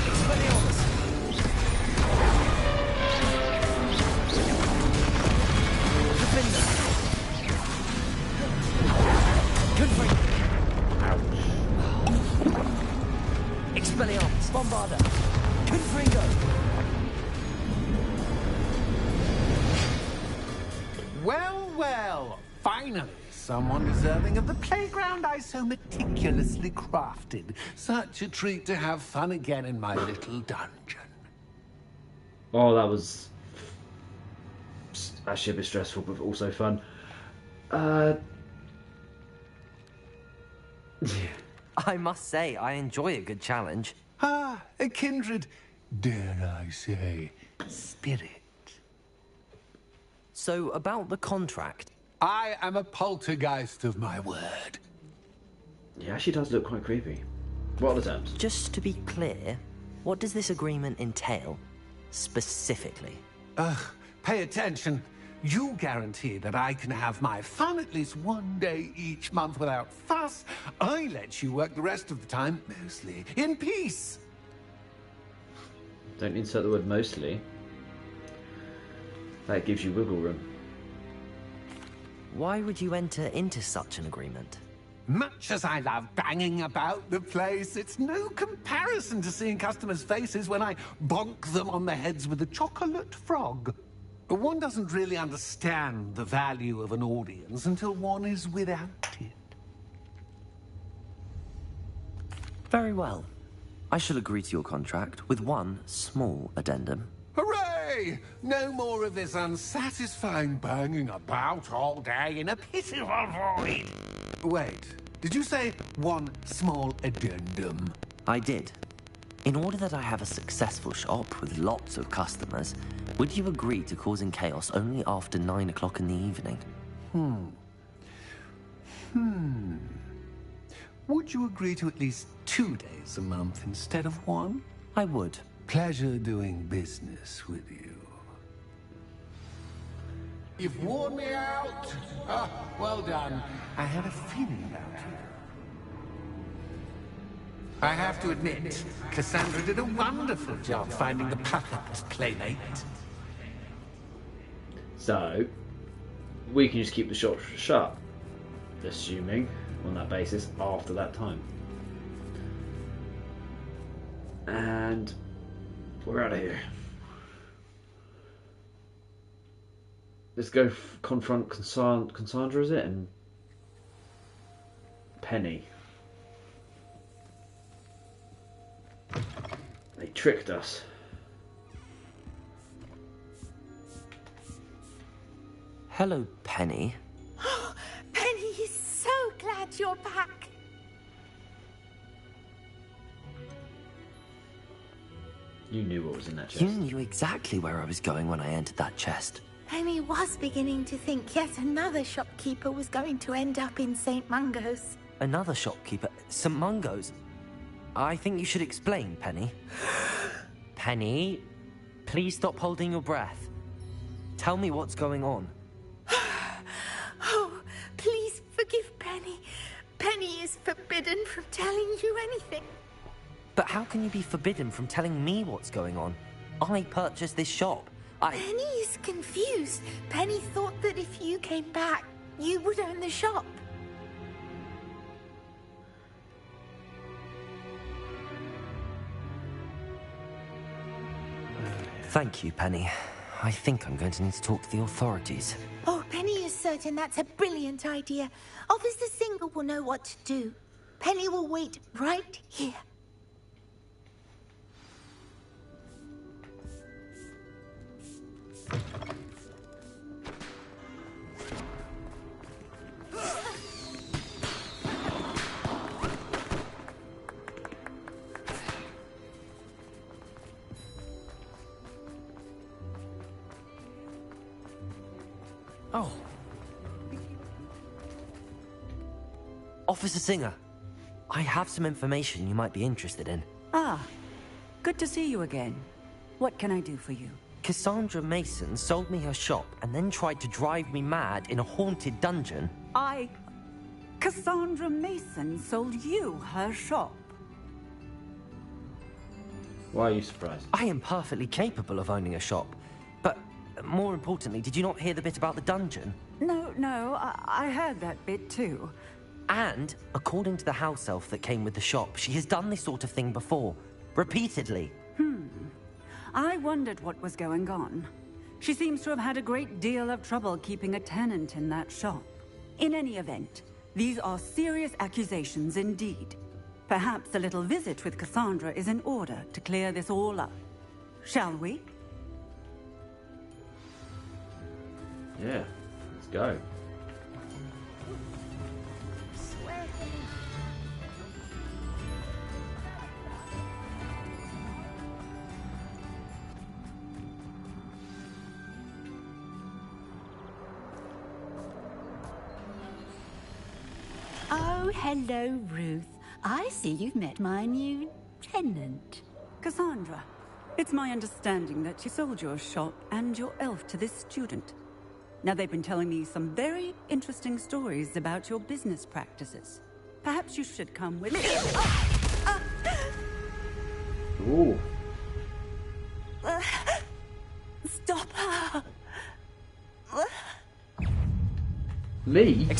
Expelliarmus. Defender. Confringo. Expelliarmus, Bombarda. Confringo. Well, well, finally, someone deserving of the playground I so meticulously crafted. Such a treat to have fun again in my little dungeon. Oh, that was actually a bit stressful, but also fun. I must say, I enjoy a good challenge. Ah, a kindred, dare I say, spirit. So, about the contract. I am a poltergeist of my word. He actually does look quite creepy. What are the terms? Just to be clear, what does this agreement entail, specifically? Pay attention. You guarantee that I can have my fun at least one day each month without fuss. I let you work the rest of the time, mostly, in peace. Don't insert the word mostly. That gives you wiggle room. Why would you enter into such an agreement? Much as I love banging about the place, it's no comparison to seeing customers' faces when I bonk them on the heads with a chocolate frog. One doesn't really understand the value of an audience until one is without it. Very well. I shall agree to your contract with one small addendum. Hooray! No more of this unsatisfying banging about all day in a pitiful void. Wait, did you say one small addendum? I did. In order that I have a successful shop with lots of customers, would you agree to causing chaos only after 9 o'clock in the evening? Would you agree to at least 2 days a month instead of one? I would. Pleasure doing business with you. You've worn me out. Ah, well done. I had a feeling about you. I have to admit, Cassandra did a wonderful job finding the perfect playmate. So, we can just keep the shop shut, assuming, on that basis, after that time. And we're out of here. Let's go confront Cassandra, is it? And Penny. They tricked us. Hello, Penny. Penny is so glad you're back. You knew what was in that chest. You knew exactly where I was going when I entered that chest. Penny was beginning to think yet another shopkeeper was going to end up in St. Mungo's. Another shopkeeper? St. Mungo's? I think you should explain, Penny. Penny, please stop holding your breath. Tell me what's going on. Oh, please forgive Penny. Penny is forbidden from telling you anything. But how can you be forbidden from telling me what's going on? I purchased this shop. Penny is confused. Penny thought that if you came back, you would own the shop. Thank you, Penny. I think I'm going to need to talk to the authorities. Oh, Penny is certain that's a brilliant idea. Officer Single will know what to do. Penny will wait right here. Oh. Officer Singer, I have some information you might be interested in. Ah, good to see you again. What can I do for you? Cassandra Mason sold me her shop and then tried to drive me mad in a haunted dungeon. Cassandra Mason sold you her shop? Why are you surprised? I am perfectly capable of owning a shop. But more importantly, did you not hear the bit about the dungeon? No, I heard that bit too. And, according to the house elf that came with the shop, she has done this sort of thing before. Repeatedly. I wondered what was going on. She seems to have had a great deal of trouble keeping a tenant in that shop. In any event, these are serious accusations indeed. Perhaps a little visit with Cassandra is in order to clear this all up. Shall we? Yeah, let's go. Oh, hello, Ruth. I see you've met my new tenant. Cassandra, it's my understanding that you sold your shop and your elf to this student. Now, they've been telling me some very interesting stories about your business practices. Perhaps you should come with me. Ooh. Stop her. Me? The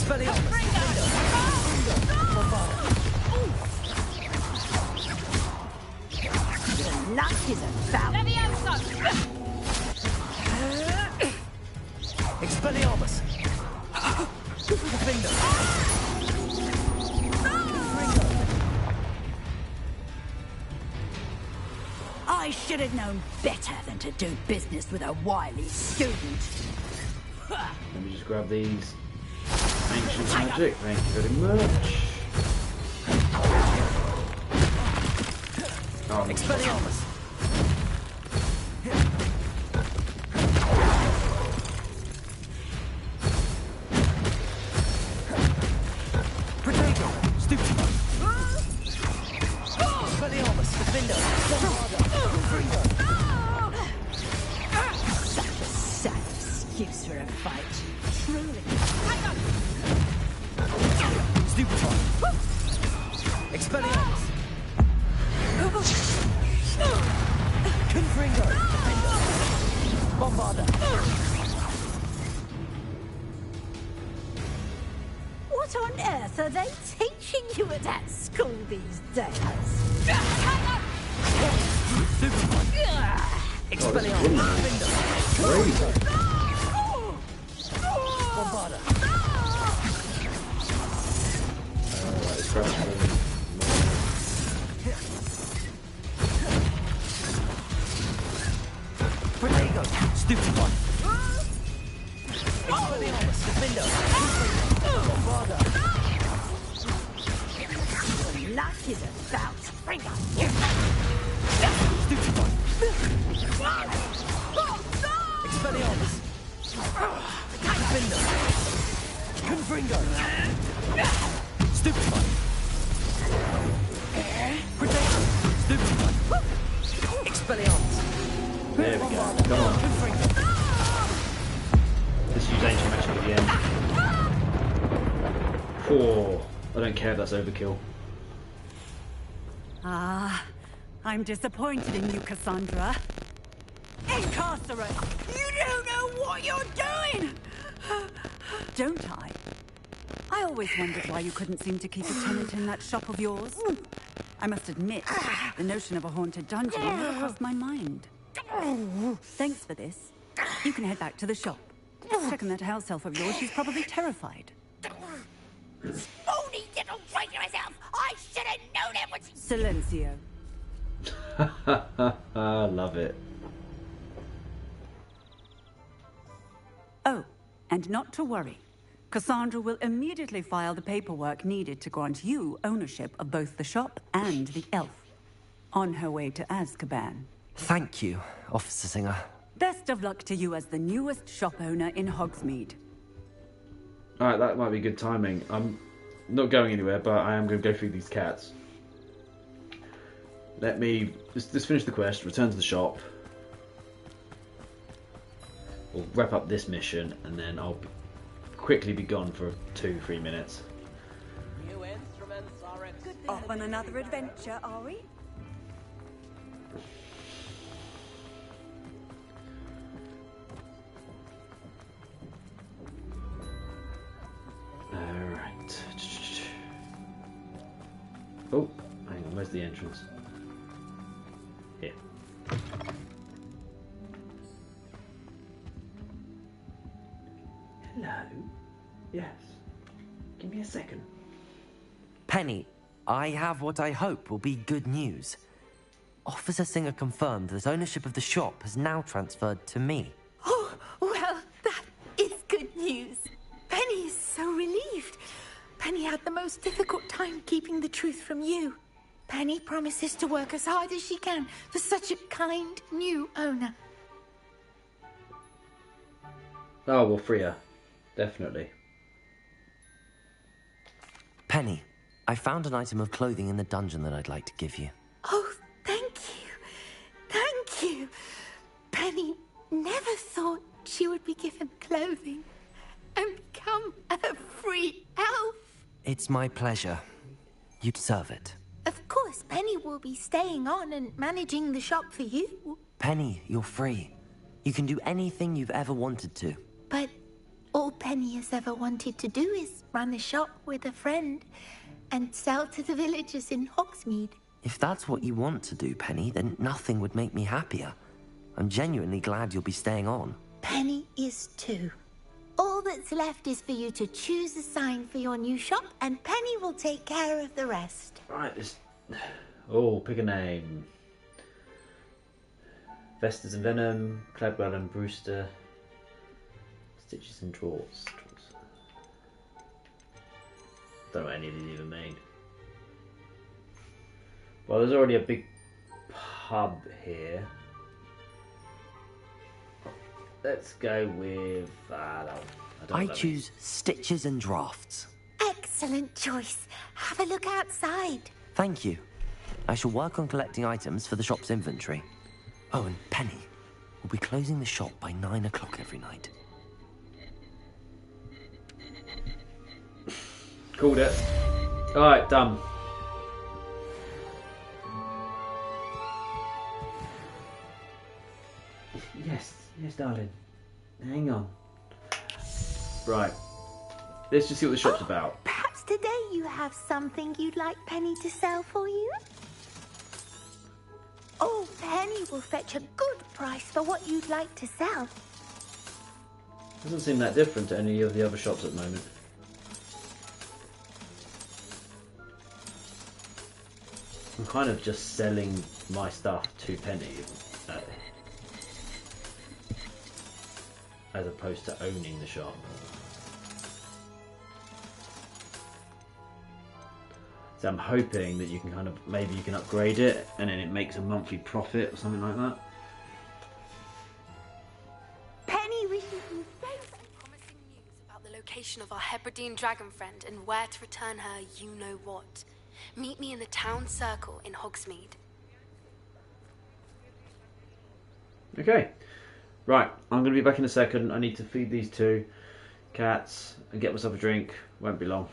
luck is about. Expelliarmus! I should have known better than to do business with a wily student. Let me just grab these. Ancient magic, thank you very much. Oh, Expelliarmus! Potato! Stupid! Expelliarmus! Defender! Such a sad excuse for a fight. Truly. Stupid one! Expelliarmus! Confringo! Defender! Bombarder! What on earth are they teaching you at that school these days? Expelliarmus! Defender! Stupid one! Expelliarmus, defender! Father! Luck is about Springer. Stupid one! Expelliarmus! Defender! Confringo! Stupid one! Protect! Stupid one! Expelliarmus! There we go. Come on. Let's use ancient magic at the end. Oh, I don't care if that's overkill. Ah, I'm disappointed in you, Cassandra. Incarcerate! You don't know what you're doing! Don't I? I always wondered why you couldn't seem to keep a tenant in that shop of yours. I must admit, the notion of a haunted dungeon never crossed my mind. Thanks for this. You can head back to the shop. Check on that house elf of yours. She's probably terrified. Spoony little traitor herself! I should have known it was... Silencio. I love it. Oh, and not to worry. Cassandra will immediately file the paperwork needed to grant you ownership of both the shop and the elf. On her way to Azkaban. Thank you, Officer Singer. Best of luck to you as the newest shop owner in Hogsmeade. Alright, that might be good timing. I'm not going anywhere, but I am going to go through these cats. Let me just finish the quest, return to the shop. We'll wrap up this mission, and then I'll quickly be gone for 2-3 minutes. New instruments are off on another adventure, are we? Alright. Oh, hang on, where's the entrance? Here. Hello? Yes. Give me a second. Penny, I have what I hope will be good news. Officer Singer confirmed that ownership of the shop has now transferred to me. Oh, well, that is good news. Penny is so relieved. Penny had the most difficult time keeping the truth from you. Penny promises to work as hard as she can for such a kind new owner. Oh, we'll free her. Definitely. Penny, I found an item of clothing in the dungeon that I'd like to give you. Oh, thank you. Thank you. Penny never thought she would be given clothing and become a free elf. It's my pleasure. You deserve it. Of course, Penny will be staying on and managing the shop for you. Penny, you're free. You can do anything you've ever wanted to. But all Penny has ever wanted to do is run a shop with a friend and sell to the villagers in Hogsmeade. If that's what you want to do, Penny, then nothing would make me happier. I'm genuinely glad you'll be staying on. Penny is too. All that's left is for you to choose a sign for your new shop, and Penny will take care of the rest. Right, this... Oh, pick a name. Vestas and Venom, Cladwell and Brewster, Stitches and Drawers. Don't know what any of these even mean. Well, there's already a big pub here. Let's go with... I choose Stitches and Drafts. Excellent choice. Have a look outside. Thank you. I shall work on collecting items for the shop's inventory. Oh, and Penny, we'll be closing the shop by 9 o'clock every night. Called it. Alright, done. Yes, darling. Hang on. Right. Let's just see what the shop's about. Perhaps today you have something you'd like Penny to sell for you? Oh, Penny will fetch a good price for what you'd like to sell. Doesn't seem that different to any of the other shops at the moment. I'm kind of just selling my stuff to Penny. as opposed to owning the shop. So I'm hoping that you can kind of, maybe you can upgrade it and then it makes a monthly profit or something like that. Penny wishes you safe. Promising news about the location of our Hebridean dragon friend and where to return her you-know-what. Meet me in the town circle in Hogsmeade. Okay, right, I'm going to be back in a second. I need to feed these two cats and get myself a drink. Won't be long.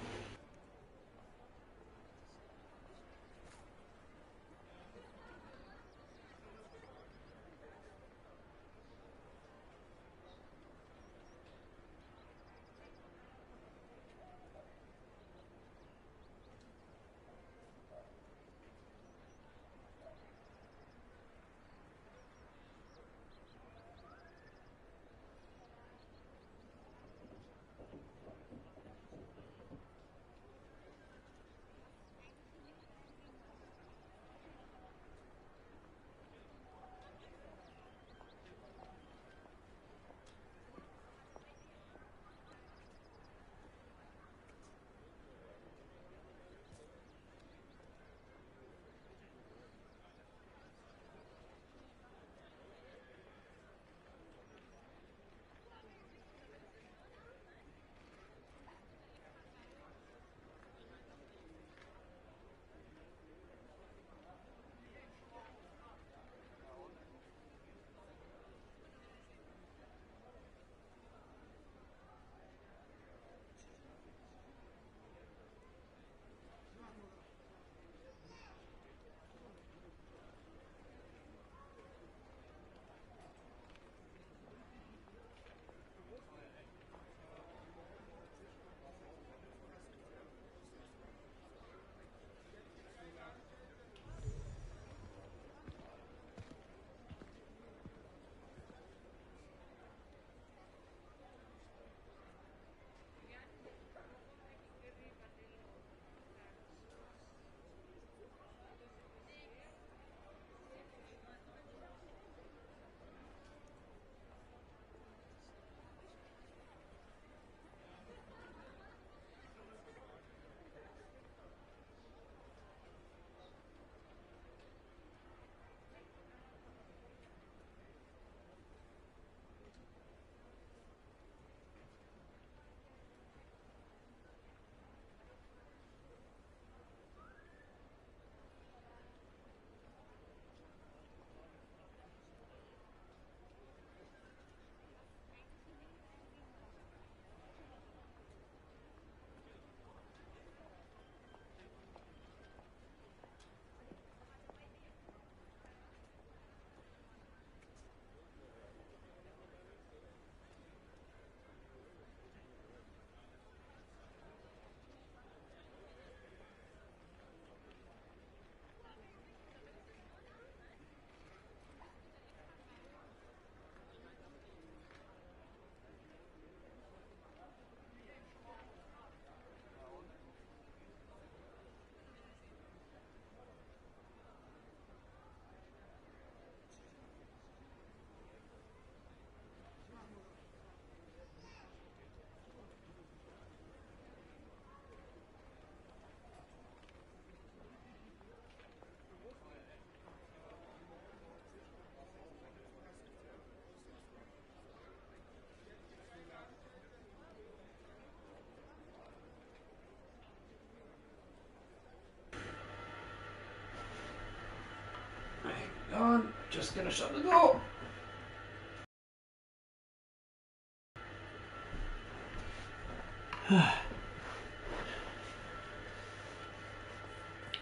Hang on, just gonna shut the door.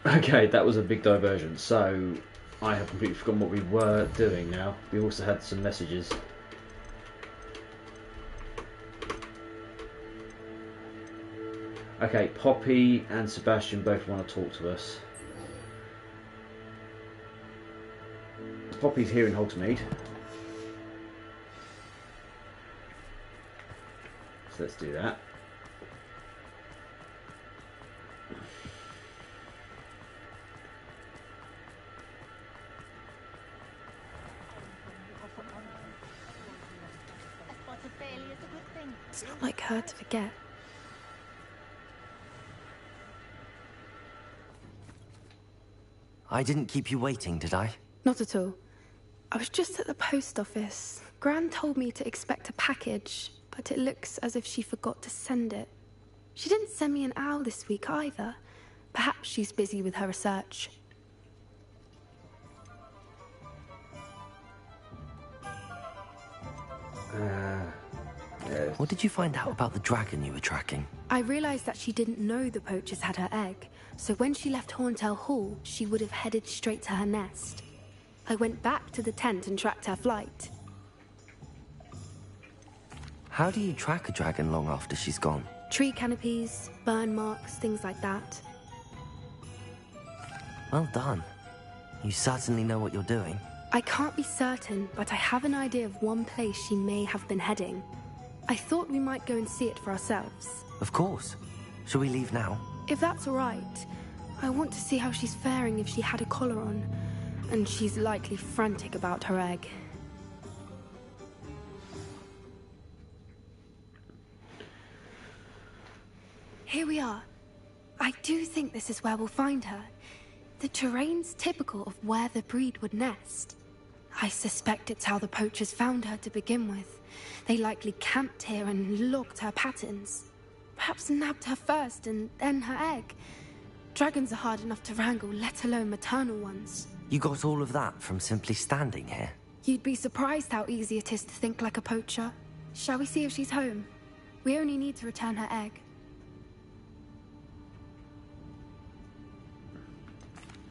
Okay, that was a big diversion. So I have completely forgotten what we were doing now. We also had some messages. Okay, Poppy and Sebastian both want to talk to us. Poppy's here in Hogsmeade. So let's do that. It's not like her to forget. I didn't keep you waiting, did I? Not at all. I was just at the post office. Gran told me to expect a package, but it looks as if she forgot to send it. She didn't send me an owl this week either. Perhaps she's busy with her research. What did you find out about the dragon you were tracking? I realized that she didn't know the poachers had her egg, so when she left Horntail Hall, she would have headed straight to her nest. I went back to the tent and tracked her flight. How do you track a dragon long after she's gone? Tree canopies, burn marks, things like that. Well done. You certainly know what you're doing. I can't be certain, but I have an idea of one place she may have been heading. I thought we might go and see it for ourselves. Of course. Shall we leave now? If that's all right. I want to see how she's faring if she had a collar on. And she's likely frantic about her egg. Here we are. I do think this is where we'll find her. The terrain's typical of where the breed would nest. I suspect it's how the poachers found her to begin with. They likely camped here and logged her patterns. Perhaps nabbed her first and then her egg. Dragons are hard enough to wrangle, let alone maternal ones. You got all of that from simply standing here? You'd be surprised how easy it is to think like a poacher. Shall we see if she's home? We only need to return her egg.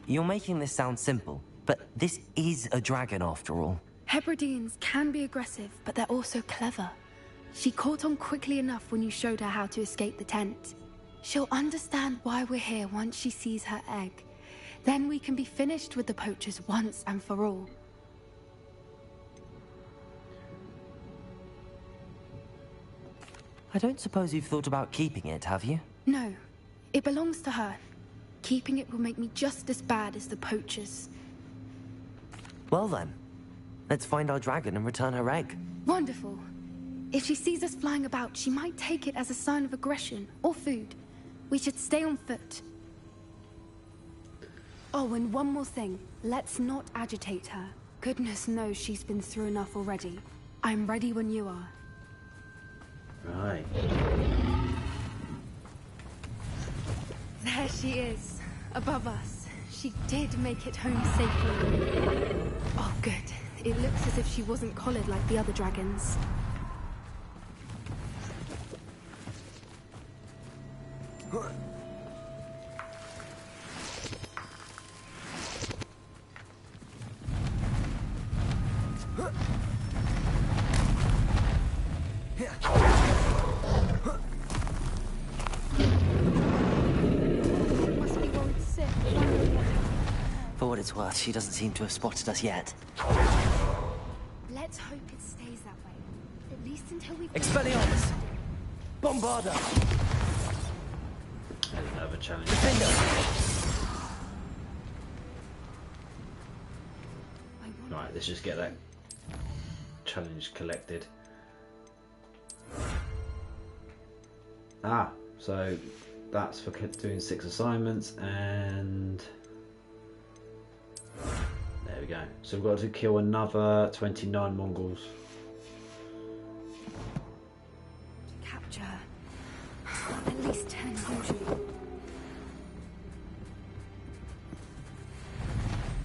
You're making this sound simple, but this is a dragon after all. Hebrideans can be aggressive, but they're also clever. She caught on quickly enough when you showed her how to escape the tent. She'll understand why we're here once she sees her egg. Then we can be finished with the poachers once and for all. I don't suppose you've thought about keeping it, have you? No, it belongs to her. Keeping it will make me just as bad as the poachers. Well then, let's find our dragon and return her egg. Wonderful. If she sees us flying about, she might take it as a sign of aggression or food. We should stay on foot. Oh, and one more thing. Let's not agitate her. Goodness knows she's been through enough already. I'm ready when you are. Right. There she is, above us. She did make it home safely. Oh, good. It looks as if she wasn't collared like the other dragons. For what it's worth, she doesn't seem to have spotted us yet. Let's hope it stays that way. At least until we... Expelliarmus! Bombarda! There's another challenge. Right, let's just get that challenge collected. Ah, so that's for doing 6 assignments, and there we go. So we've got to kill another 29 Mongols. Capture at least 10 usually.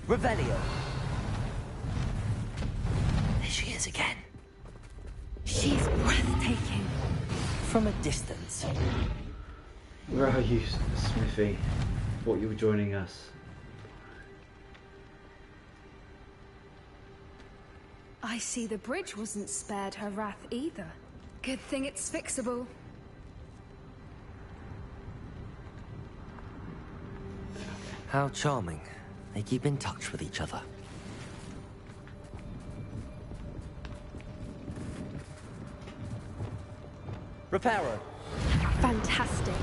Revelio! There she is again. She's breathtaking. From a distance. Where are you, Smithy? Thought you were joining us. I see the bridge wasn't spared her wrath either. Good thing it's fixable. How charming. They keep in touch with each other. Reparo. Fantastic.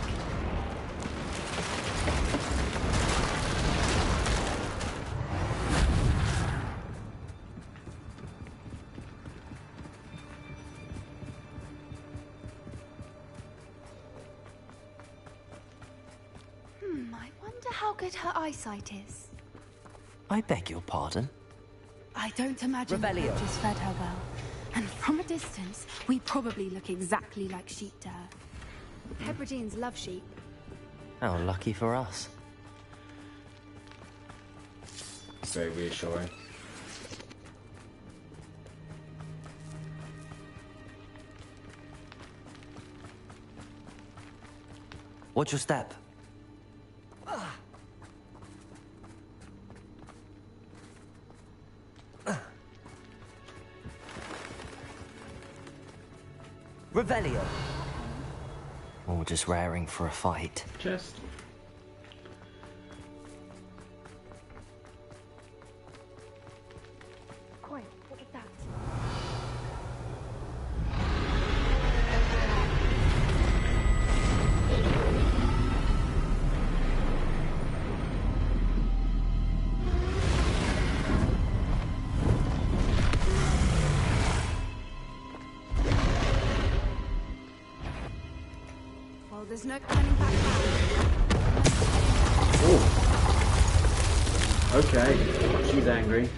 how good her eyesight is? I beg your pardon? I don't imagine that Revelio. we've just fed her well. And from a distance, we probably look exactly like sheep to her. Hebrideans love sheep. How lucky for us. Very reassuring. Watch your step. Revelio. Or just raring for a fight. Just. Quiet, what was that? Well, there's no turning back now. Oh. Okay. She's angry.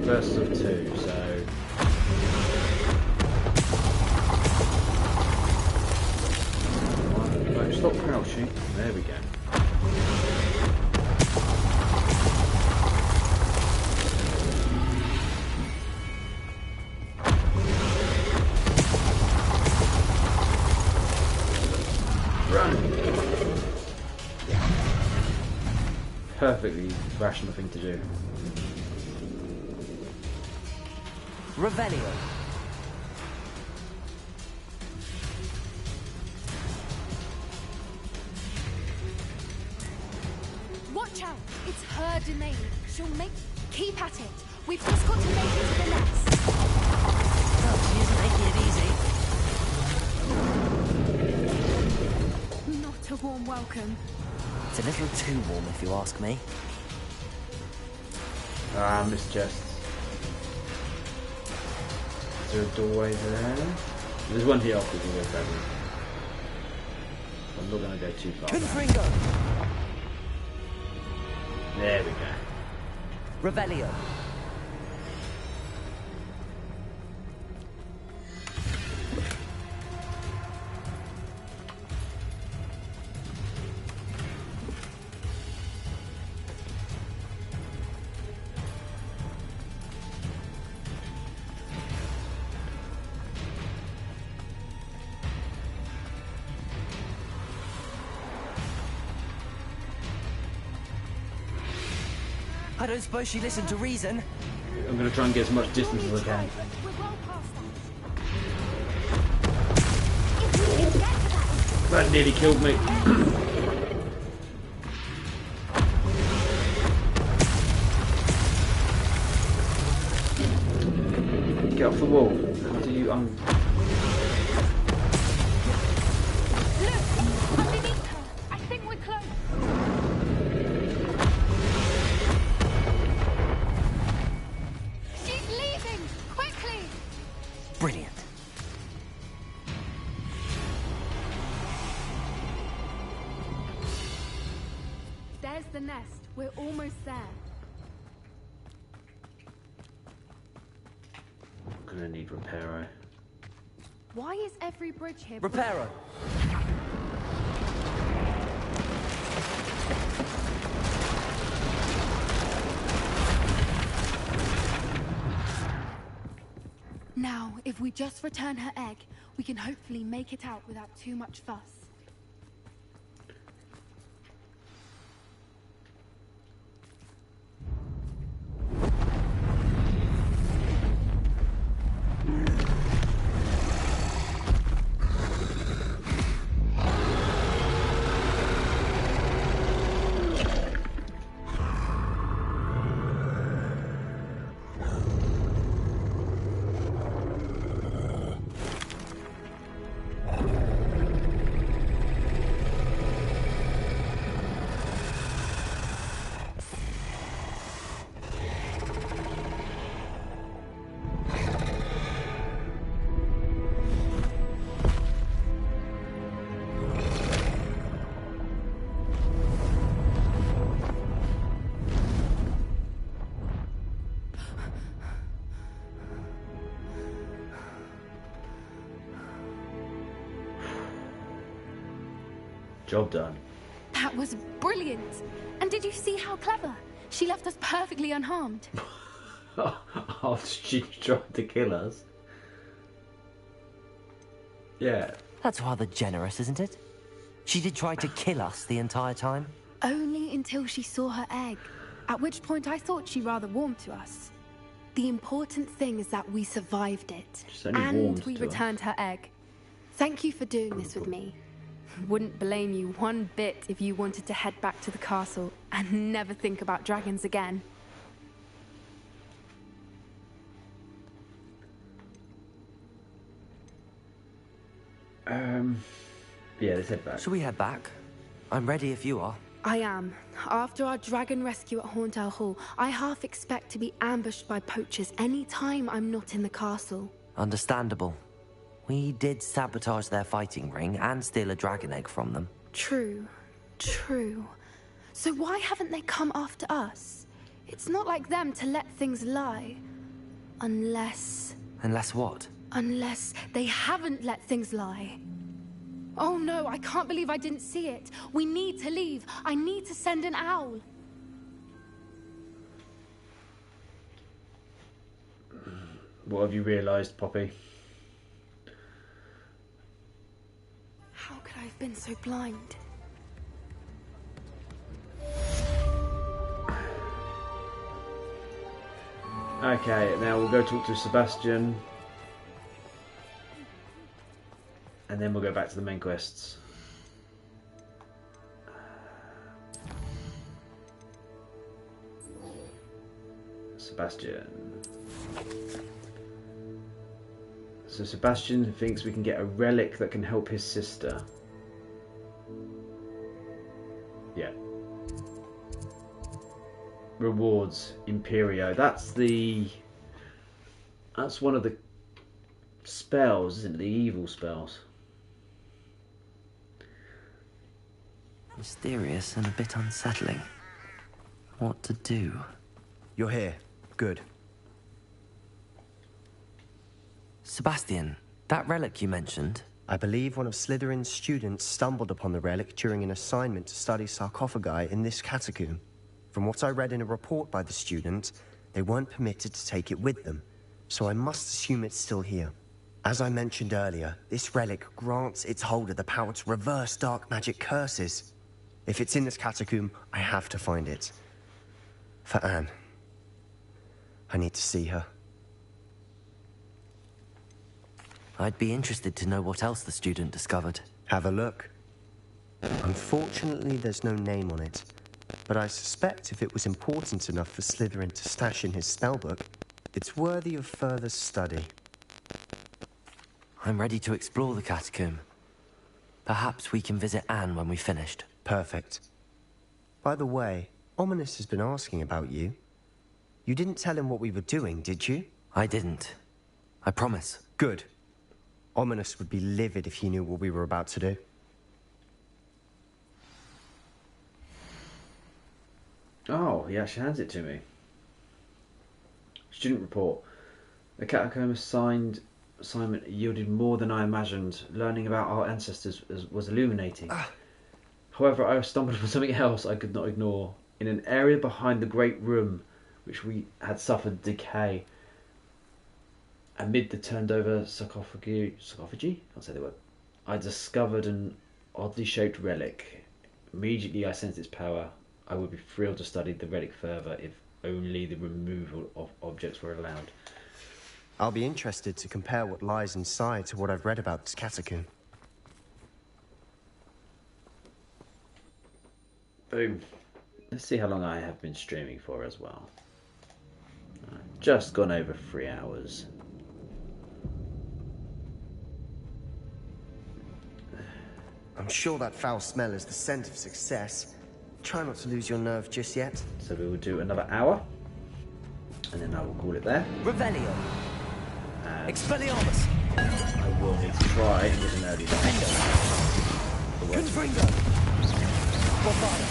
First of two, so. Right, stop crouching. There we go. Perfectly rational thing to do. Revelio. Watch out! It's her domain. She'll make... Keep at it. We've just got to make it to the nest. Well, she isn't making it easy. Not a warm welcome. It's a little too warm, if you ask me. Ah, missed chests. Is there a doorway there? There's one here after we go back. I'm not going to go too far. Confringo! There we go. Revelio. I don't suppose she listened to reason. I'm going to try and get as much distance as I can. That nearly killed me. Get off the wall. How do you Underneath her. I think we're close. She's leaving! Quickly! Brilliant. There's the nest. We're almost there. I'm going to need Reparo. Why is every bridge here... Reparo. Now, if we just return her egg, we can hopefully make it out without too much fuss. Job done. That was brilliant. And did you see how clever? She left us perfectly unharmed. After she tried to kill us. Yeah. That's rather generous, isn't it? She did try to kill us the entire time. Only until she saw her egg, at which point I thought she rather warmed to us. The important thing is that we survived it, and we returned her egg. Thank you for doing this with me. Wouldn't blame you one bit if you wanted to head back to the castle and never think about dragons again. Yeah, let's head back. Shall we head back? I'm ready if you are. I am. After our dragon rescue at Horndale Hall, I half expect to be ambushed by poachers any time I'm not in the castle. Understandable. We did sabotage their fighting ring and steal a dragon egg from them. True. True. So why haven't they come after us? It's not like them to let things lie. Unless... Unless what? Unless they haven't let things lie. Oh no, I can't believe I didn't see it. We need to leave. I need to send an owl. What have you realised, Poppy? How could I have been so blind? Okay, now we'll go talk to Sebastian. And then we'll go back to the main quests. Sebastian. So Sebastian thinks we can get a relic that can help his sister. Yeah. Rewards Imperio. That's one of the spells, isn't it? The evil spells. Mysterious and a bit unsettling. What to do? You're here. Good. Sebastian, that relic you mentioned... I believe one of Slytherin's students stumbled upon the relic during an assignment to study sarcophagi in this catacomb. From what I read in a report by the student, they weren't permitted to take it with them, so I must assume it's still here. As I mentioned earlier, this relic grants its holder the power to reverse dark magic curses. If it's in this catacomb, I have to find it. For Anne. I need to see her. I'd be interested to know what else the student discovered. Have a look. Unfortunately, there's no name on it, but I suspect if it was important enough for Slytherin to stash in his spellbook, it's worthy of further study. I'm ready to explore the catacomb. Perhaps we can visit Anne when we've finished. Perfect. By the way, Ominous has been asking about you. You didn't tell him what we were doing, did you? I didn't. I promise. Good. Ominous would be livid if he knew what we were about to do. Oh, he actually hands it to me. Student report. The catacomb assignment yielded more than I imagined. Learning about our ancestors was illuminating. However, I stumbled upon something else I could not ignore. In an area behind the great room, which we had suffered decay, amid the turned over sarcophagi? Can't say the word. I discovered an oddly shaped relic. Immediately I sensed its power. I would be thrilled to study the relic further if only the removal of objects were allowed. I'll be interested to compare what lies inside to what I've read about this catacomb. Boom. Let's see how long I have been streaming for as well. Just gone over 3 hours. I'm sure that foul smell is the scent of success. Try not to lose your nerve just yet. So we will do another hour, and then I will call it there. Revelio. Expelliarmus. I will need to try with an early Confringo. Bombada.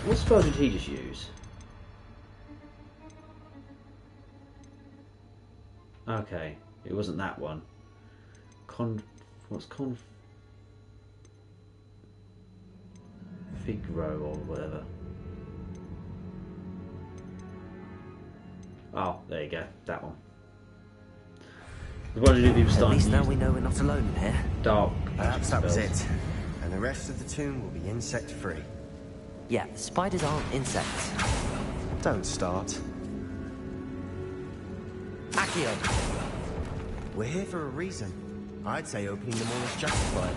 What spell did he just use? Okay, it wasn't that one. What's Figro or whatever. Oh, there you go, that one. What did you do? At least now we know we're not alone in here. Dark. Perhaps that was it. And the rest of the tomb will be insect-free. Yeah, spiders aren't insects. Don't start. Accio! We're here for a reason. I'd say opening them all is justified.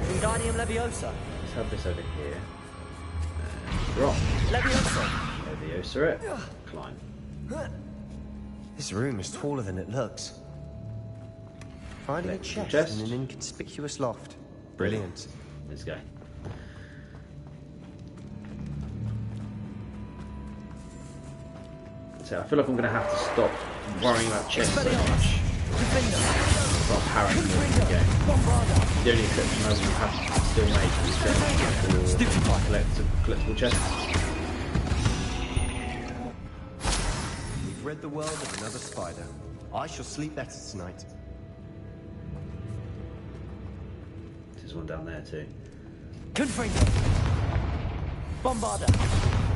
Wingardium Leviosa. Let's have this over here. Drop. Leviosa. Leviosa it. Climb. This room is taller than it looks. Finding a chest in an inconspicuous loft. Brilliant. Let's go. So I feel like I'm going to have to stop worrying about chests so much. Stop parrying the game. The only exception is you have to still make chests for collectible chests. We've read the world of another spider. I shall sleep better tonight. There's one down there too. Confringo! Bombarda!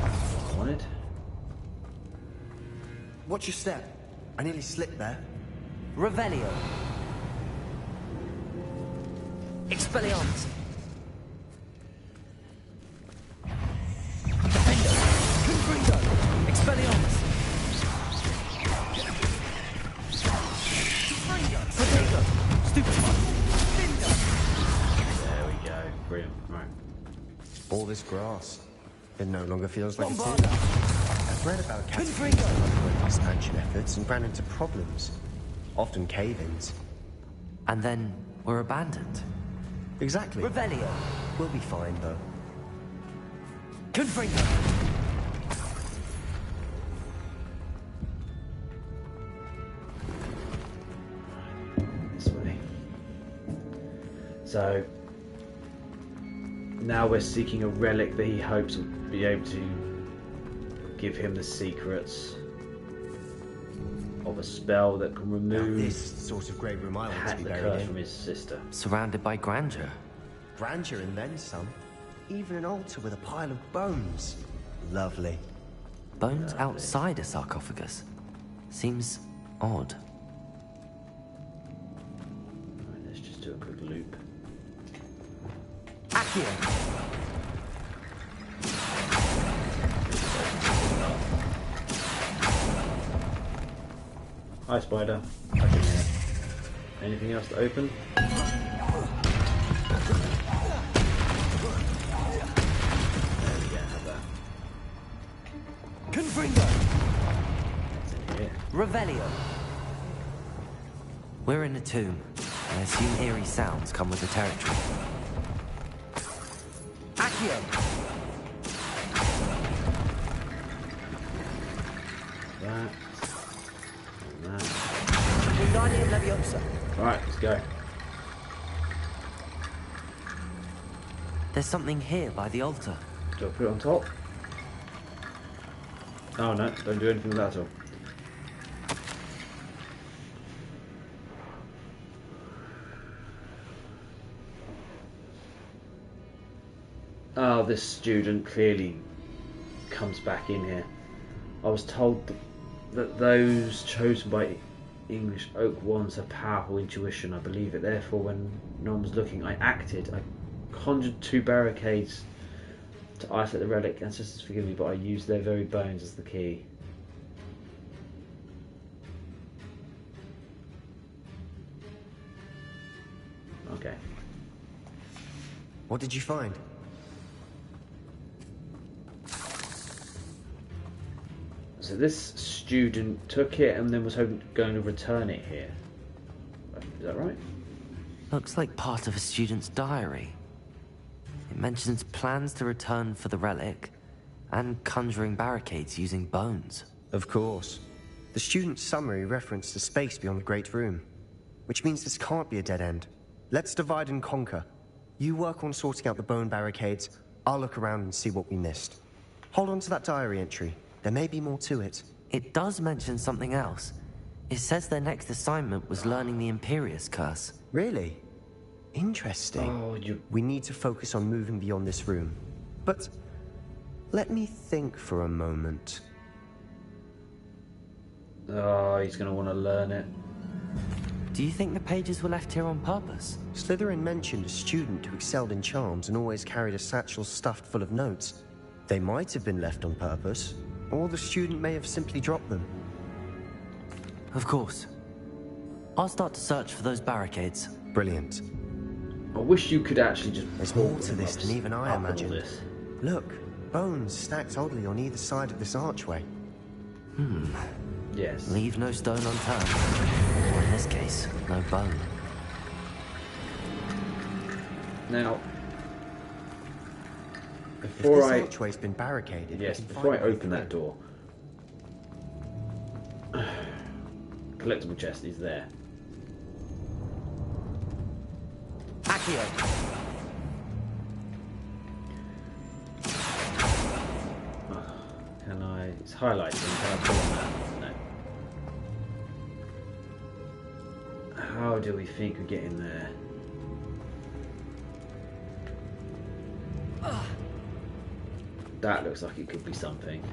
I wanted. Watch your step. I nearly slipped there. Revelio. Expelliarmus. Defender. Confringo. Expelliarmus. Protego. Stupefy. There we go. Brilliant. Right. All this grass. It no longer feels like it's here. I've read about cats expansion efforts and ran into problems. Often cave-ins. And then we're abandoned. Exactly. Revelio. We'll be fine, though. Confringo. This way. So now we're seeking a relic that he hopes will be able to give him the secrets of a spell that can remove this sort of grey room I want to be the buried curse in. from his sister. Surrounded by grandeur. Grandeur and then some. Even an altar with a pile of bones. Lovely. Bones outside a sarcophagus. Seems odd. Right, let's just do a quick loop. Accio. Hi, spider. Back in here. Anything else to open? There we go, have that. Confringo. It's in here. Revelio. We're in a tomb. I assume eerie sounds come with the territory. Accio. That. And that. Wingardium Leviosa. Alright, let's go. There's something here by the altar. Do I put it on top? Oh no, don't do anything with that at all. Oh, this student clearly comes back in here. I was told that those chosen by English oak wands have powerful intuition. I believe it. Therefore, when no one was looking, I acted. I conjured 2 barricades to isolate the relic. Ancestors forgive me, but I used their very bones as the key. Okay. What did you find? So this student took it and then was going to return it here. Is that right? Looks like part of a student's diary. It mentions plans to return for the relic and conjuring barricades using bones. Of course. The student's summary referenced a space beyond the Great Room, which means this can't be a dead end. Let's divide and conquer. You work on sorting out the bone barricades. I'll look around and see what we missed. Hold on to that diary entry. There may be more to it. It does mention something else. It says their next assignment was learning the Imperious Curse. Really? Interesting. Oh, We need to focus on moving beyond this room. But let me think for a moment. Oh, he's going to want to learn it. Do you think the pages were left here on purpose? Slytherin mentioned a student who excelled in charms and always carried a satchel stuffed full of notes. They might have been left on purpose, or the student may have simply dropped them. Of course. I'll start to search for those barricades. Brilliant. I wish you could actually just... There's more to this than even I imagined. Look, bones stacked oddly on either side of this archway. Yes. Leave no stone unturned. Or in this case, no bone. Now, If before this I... archway's been barricaded... Yes, we can before I find a way open that through. door. Collectible chest is there. Accio! Can I... It's highlighting. Can I pull on that? No. How do we think we get in there? That looks like it could be something.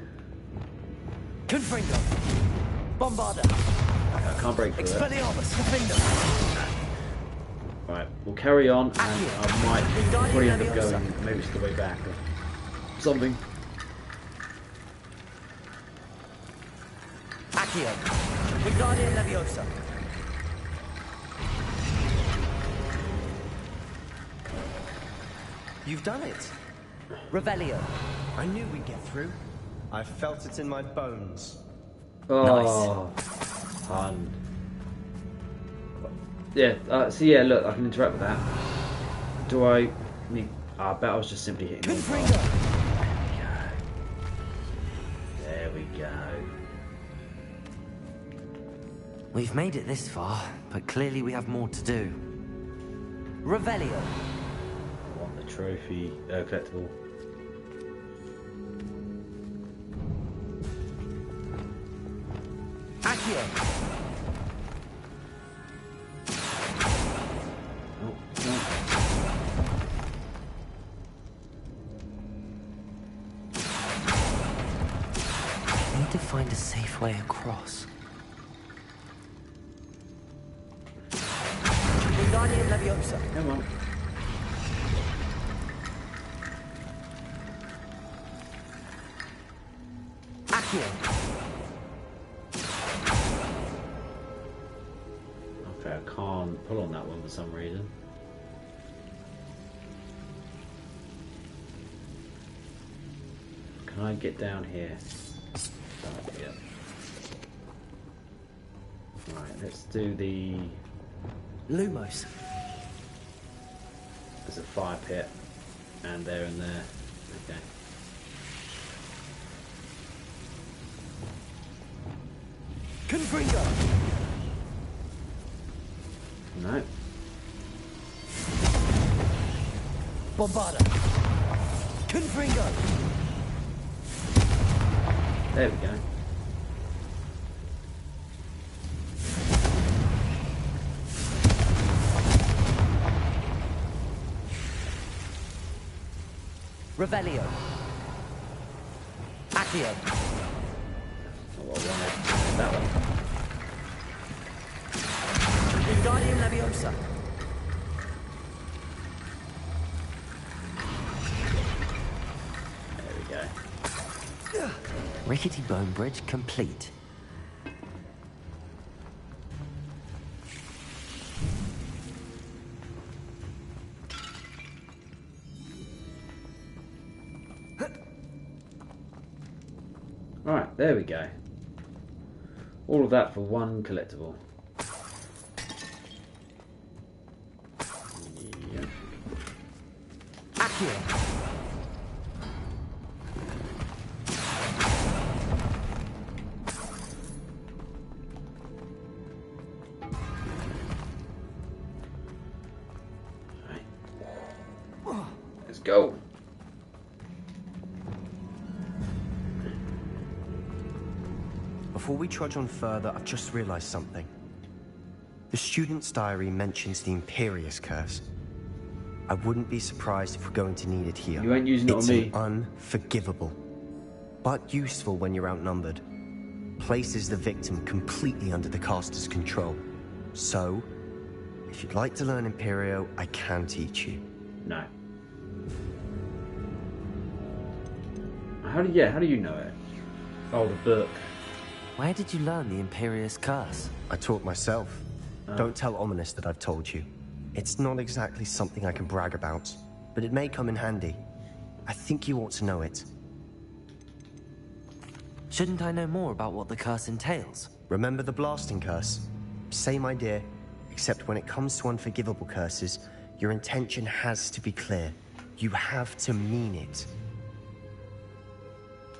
Confringo! Bombarda! I can't break through it. Expelliarmus! Defender! Right, we'll carry on, and I might probably end up going maybe it's the way back or something. Accio! Wingardium Leviosa! You've done it! Revelio! I knew we'd get through. I felt it in my bones. Oh, fun. Yeah, so yeah, look, I can interact with that. Do I need... I bet I was just simply hitting the bar. There we go. We've made it this far, but clearly we have more to do. Revelio! I want the trophy, collectible. Accio! To find a safe way across. Wingardium Leviosa. Come on. Accio. Okay, I can't pull on that one for some reason. Can I get down here? Yeah. Right, let's do the... Lumos. There's a fire pit, and there and there. Okay. Confringo! No. Bombarda! Confringo! There we go. Revelio. Accio. Not what I wanted. That one. Wingardium Leviosa. There we go. Rickety bone bridge complete. Alright, there we go. All of that for one collectible. Yep. Accio. Let's go. Before we trudge on further, I've just realized something. The student's diary mentions the Imperious Curse. I wouldn't be surprised if we're going to need it here. You ain't using it on me. It's unforgivable, but useful when you're outnumbered. Places the victim completely under the caster's control. So, if you'd like to learn Imperio, I can teach you. No. How do you know it? Oh, the book. Where did you learn the Imperious Curse? I taught myself. Don't tell Ominous that I've told you. It's not exactly something I can brag about, but it may come in handy. I think you ought to know it. Shouldn't I know more about what the curse entails? Remember the blasting curse? Same idea, except when it comes to unforgivable curses, your intention has to be clear. You have to mean it.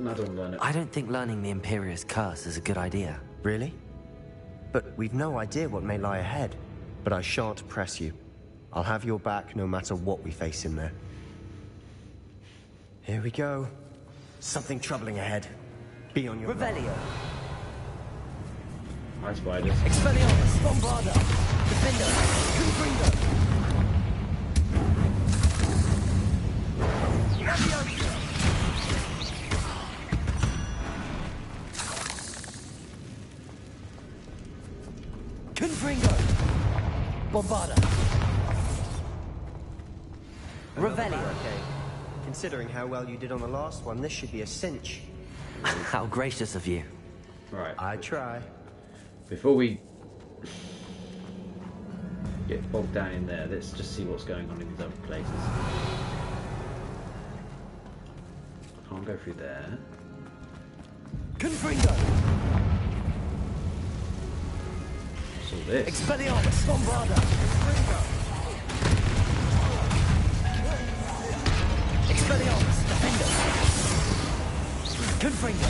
I don't learn it. I don't think learning the Imperious Curse is a good idea. Really? But we've no idea what may lie ahead. But I shan't press you. I'll have your back no matter what we face in there. Here we go. Something troubling ahead. Be on your Revelio. Hi, spiders. Expelliarmus. Bombarda. Defender. Confringo. Confringo. Bombarda. Revelio. Okay. Considering how well you did on the last one, this should be a cinch. How gracious of you. Right. I try. Before we get bogged down in there, let's just see what's going on in these other places. I can't go through there. Confringo. What's all this? Expelliarmus. Bombarda. Expelliarmus. Defender. Confringo.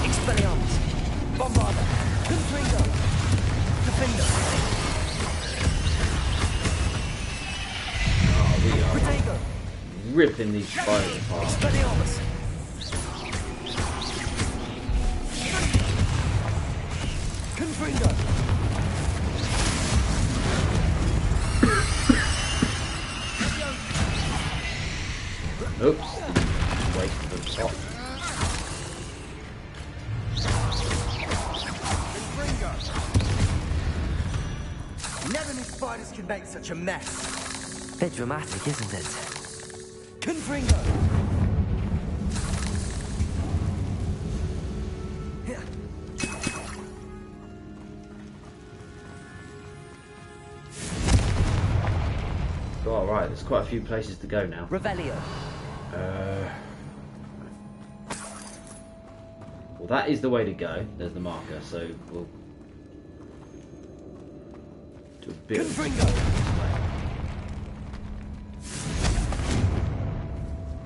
Expelliarmus. Bombarda. Confringo. Defender. Oh, we are Protego. ripping these spiders apart. Expelliarmus. Confringo. Oops. Wait for the top. Never knew spiders could make such a mess. Bit dramatic, isn't it? Confringo! Oh, right, there's quite a few places to go now. Revelio. Well, that is the way to go. There's the marker, so we'll do a bit of... I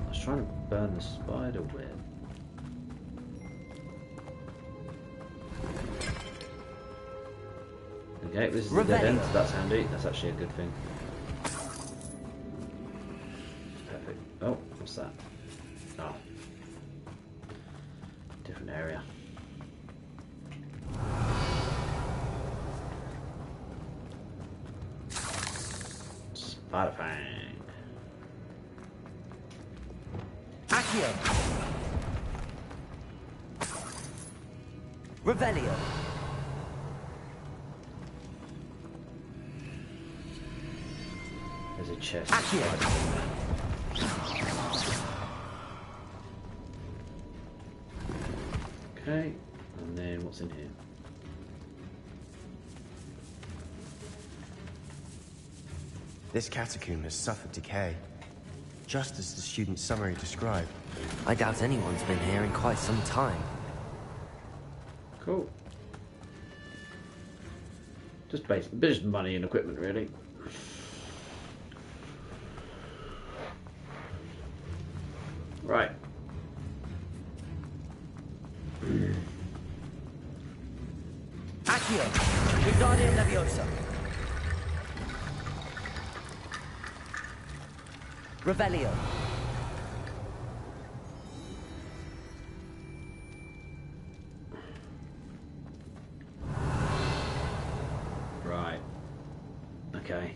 was trying to burn the spider web. Okay, this is the dead end, so that's handy. That's actually a good thing. Perfect. Oh, what's that? Oh. Different area. Spider Fang. Accio. Revelio. There's a chest. Accio. Okay, and then what's in here? This catacomb has suffered decay, just as the student's summary described. I doubt anyone's been here in quite some time. Cool. Just basic, just money and equipment, really. Right. Accio! Wingardium Leviosa! Revelio. Right. Okay.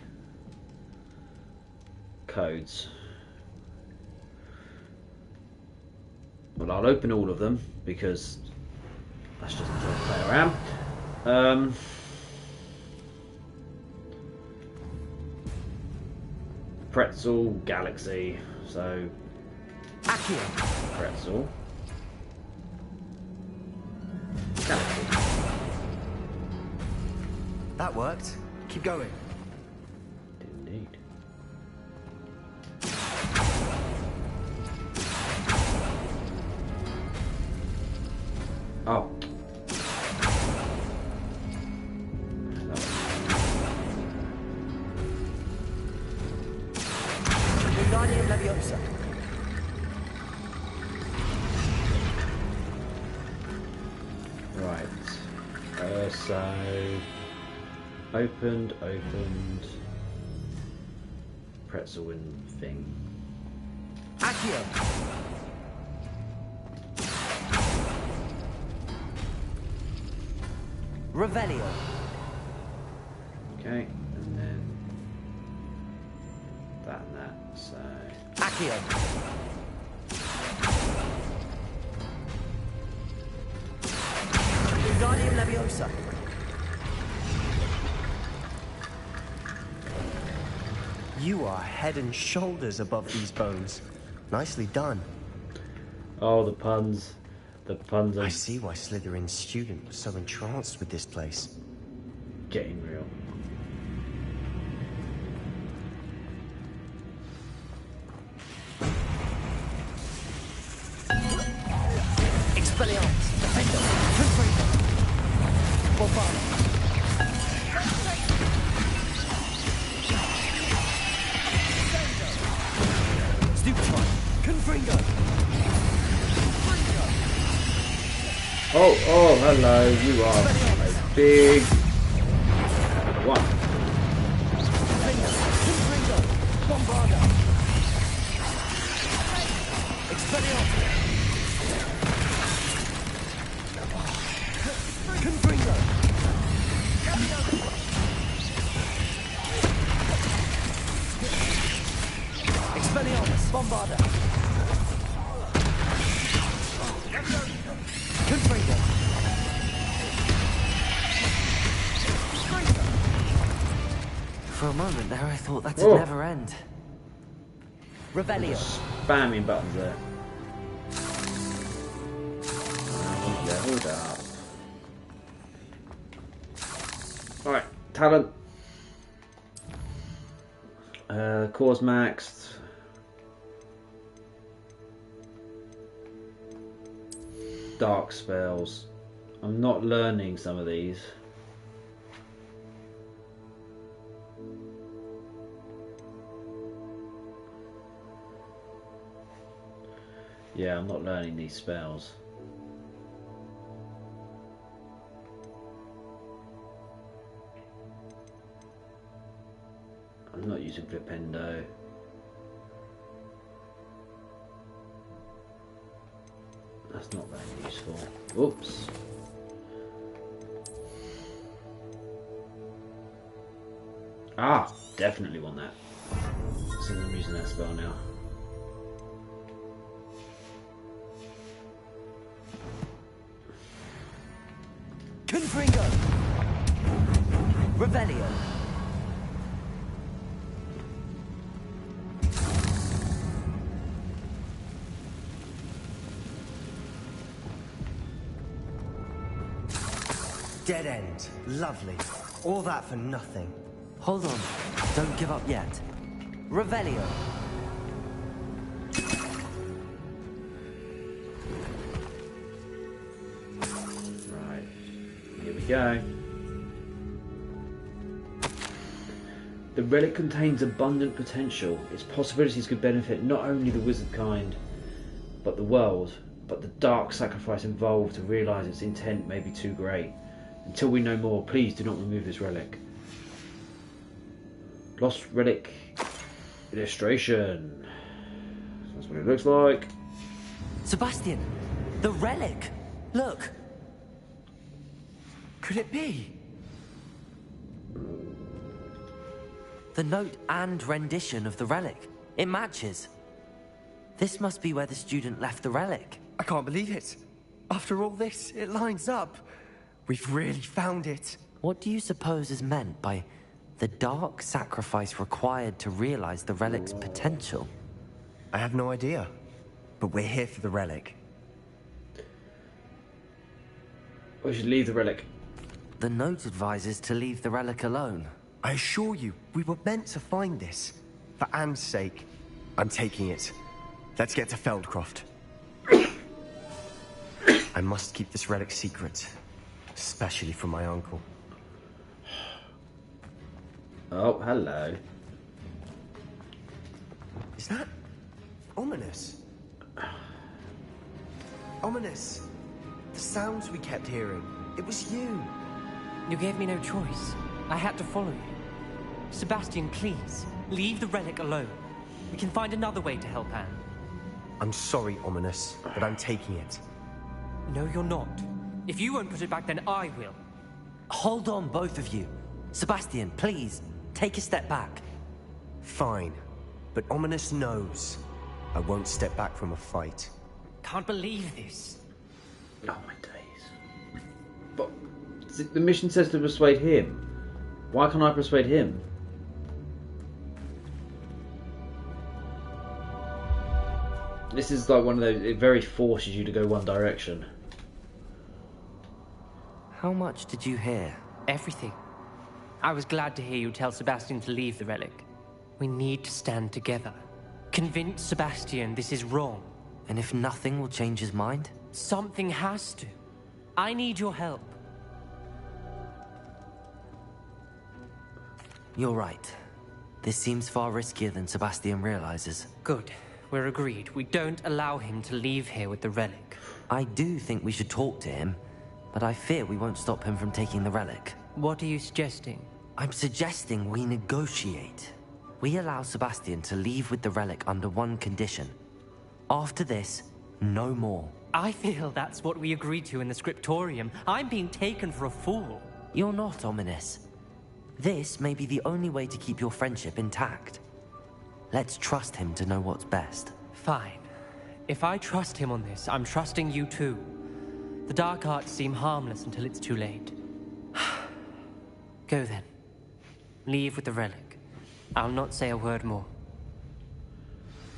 Codes. Well, I'll open all of them because that's just the type of player I am. Pretzel Galaxy. So Accio. Pretzel Galaxy. That worked. Keep going. Indeed. Oh. Wingardium Leviosa. Right. So opened. Pretzel and thing. Accio. Revelio. Okay, and then that and that. So Accio. Wingardium Leviosa. You are head and shoulders above these bones. Nicely done. oh, the puns. The puns are I see why Slytherin's student was so entranced with this place. getting real. Expelliarmus. Defendo. Confringo. Bombard. Stupefy. Confringo. Oh, hello. You are a big one. Confringo. Bombarda. Expelliarmus. Confringo. Expelliarmus. Bombarda. Confringo. For a moment there, I thought that'd Oh. never end. Revelio. Spamming buttons there. Leveled up. Alright, talent. Cause maxed. Dark spells. I'm not learning some of these. Yeah, I'm not learning these spells. I'm not using Flipendo. That's not very useful. Oops. Ah, definitely want that. Since I'm using that spell now. Confringo. Revelio. Dead end. Lovely. All that for nothing. Hold on. Don't give up yet. Revelio. Right. Here we go. The relic contains abundant potential. Its possibilities could benefit not only the wizard kind, but the world. But the dark sacrifice involved to realise its intent may be too great. Until we know more, please do not remove this relic. Lost relic illustration. That's what it looks like. Sebastian, the relic! Look! Could it be? The note and rendition of the relic. It matches. This must be where the student left the relic. I can't believe it. After all this, it lines up. We've really found it. What do you suppose is meant by the dark sacrifice required to realize the relic's potential? I have no idea. But we're here for the relic. We should leave the relic. The note advises to leave the relic alone. I assure you, we were meant to find this. For Anne's sake, I'm taking it. Let's get to Feldcroft. I must keep this relic secret. Especially from my uncle. Oh, hello. Is that ominous? Ominous. The sounds we kept hearing. It was you. You gave me no choice. I had to follow you. Sebastian, please, leave the relic alone. We can find another way to help Anne. I'm sorry, Ominous, but I'm taking it. No, you're not. If you won't put it back, then I will. Hold on, both of you. Sebastian, please, take a step back. Fine, but Ominous knows I won't step back from a fight. Can't believe this. Oh my days. But the mission says to persuade him. Why can't I persuade him? This is like one of those, it very forces you to go one direction. How much did you hear? Everything. I was glad to hear you tell Sebastian to leave the relic. We need to stand together. Convince Sebastian this is wrong. And if nothing will change his mind? Something has to. I need your help. You're right. This seems far riskier than Sebastian realizes. Good. We're agreed. We don't allow him to leave here with the relic. I do think we should talk to him, but I fear we won't stop him from taking the relic. What are you suggesting? I'm suggesting we negotiate. We allow Sebastian to leave with the relic under one condition. After this, no more. I feel that's what we agreed to in the scriptorium. I'm being taken for a fool. You're not, Ominous. This may be the only way to keep your friendship intact. Let's trust him to know what's best. Fine. If I trust him on this, I'm trusting you too. The dark arts seem harmless until it's too late. Go then. Leave with the relic. I'll not say a word more.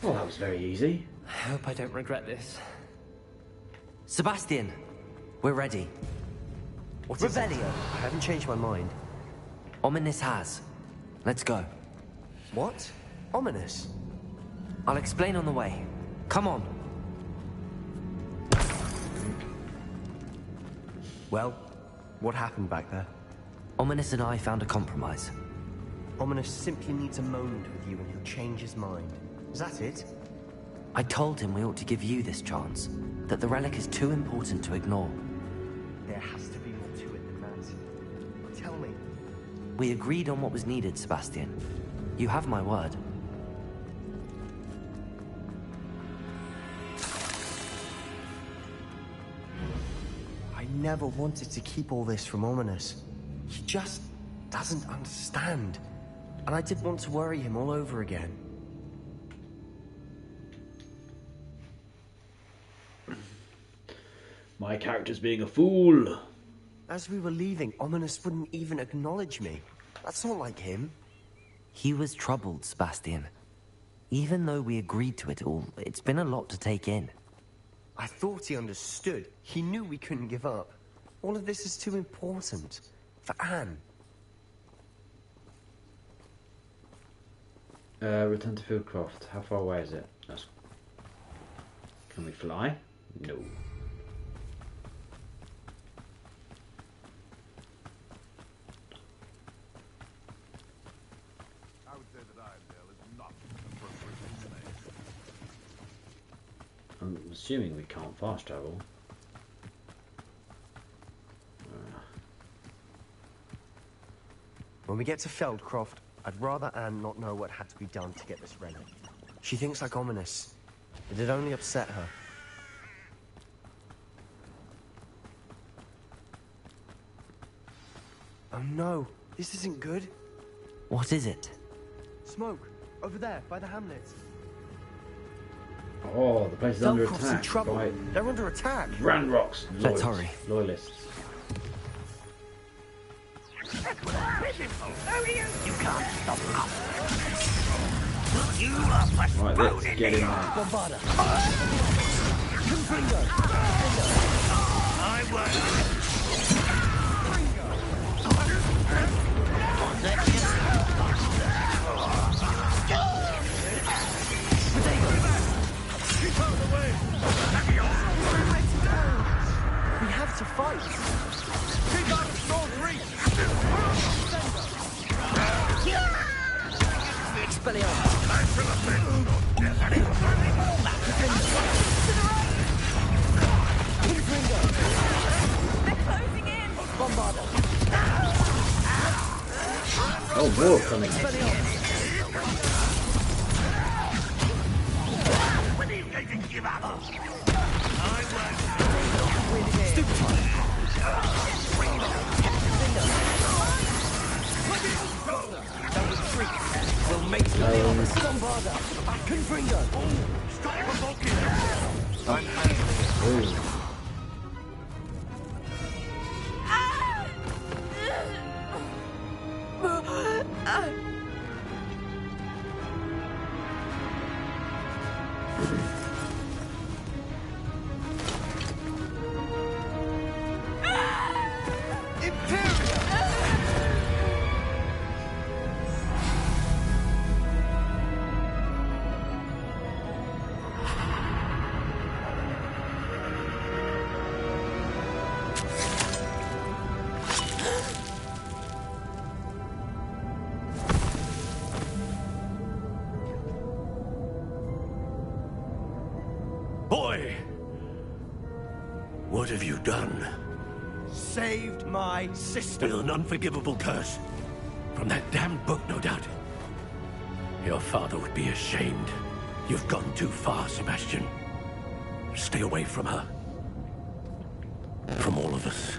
Well, that was very easy. I hope I don't regret this. Sebastian, we're ready. What's Revelio. I haven't changed my mind. Ominous has. Let's go. What? Ominous? I'll explain on the way. Come on. Well, what happened back there? Ominous and I found a compromise. Ominous simply needs a moment with you and he'll change his mind. Is that it? I told him we ought to give you this chance, that the relic is too important to ignore. There has to be more to it than that. Tell me. We agreed on what was needed, Sebastian. You have my word. I never wanted to keep all this from Ominous. He just doesn't understand. And I didn't want to worry him all over again. My character's being a fool. As we were leaving, Ominous wouldn't even acknowledge me. That's not like him. He was troubled, Sebastian. Even though we agreed to it all, it's been a lot to take in. I thought he understood. He knew we couldn't give up. All of this is too important. For Anne. Return to Fieldcroft. How far away is it? Can we fly? No. I would say that Iredale is not appropriate name. I'm assuming we can't fast travel. When we get to Feldcroft, I'd rather Anne not know what had to be done to get this relic. She thinks like Ominous. It'd only upset her. Oh no, this isn't good. What is it? Smoke, over there, by the hamlet. Oh, the place is under Velcroft's in attack. trouble. Right. They're under attack. Ranrock's Let's hurry. Loyalists. You can't stop us. You are Right, let's get in there. Bombarda. I won't. We have to fight. Keep out of sword reach. Oh, war coming. When are you going to give up? We'll make you Bombarda. Confringo. Stop provoking. I'm Boy! What have you done? Saved my sister. With an unforgivable curse. From that damned book, no doubt. Your father would be ashamed. You've gone too far, Sebastian. Stay away from her. From all of us.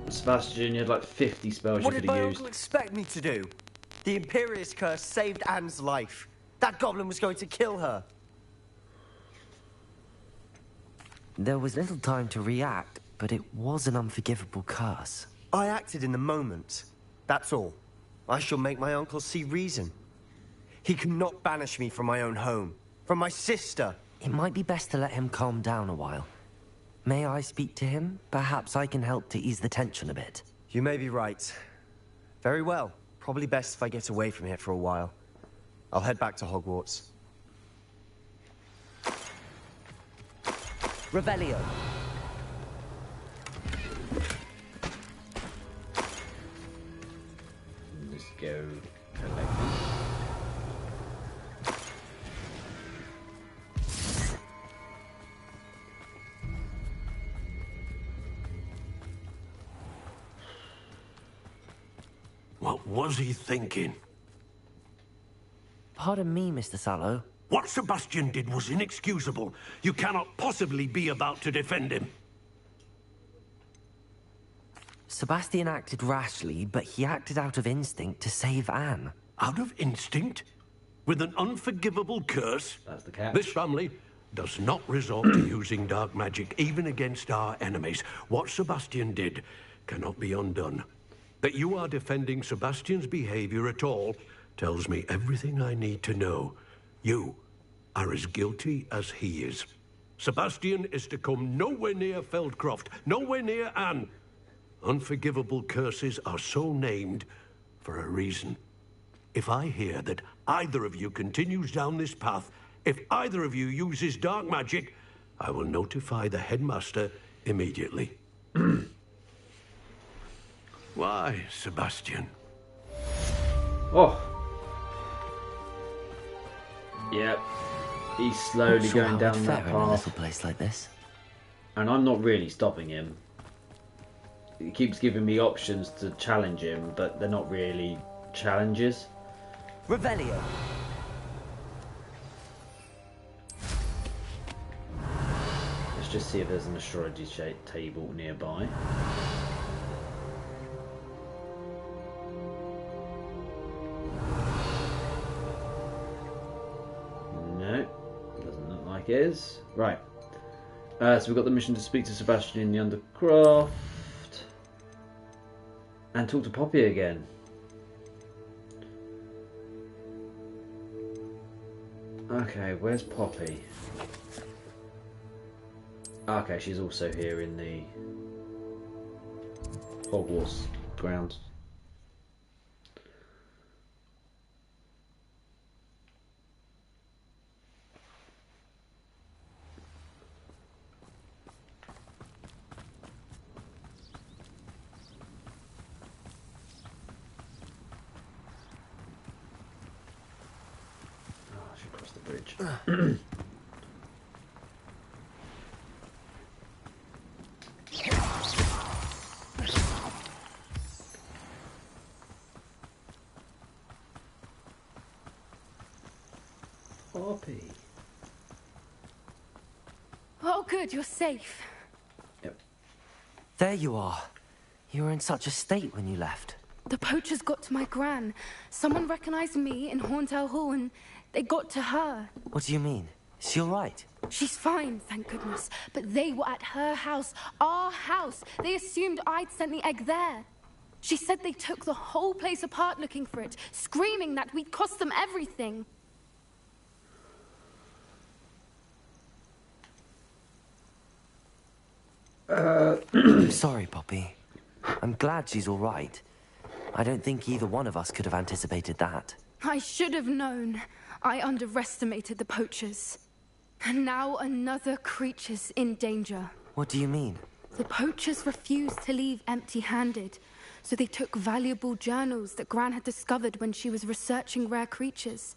Sebastian, you had like 50 spells What you did could my have used. uncle expect me to do? The Imperious curse saved Anne's life. That goblin was going to kill her. There was little time to react, but it was an unforgivable curse. I acted in the moment. That's all. I shall make my uncle see reason. He cannot banish me from my own home. From my sister. It might be best to let him calm down a while. May I speak to him? Perhaps I can help to ease the tension a bit. You may be right. Very well. Probably best if I get away from here for a while. I'll head back to Hogwarts. Revelio. Let's go collect this. What was he thinking? Pardon me, Mr. Sallow. What Sebastian did was inexcusable. You cannot possibly be about to defend him. Sebastian acted rashly, but he acted out of instinct to save Anne. Out of instinct? With an unforgivable curse? That's the catch. This family does not resort to using dark magic, even against our enemies. What Sebastian did cannot be undone. That you are defending Sebastian's behavior at all tells me everything I need to know. You are as guilty as he is. Sebastian is to come nowhere near Feldcroft, nowhere near Anne. Unforgivable curses are so named for a reason. If I hear that either of you continues down this path, if either of you uses dark magic, I will notify the headmaster immediately. Why, Sebastian? Oh. Yep. He's slowly Not sure going how down it'd that fare in a path. little place like this. And I'm not really stopping him. He keeps giving me options to challenge him, but they're not really challenges. Revelio. Let's just see if there's an astrology table nearby. No, doesn't look like it is. Right. So we've got the mission to speak to Sebastian in the Undercroft and talk to Poppy again. Okay, where's Poppy? Okay, she's also here in the Hogwarts grounds. Oh, I should cross the bridge. Poppy. Oh, good, you're safe. There you are. You were in such a state when you left. The poachers got to my gran. Someone recognized me in Horntail Hall and they got to her. What do you mean? Is she all right? She's fine, thank goodness. But they were at her house, our house. They assumed I'd sent the egg there. She said they took the whole place apart looking for it, screaming that we'd cost them everything. Sorry, Poppy. I'm glad she's all right. I don't think either one of us could have anticipated that. I should have known. I underestimated the poachers. And now another creature's in danger. What do you mean? The poachers refused to leave empty-handed, so they took valuable journals that Gran had discovered when she was researching rare creatures.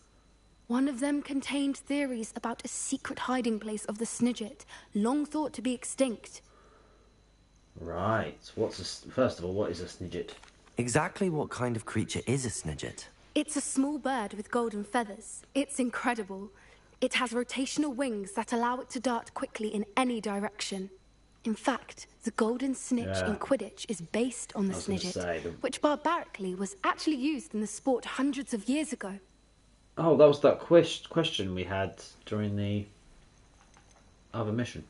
One of them contained theories about a secret hiding place of the Snidget, long thought to be extinct. Right. First of all, what is a Snidget? Exactly what kind of creature is a Snidget? It's a small bird with golden feathers. It's incredible. It has rotational wings that allow it to dart quickly in any direction. In fact, the golden snitch in Quidditch is based on the Snidget, which barbarically was actually used in the sport hundreds of years ago. Oh, that was that question we had during the other mission.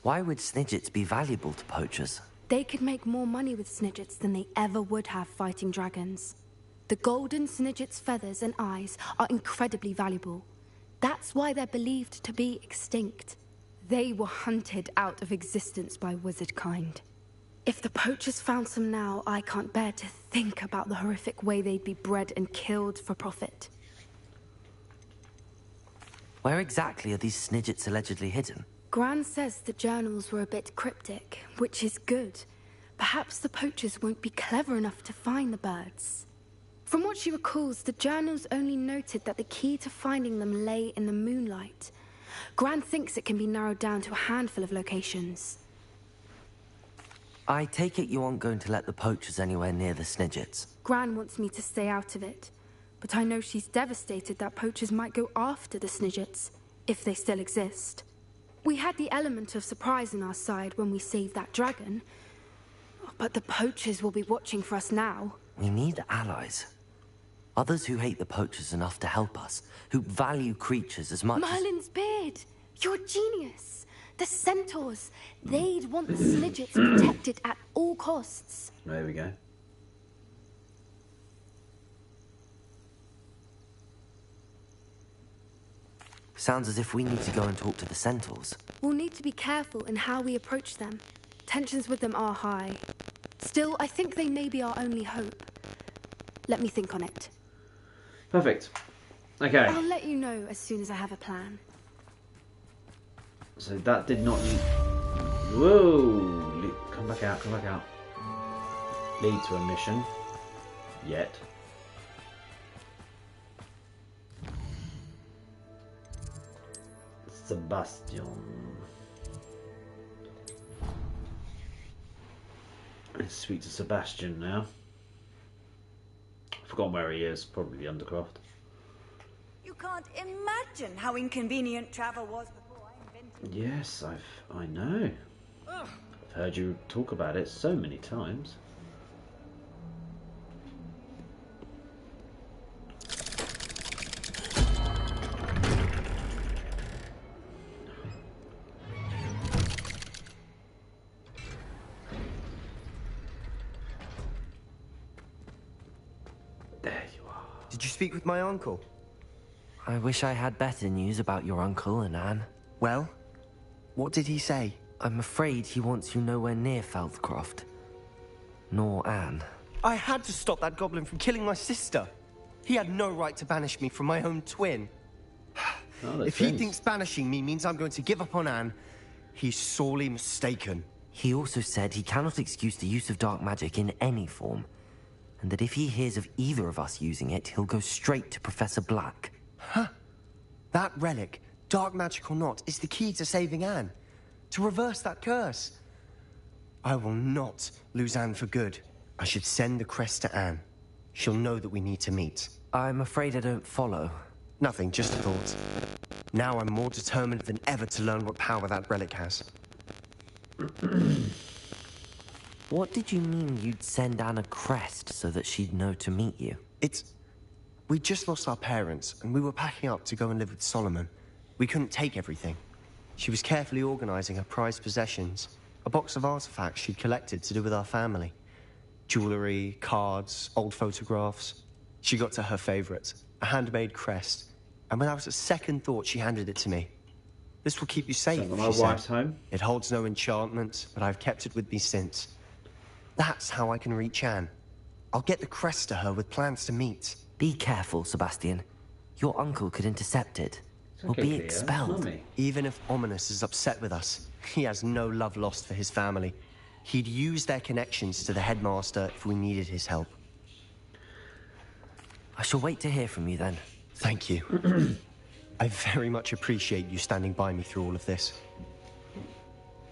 Why would Snidgets be valuable to poachers? They could make more money with Snidgets than they ever would have fighting dragons. The golden Snidget's feathers and eyes are incredibly valuable. That's why they're believed to be extinct. They were hunted out of existence by wizard kind. If the poachers found some now, I can't bear to think about the horrific way they'd be bred and killed for profit. Where exactly are these Snidgets allegedly hidden? Gran says the journals were a bit cryptic, which is good. Perhaps the poachers won't be clever enough to find the birds. From what she recalls, the journals only noted that the key to finding them lay in the moonlight. Gran thinks it can be narrowed down to a handful of locations. I take it you aren't going to let the poachers anywhere near the Snidgets. Gran wants me to stay out of it, but I know she's devastated that poachers might go after the Snidgets, if they still exist. We had the element of surprise on our side when we saved that dragon, but the poachers will be watching for us now. We need allies. Others who hate the poachers enough to help us, who value creatures as much Merlin's beard! You're a genius! The centaurs! They'd want the Snidgets protected at all costs. There we go. Sounds as if we need to go and talk to the centaurs. We'll need to be careful in how we approach them. Tensions with them are high. Still, I think they may be our only hope. Let me think on it. Perfect. Okay. I'll let you know as soon as I have a plan. So that did not lead... Whoa! Come back out, come back out. Lead to a mission. Yet. Sebastian. Let's speak to Sebastian now. I've forgotten where he is. Probably the Undercroft. You can't imagine how inconvenient travel was before I invented Yes, I know. I've heard you talk about it so many times. There you are. Did you speak with my uncle? I wish I had better news about your uncle and Anne. Well, what did he say? I'm afraid he wants you nowhere near Feldcroft. Nor Anne. I had to stop that goblin from killing my sister. He had no right to banish me from my own twin. If he thinks banishing me means I'm going to give up on Anne, he's sorely mistaken. He also said he cannot excuse the use of dark magic in any form, and that if he hears of either of us using it, he'll go straight to Professor Black. Huh? That relic, dark magic or not, is the key to saving Anne. To reverse that curse. I will not lose Anne for good. I should send the crest to Anne. She'll know that we need to meet. I'm afraid I don't follow. Nothing, just a thought. Now I'm more determined than ever to learn what power that relic has. What did you mean you'd send Anne a crest so that she'd know to meet you? We just lost our parents, and we were packing up to go and live with Solomon. We couldn't take everything. She was carefully organizing her prized possessions, a box of artifacts she'd collected to do with our family. Jewelry, cards, old photographs. She got to her favorite, a handmade crest, and without a second thought, she handed it to me. This will keep you safe, my wife's home. It holds no enchantment, but I've kept it with me since. That's how I can reach Anne. I'll get the crest to her with plans to meet. Be careful, Sebastian. Your uncle could intercept it. Or be expelled. Even if Ominous is upset with us, he has no love lost for his family. He'd use their connections to the headmaster if we needed his help. I shall wait to hear from you then. Thank you. I very much appreciate you standing by me through all of this.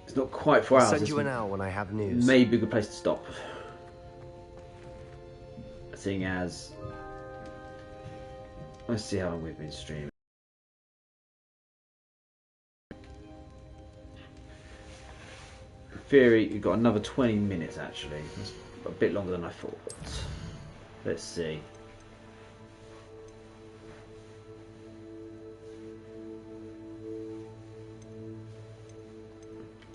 It's not quite 4 hours. I'll send you an hour when I have news. Maybe a good place to stop. Seeing as... Let's see how long we've been streaming. In theory, you've got another 20 minutes actually. That's a bit longer than I thought. Let's see.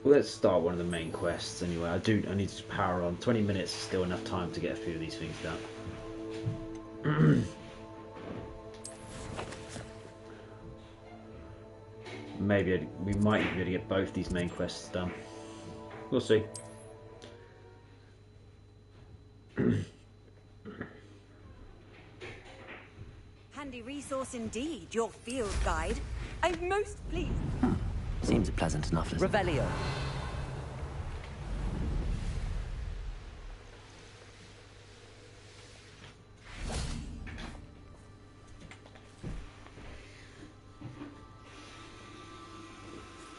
Well, let's start one of the main quests anyway. I need to power on. 20 minutes is still enough time to get a few of these things done. Maybe we might even be able to get both these main quests done. We'll see. Handy resource indeed, your field guide. I'm most pleased. Seems pleasant enough, doesn't it? Revelio.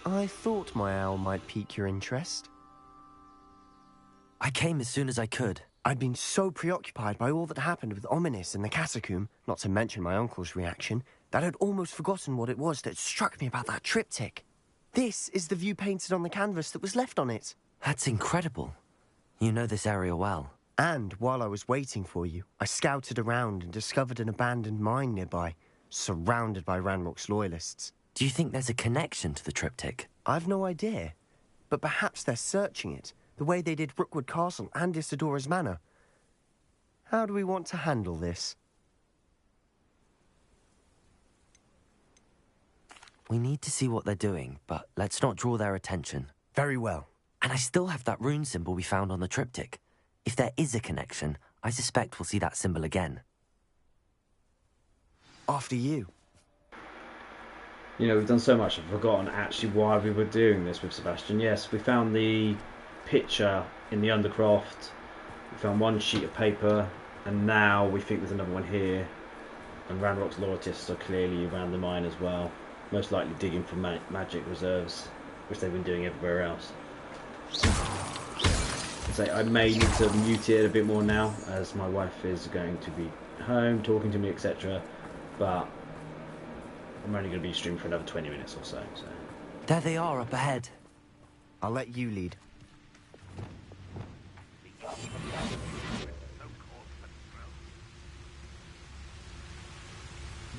I thought my owl might pique your interest. I came as soon as I could. I'd been so preoccupied by all that happened with Ominous in the catacomb, not to mention my uncle's reaction, that I'd almost forgotten what it was that struck me about that triptych. This is the view painted on the canvas that was left on it. That's incredible. You know this area well. And while I was waiting for you, I scouted around and discovered an abandoned mine nearby, surrounded by Ranrock's loyalists. Do you think there's a connection to the triptych? I've no idea, but perhaps they're searching it, the way they did Rookwood Castle and Isidora's Manor. How do we want to handle this? We need to see what they're doing, but let's not draw their attention. Very well. And I still have that rune symbol we found on the triptych. If there is a connection, I suspect we'll see that symbol again. After you. You know, we've done so much, I've forgotten actually why we were doing this with Sebastian. Yes, we found the picture in the Undercroft, we found one sheet of paper, and now we think there's another one here. And Ranrock's loyalists are clearly around the mine as well. Most likely digging for magic reserves, which they've been doing everywhere else. So I may need to mute it a bit more now, as my wife is going to be home, talking to me, etc. But I'm only going to be streaming for another 20 minutes or so. There they are up ahead. I'll let you lead.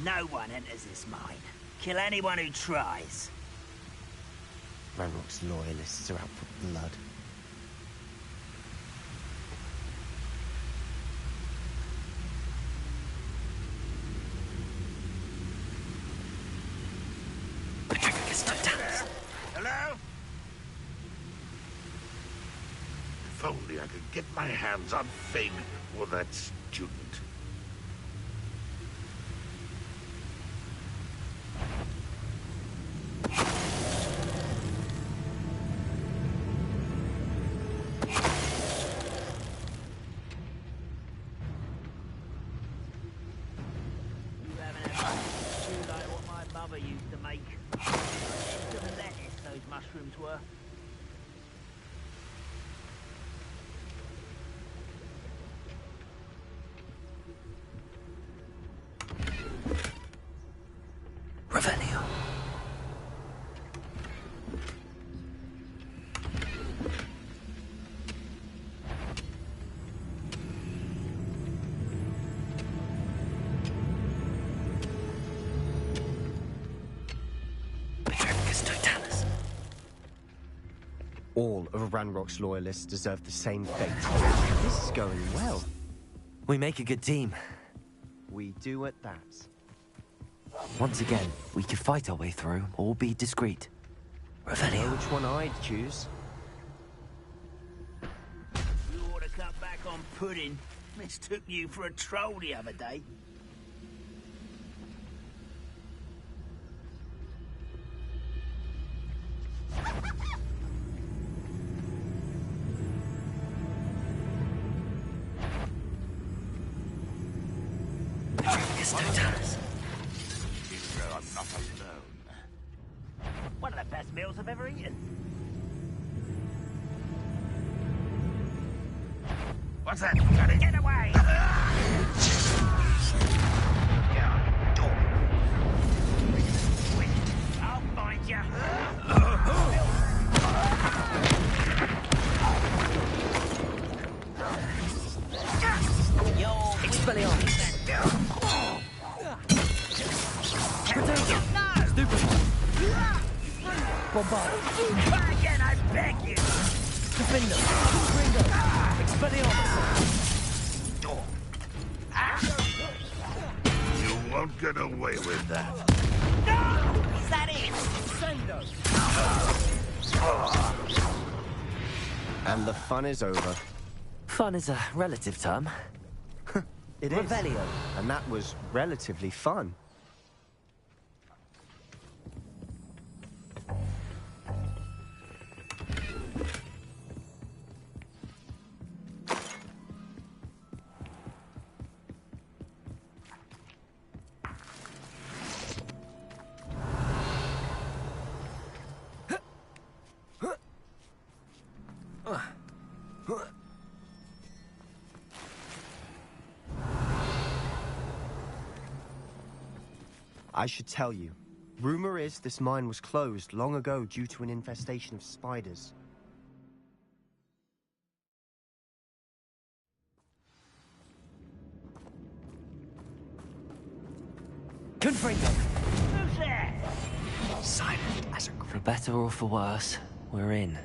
No one enters this mine. Kill anyone who tries. Ranrock's loyalists are out for blood. Hello? If only I could get my hands on Fig or that student. Mushrooms were. Revelio. All of Ranrock's loyalists deserve the same fate. This is going well. We make a good team. We do at that. Once again, we could fight our way through, or be discreet. Revelio. Know which one I'd choose? You ought to cut back on pudding. Mistook you for a troll the other day. I'm not alone. One of the best meals I've ever eaten. What's that? Got it. Get away! I'll find you. Expelliarmus. Bombard. Try again, I beg you. Defender. Gringo. Expelliarmus. You won't get away with that. No! Is that it? And the fun is over. Fun is a relative term. It is. Revelio. And that was relatively fun. I should tell you. Rumor is this mine was closed long ago due to an infestation of spiders. Confringo. Who's there? Silent as a... For better or for worse, we're in.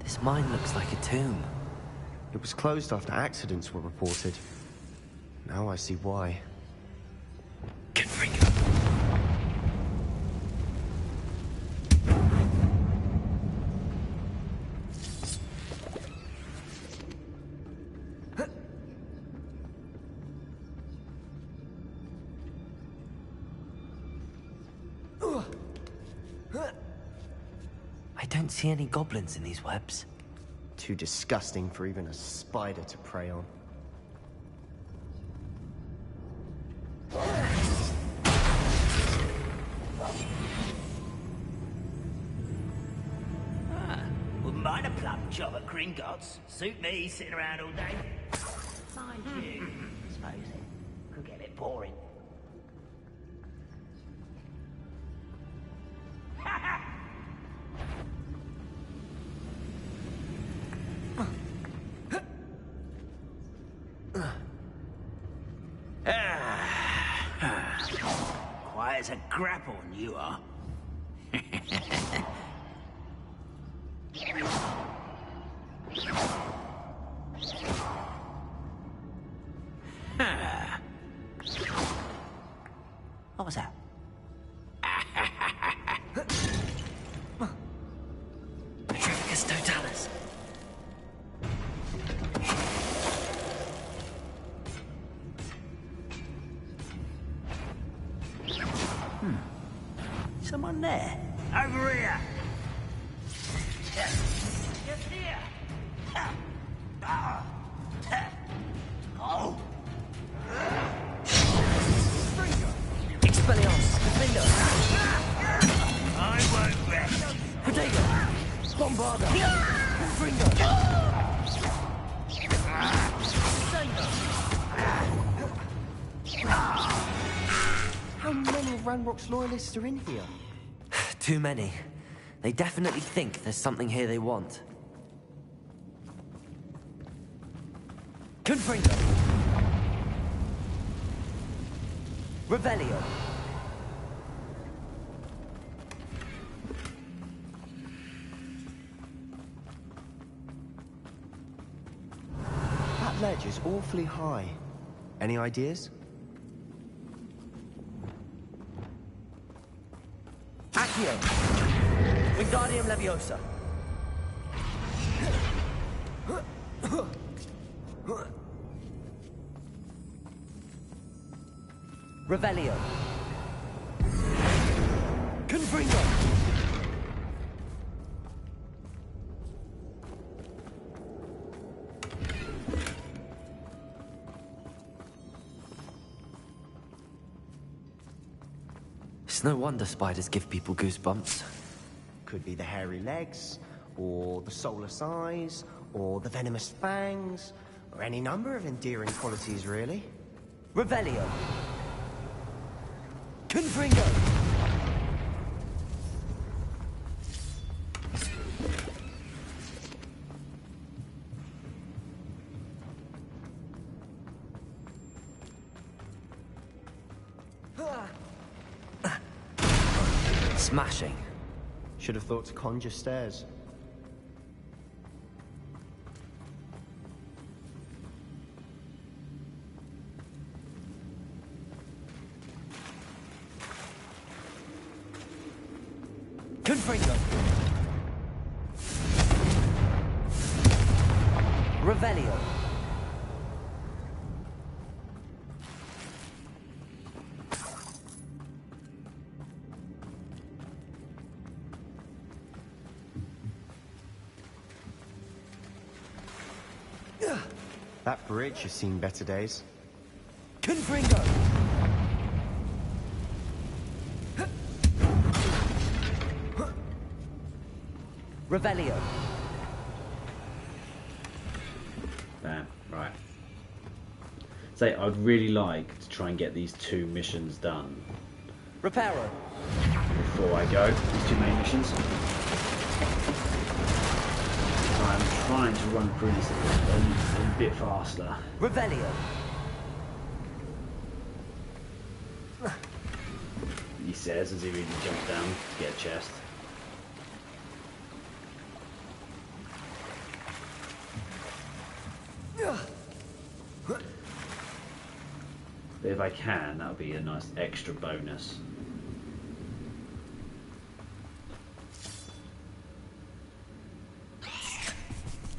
This mine looks like a tomb. It was closed after accidents were reported. Now I see why. don't see any goblins in these webs. Too disgusting for even a spider to prey on. Wouldn't mind a plum job at Gringotts. Suit me, sitting around all day. Mind you, I suppose it could get a bit boring. Quiet as a grapple, you are. What was that? Petrificus totalis. Someone there. Over here. Just here. Oh. Expelliarmus. Defender. I won't rest. Protego. Bombarda. Confringo. How many of Ranrock's loyalists are in here? Too many. They definitely think there's something here they want. Confringo. Revelio. That ledge is awfully high. Any ideas? Accio. Wingardium Leviosa. Revelio. Confringo. It's no wonder spiders give people goosebumps. Could be the hairy legs, or the soulless eyes, or the venomous fangs, or any number of endearing qualities, really. Revelio. Confringo. Smashing. Should have thought to conjure stairs. Confringo. Revelio. That bridge has seen better days. Confringo. Revelio. Bam. Right. Say, I'd really like to try and get these 2 missions done. Reparo. Before I go, these 2 main missions. I'm trying to run through this a bit faster. Revelio. He says as he really jumps down to get a chest. But if I can, that would be a nice extra bonus.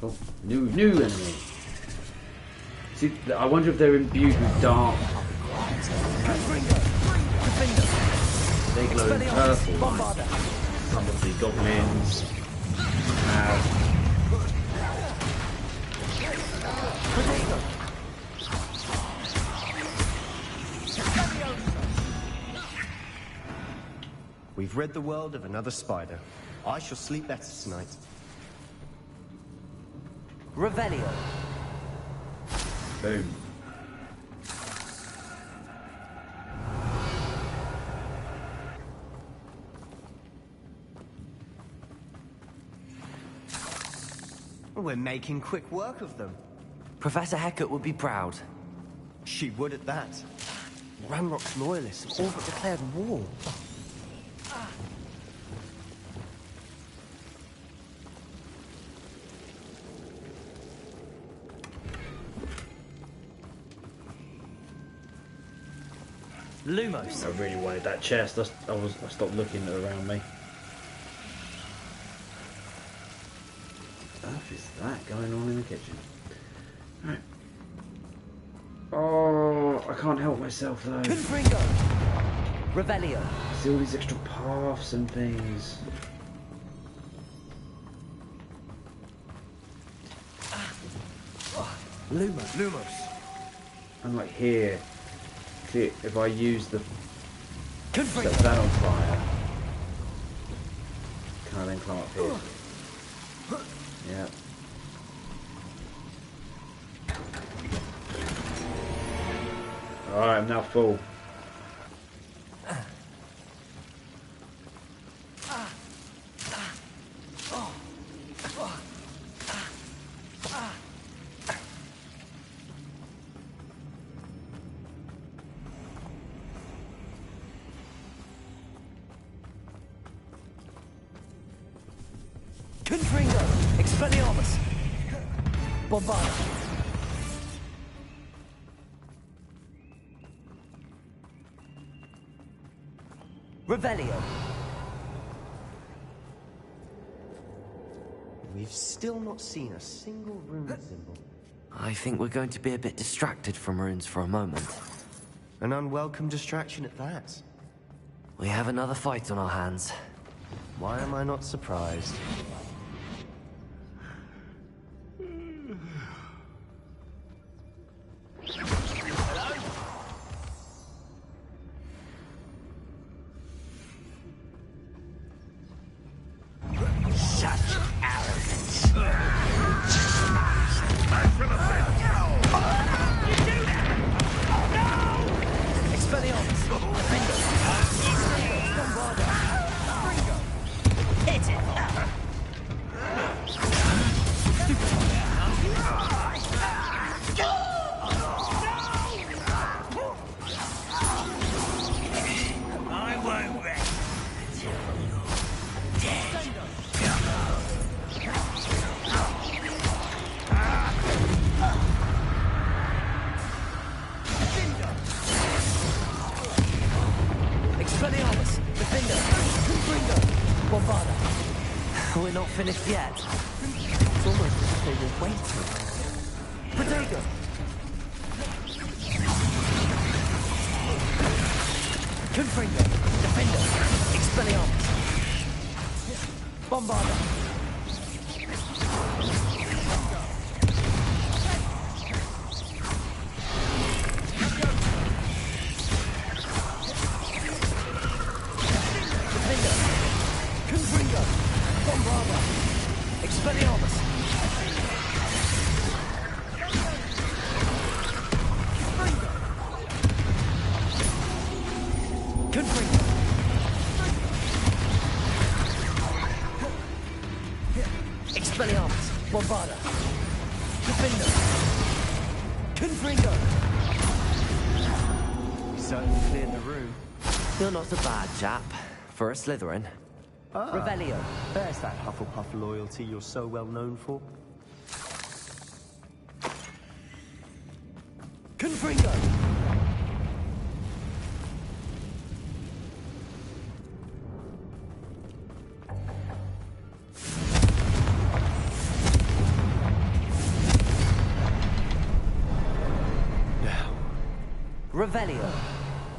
Oh, new enemy. See, I wonder if they're imbued with dark. They glow in purple, like some of the goblins, We've rid the world of another spider. I shall sleep better tonight. Revelio. Boom. We're making quick work of them. Professor Hecat would be proud. She would at that. Ranrock's loyalists have all but declared war. Lumos. I really wanted that chest. I stopped looking around me. What earth is that going on in the kitchen? Right. Oh, I can't help myself though. Confringo. Revelio. See all these extra paths and things. Lumos. And like here, see, if I use the set that on fire, can I then climb up here? Yeah. Alright, I'm now full. Confringo. Expelliarmus. Bombarda. Revelio. We've still not seen a single rune symbol. I think we're going to be a bit distracted from runes for a moment. An unwelcome distraction at that. We have another fight on our hands. Why am I not surprised? We're not finished yet. It's almost as if they were waiting. Protego! Confringo! Defender! Expelliarmus! Bombarda! Bombarda! Defender! Confringo! You certainly cleared the room. You're not a bad chap, for a Slytherin. Revelio. There's that Hufflepuff loyalty you're so well known for. Confringo! Revelio.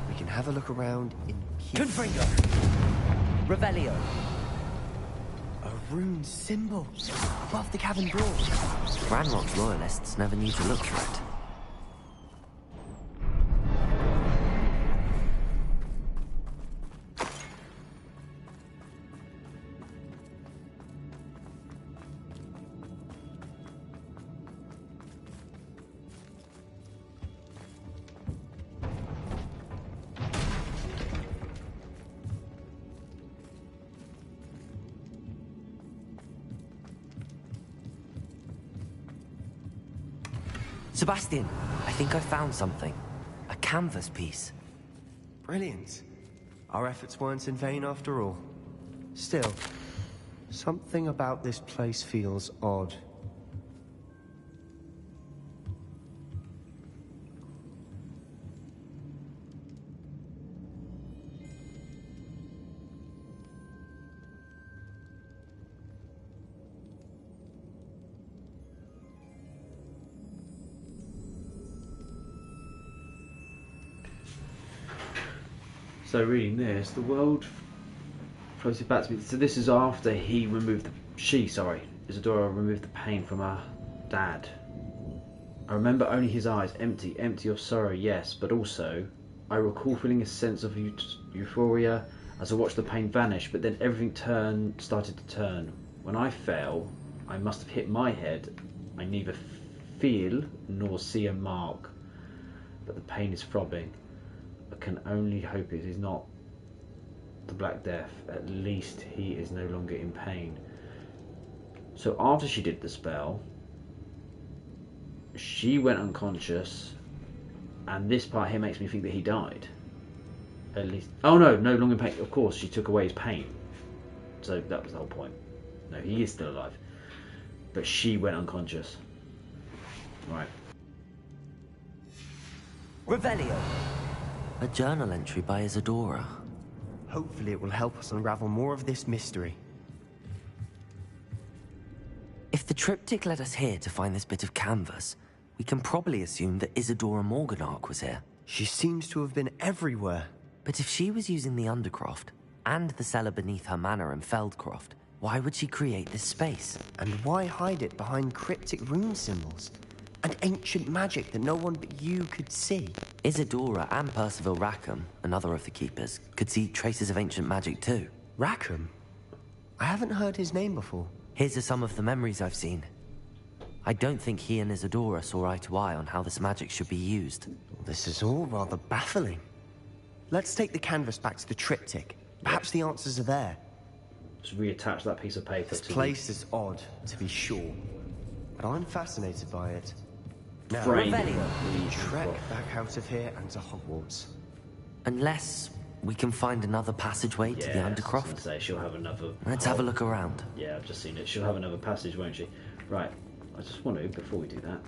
We can have a look around in peace. Confringo. Revelio. A rune symbol above the cavern door. Ranrock's loyalists never knew to look for it. Sebastian, I think I found something. A canvas piece. Brilliant. Our efforts weren't in vain after all. Still, something about this place feels odd. So reading this, the world floated back to me. So this is after he removed Isadora removed the pain from her dad. I remember only his eyes, empty of sorrow, yes, but also I recall feeling a sense of euphoria as I watched the pain vanish, but then everything started to turn. When I fell, I must have hit my head. I neither feel nor see a mark, but the pain is throbbing. I can only hope it is not the Black Death. At least he is no longer in pain. So after she did the spell, she went unconscious, and this part here makes me think that he died. At least, oh no longer in pain. Of course, she took away his pain. So that was the whole point. No, he is still alive. But she went unconscious. Right. Revelio. A journal entry by Isadora. Hopefully it will help us unravel more of this mystery. If the triptych led us here to find this bit of canvas, we can probably assume that Isadora Morganach was here. She seems to have been everywhere. But if she was using the Undercroft, and the cellar beneath her manor in Feldcroft, why would she create this space? And why hide it behind cryptic rune symbols? And ancient magic that no one but you could see? Isadora and Percival Rackham, another of the Keepers, could see traces of ancient magic too. Rackham? I haven't heard his name before. His are some of the memories I've seen. I don't think he and Isadora saw eye to eye on how this magic should be used. This is all rather baffling. Let's take the canvas back to the triptych. Perhaps the answers are there. Just reattach that piece of paper This to place is odd, to be sure. But I'm fascinated by it. Now, trek back out of here and to Hogwarts. Unless we can find another passageway to the Undercroft. I was gonna say, she'll have another... Let's have a look around. Yeah, I've just seen it. She'll have another passage, won't she? Right. I just want to, before we do that...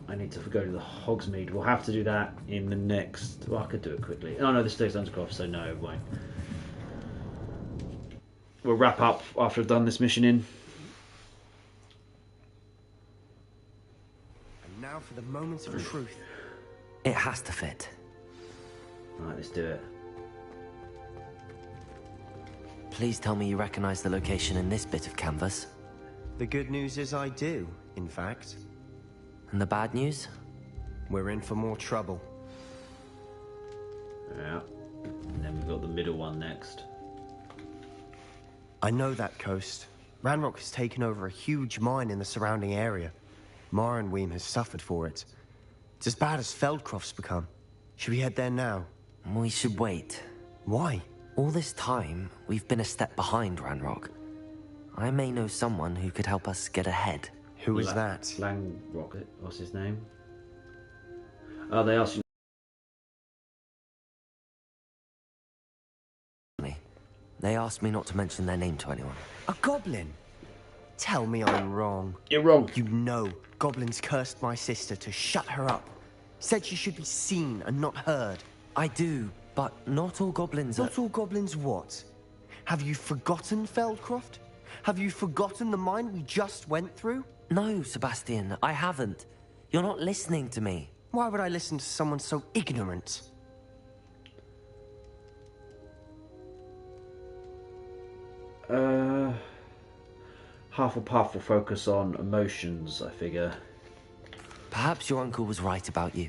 I need to go to the Hogsmeade. We'll have to do that in the next... Well, I could do it quickly. Oh no, this takes Undercroft, so no, it won't. We'll wrap up after I've done this mission in. And now for the moment of truth. It has to fit. Right, let's do it. Please tell me you recognize the location in this bit of canvas. The good news is I do, in fact. And the bad news? We're in for more trouble. Yeah. And then we've got the middle one next. I know that coast. Ranrock has taken over a huge mine in the surrounding area. Marrenweem has suffered for it. It's as bad as Feldcroft's become. Should we head there now? We should wait. Why? All this time, we've been a step behind Ranrock. I may know someone who could help us get ahead. Who is that? Langrock, what's his name? Oh, they asked you. They asked me not to mention their name to anyone. A goblin? Tell me I'm wrong. You're wrong. You know, goblins cursed my sister to shut her up. Said she should be seen and not heard. I do, but not all goblins Not all goblins what? Have you forgotten Feldcroft? Have you forgotten the mine we just went through? No, Sebastian, I haven't. You're not listening to me. Why would I listen to someone so ignorant? Hufflepuff will focus on emotions, I figure. Perhaps your uncle was right about you.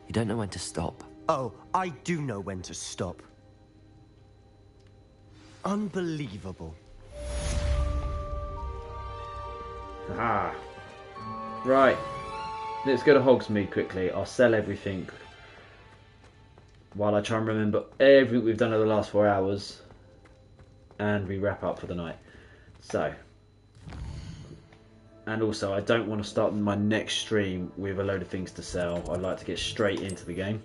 You don't know when to stop. Oh, I do know when to stop. Unbelievable. Aha. Right. Let's go to Hogsmeade quickly. I'll sell everything while I try and remember everything we've done over the last 4 hours. And we wrap up for the night. So. And also, I don't want to start my next stream with a load of things to sell. I'd like to get straight into the game.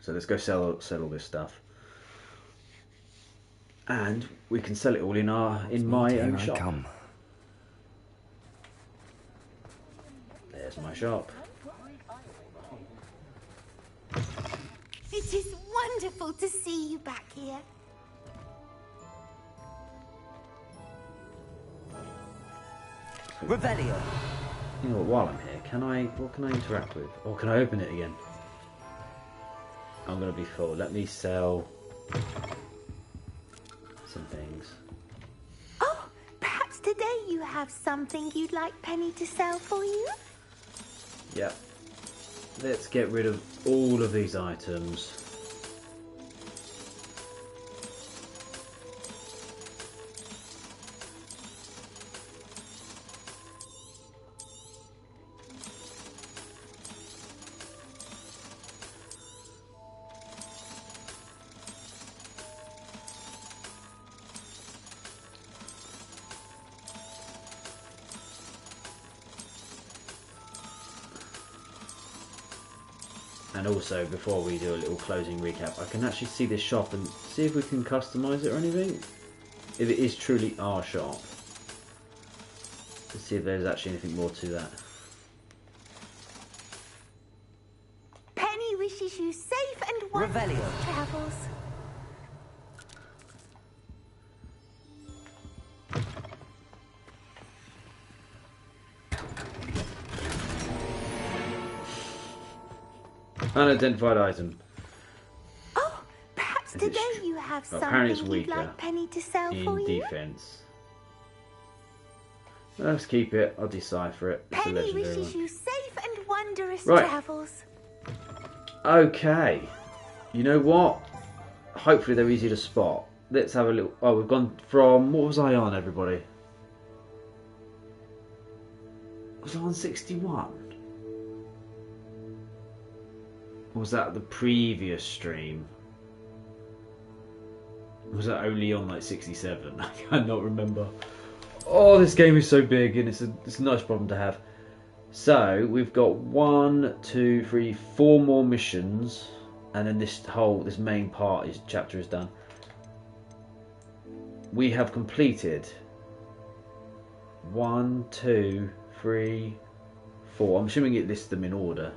So let's go sell all this stuff. And we can sell it all in my own shop. Come. There's my shop. It is wonderful to see you back here. Revelio. You know what, while I'm here, what can I interact with? Or can I open it again? I'm going to be full. Let me sell some things. Oh, perhaps today you have something you'd like Penny to sell for you? Yep. Let's get rid of all of these items. And also, before we do a little closing recap, I can actually see this shop and see if we can customise it or anything. If it is truly our shop. To see if there's actually anything more to that. Penny wishes you safe and wonderful travels. Unidentified item. Oh, perhaps today you have apparently it's something you'd weaker like Penny to sell for in you? defense. Let's keep it. I'll decipher it. It's a Penny legendary wishes one. you safe and wondrous Right. travels. Okay. You know what? Hopefully they're easy to spot. Let's have a little... Oh, we've gone from... What was I on, everybody? Was I on 61? Or was that the previous stream? Was that only on like 67? I cannot remember. Oh, this game is so big and it's a nice problem to have. So we've got 1, 2, 3, 4 more missions, and then this main chapter is done. We have completed 1, 2, 3, 4. I'm assuming it lists them in order.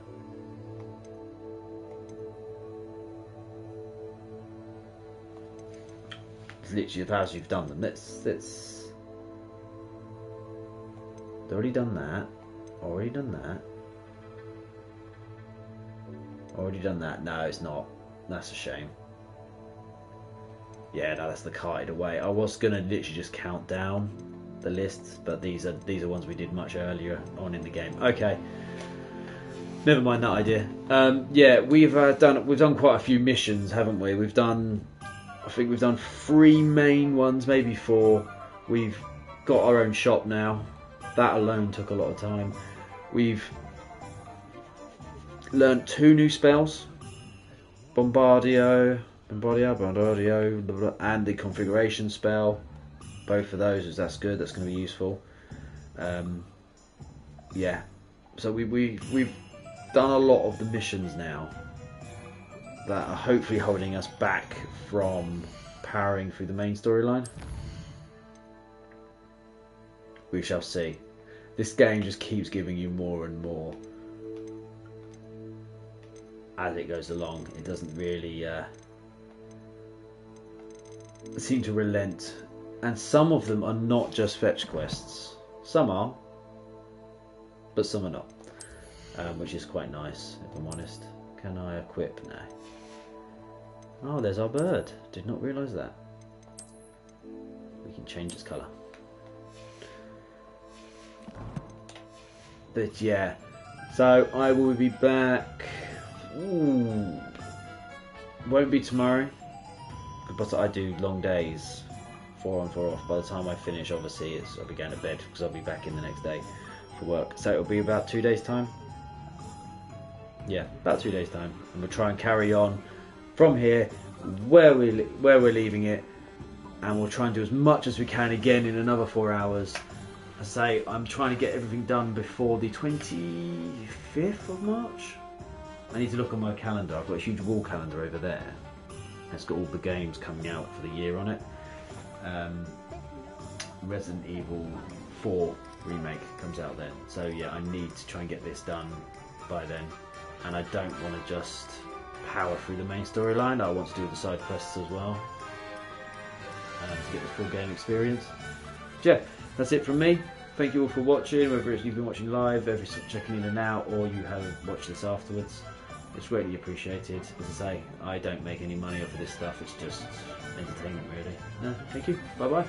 It's literally as you've done them. Let's. Already done that. Already done that. Already done that. No, it's not. That's a shame. Yeah, no, that's the carted away. I was gonna literally just count down the lists, but these are ones we did much earlier on in the game. Okay. Never mind that idea. Yeah, we've done quite a few missions, haven't we? I think we've done 3 main ones, maybe 4. We've got our own shop now. That alone took a lot of time. We've learnt 2 new spells. Bombardio, and the configuration spell. Both of those, that's good. That's going to be useful. Yeah. So we've done a lot of the missions now that are hopefully holding us back from powering through the main storyline. We shall see. This game just keeps giving you more and more as it goes along. It doesn't really seem to relent. And some of them are not just fetch quests. Some are, but some are not. Which is quite nice, if I'm honest. Can I equip now? Oh, there's our bird. Did not realise that. We can change its colour. But yeah, so I will be back. Ooh. Won't be tomorrow, but I do long days, 4 on 4 off. By the time I finish, obviously, I'll be going to bed because I'll be back in the next day for work. So it'll be about 2 days' time. Yeah, about 2 days' time, and we'll try and carry on from here where we're leaving it, and we'll try and do as much as we can again in another 4 hours. I say I'm trying to get everything done before the 25th of March. I need to look on my calendar. I've got a huge wall calendar over there. It's got all the games coming out for the year on it. Resident Evil 4 remake comes out then. So yeah, I need to try and get this done by then. And I don't want to just power through the main storyline. I want to do the side quests as well. To get the full game experience. Yeah, that's it from me. Thank you all for watching, whether it's you've been watching live, every checking in and out, or you have watched this afterwards. It's greatly appreciated. As I say, I don't make any money off of this stuff. It's just entertainment, really. Thank you. Bye bye.